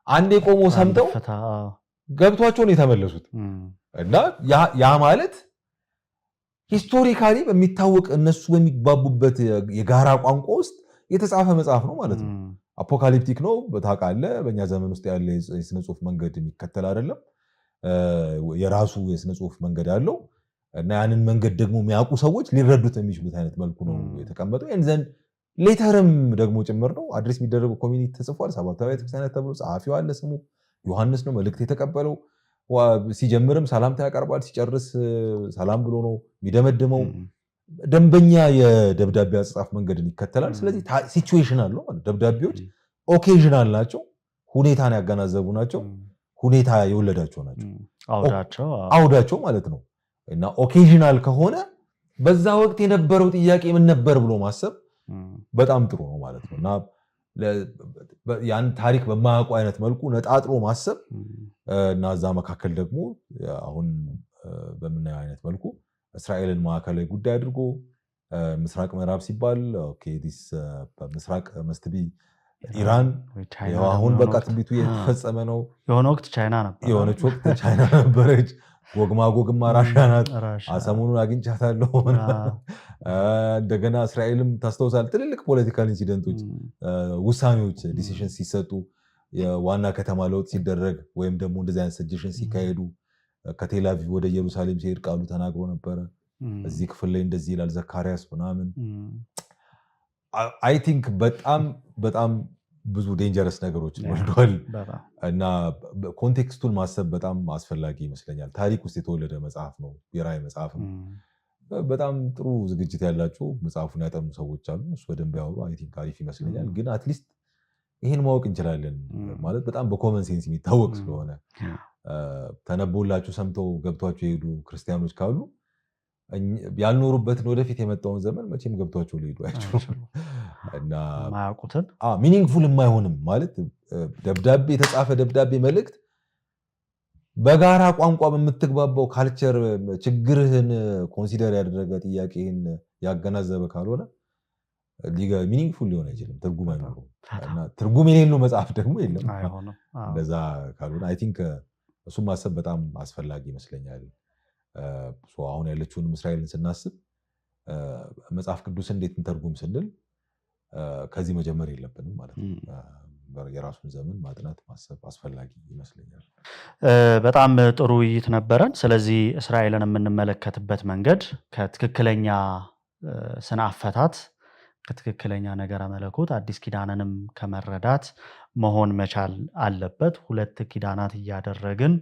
አንዴ ቆሞ ሰምተው ገብቷቸው ነው የተመለሱት። እና ያ ማለት ሂስቶሪካሊ በሚታወቅ እነሱ በሚግባቡበት የጋራ ቋንቋ ውስጥ የተጻፈ መጽሐፍ ነው ማለት ነው። አፖካሊፕቲክ ነው ታውቃለህ። በእኛ ዘመን ውስጥ ያለ የስነ ጽሁፍ መንገድ የሚከተል አይደለም። የራሱ የስነ ጽሁፍ መንገድ አለው እና ያንን መንገድ ደግሞ የሚያውቁ ሰዎች ሊረዱት የሚችሉት አይነት መልኩ ነው የተቀመጠው። ዘንድ ሌተርም ደግሞ ጭምር ነው አድሬስ የሚደረገው ኮሚኒቲ ተጽፏል። ሰባታዊ ቤተክርስቲያናት ተብሎ ጸሐፊው አለ፣ ስሙ ዮሐንስ ነው። መልእክት የተቀበለው ሲጀምርም ሰላምታ ያቀርባል፣ ሲጨርስ ሰላም ብሎ ነው የሚደመድመው። ደንበኛ የደብዳቤ አጻጻፍ መንገድን ይከተላል። ስለዚህ ሲቹዌሽናል ነው ማለት ደብዳቤዎች ኦኬዥናል ናቸው፣ ሁኔታን ያገናዘቡ ናቸው፣ ሁኔታ የወለዳቸው ናቸው። አውዳቸው ማለት ነው። እና ኦኬዥናል ከሆነ በዛ ወቅት የነበረው ጥያቄ ምን ነበር ብሎ ማሰብ በጣም ጥሩ ነው ማለት ነው። እና ያን ታሪክ በማያውቁ አይነት መልኩ ነጣጥሎ ማሰብ እና እዛ መካከል ደግሞ አሁን በምናየው አይነት መልኩ እስራኤልን ማዕከላዊ ጉዳይ አድርጎ ምስራቅ ምዕራብ ሲባል ምስራቅ መስትቢ ኢራን አሁን በቃ ትንቢቱ የተፈጸመ ነው። የሆነ ወቅት ቻይና ነበር፣ የሆነች ወቅት ቻይና ነበረች። ጎግማጎግማ ራሽያ ናት። ሰሞኑን አግኝቻታለሁ። እንደገና እስራኤልም ታስታውሳል ትልልቅ ፖለቲካል ኢንሲደንቶች፣ ውሳኔዎች፣ ዲሲሽን ሲሰጡ፣ የዋና ከተማ ለውጥ ሲደረግ ወይም ደግሞ እንደዚህ አይነት ሰጀሽን ሲካሄዱ ከቴል አቪቭ ወደ ኢየሩሳሌም ሲሄድ ቃሉ ተናግሮ ነበረ። እዚህ ክፍል ላይ እንደዚህ ይላል ዘካርያስ ምናምን። አይ ቲንክ በጣም ብዙ ዴንጀረስ ነገሮች ወልዷል እና ኮንቴክስቱን ማሰብ በጣም አስፈላጊ ይመስለኛል። ታሪክ ውስጥ የተወለደ መጽሐፍ ነው። የራዕይ መጽሐፍም በጣም ጥሩ ዝግጅት ያላቸው መጽሐፉን ያጠኑ ሰዎች አሉ። እሱ በደንብ ያወሩ አይ ቲንክ አሪፍ ይመስለኛል። ግን አትሊስት ይህን ማወቅ እንችላለን ማለት በጣም በኮመን ሴንስ የሚታወቅ ስለሆነ ተነቦላችሁ ሰምተው ገብቷቸው የሄዱ ክርስቲያኖች ካሉ ያልኖሩበትን ወደፊት የመጣውን ዘመን መቼም ገብቷቸው ሊሄዱ አይችሉም እና ማያውቁትን ሚኒንግፉል የማይሆንም ማለት ደብዳቤ የተጻፈ ደብዳቤ መልእክት በጋራ ቋንቋ በምትግባባው ካልቸር ችግርህን ኮንሲደር ያደረገ ጥያቄህን ያገናዘበ ካልሆነ ሚኒንግፉል ሊሆን አይችልም፣ ትርጉም አይኖረውም። እና ትርጉም የሌለው መጽሐፍ ደግሞ የለም። እንደዛ ካልሆነ አይ ቲንክ እሱም ማሰብ በጣም አስፈላጊ ይመስለኛል። አሁን ያለችውንም እስራኤልን ስናስብ መጽሐፍ ቅዱስ እንዴት እንተርጉም ስንል ከዚህ መጀመር የለብንም ማለት ነው። የራሱን ዘመን ማጥናት ማሰብ አስፈላጊ ይመስለኛል። በጣም ጥሩ ውይይት ነበረን። ስለዚህ እስራኤልን የምንመለከትበት መንገድ ከትክክለኛ ስነ አፈታት ከትክክለኛ ነገረ መለኮት አዲስ ኪዳንንም ከመረዳት መሆን መቻል አለበት። ሁለት ኪዳናት እያደረግን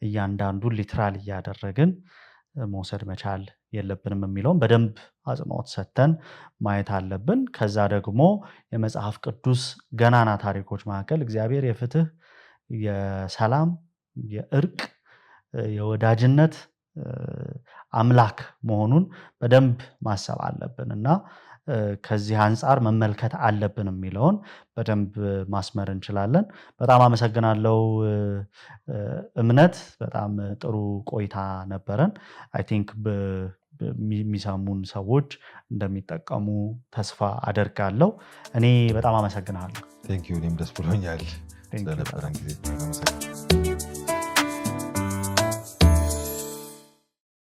እያንዳንዱን ሊትራል እያደረግን መውሰድ መቻል የለብንም የሚለውን በደንብ አጽንኦት ሰጥተን ማየት አለብን። ከዛ ደግሞ የመጽሐፍ ቅዱስ ገናና ታሪኮች መካከል እግዚአብሔር የፍትህ፣ የሰላም፣ የእርቅ፣ የወዳጅነት አምላክ መሆኑን በደንብ ማሰብ አለብን እና ከዚህ አንጻር መመልከት አለብን የሚለውን በደንብ ማስመር እንችላለን። በጣም አመሰግናለሁ እምነት። በጣም ጥሩ ቆይታ ነበረን። አይ ቲንክ የሚሰሙን ሰዎች እንደሚጠቀሙ ተስፋ አደርጋለሁ። እኔ በጣም አመሰግናለሁ። ቴንክ ዩ። እኔም ደስ ብሎኛል ስለነበረን ጊዜ።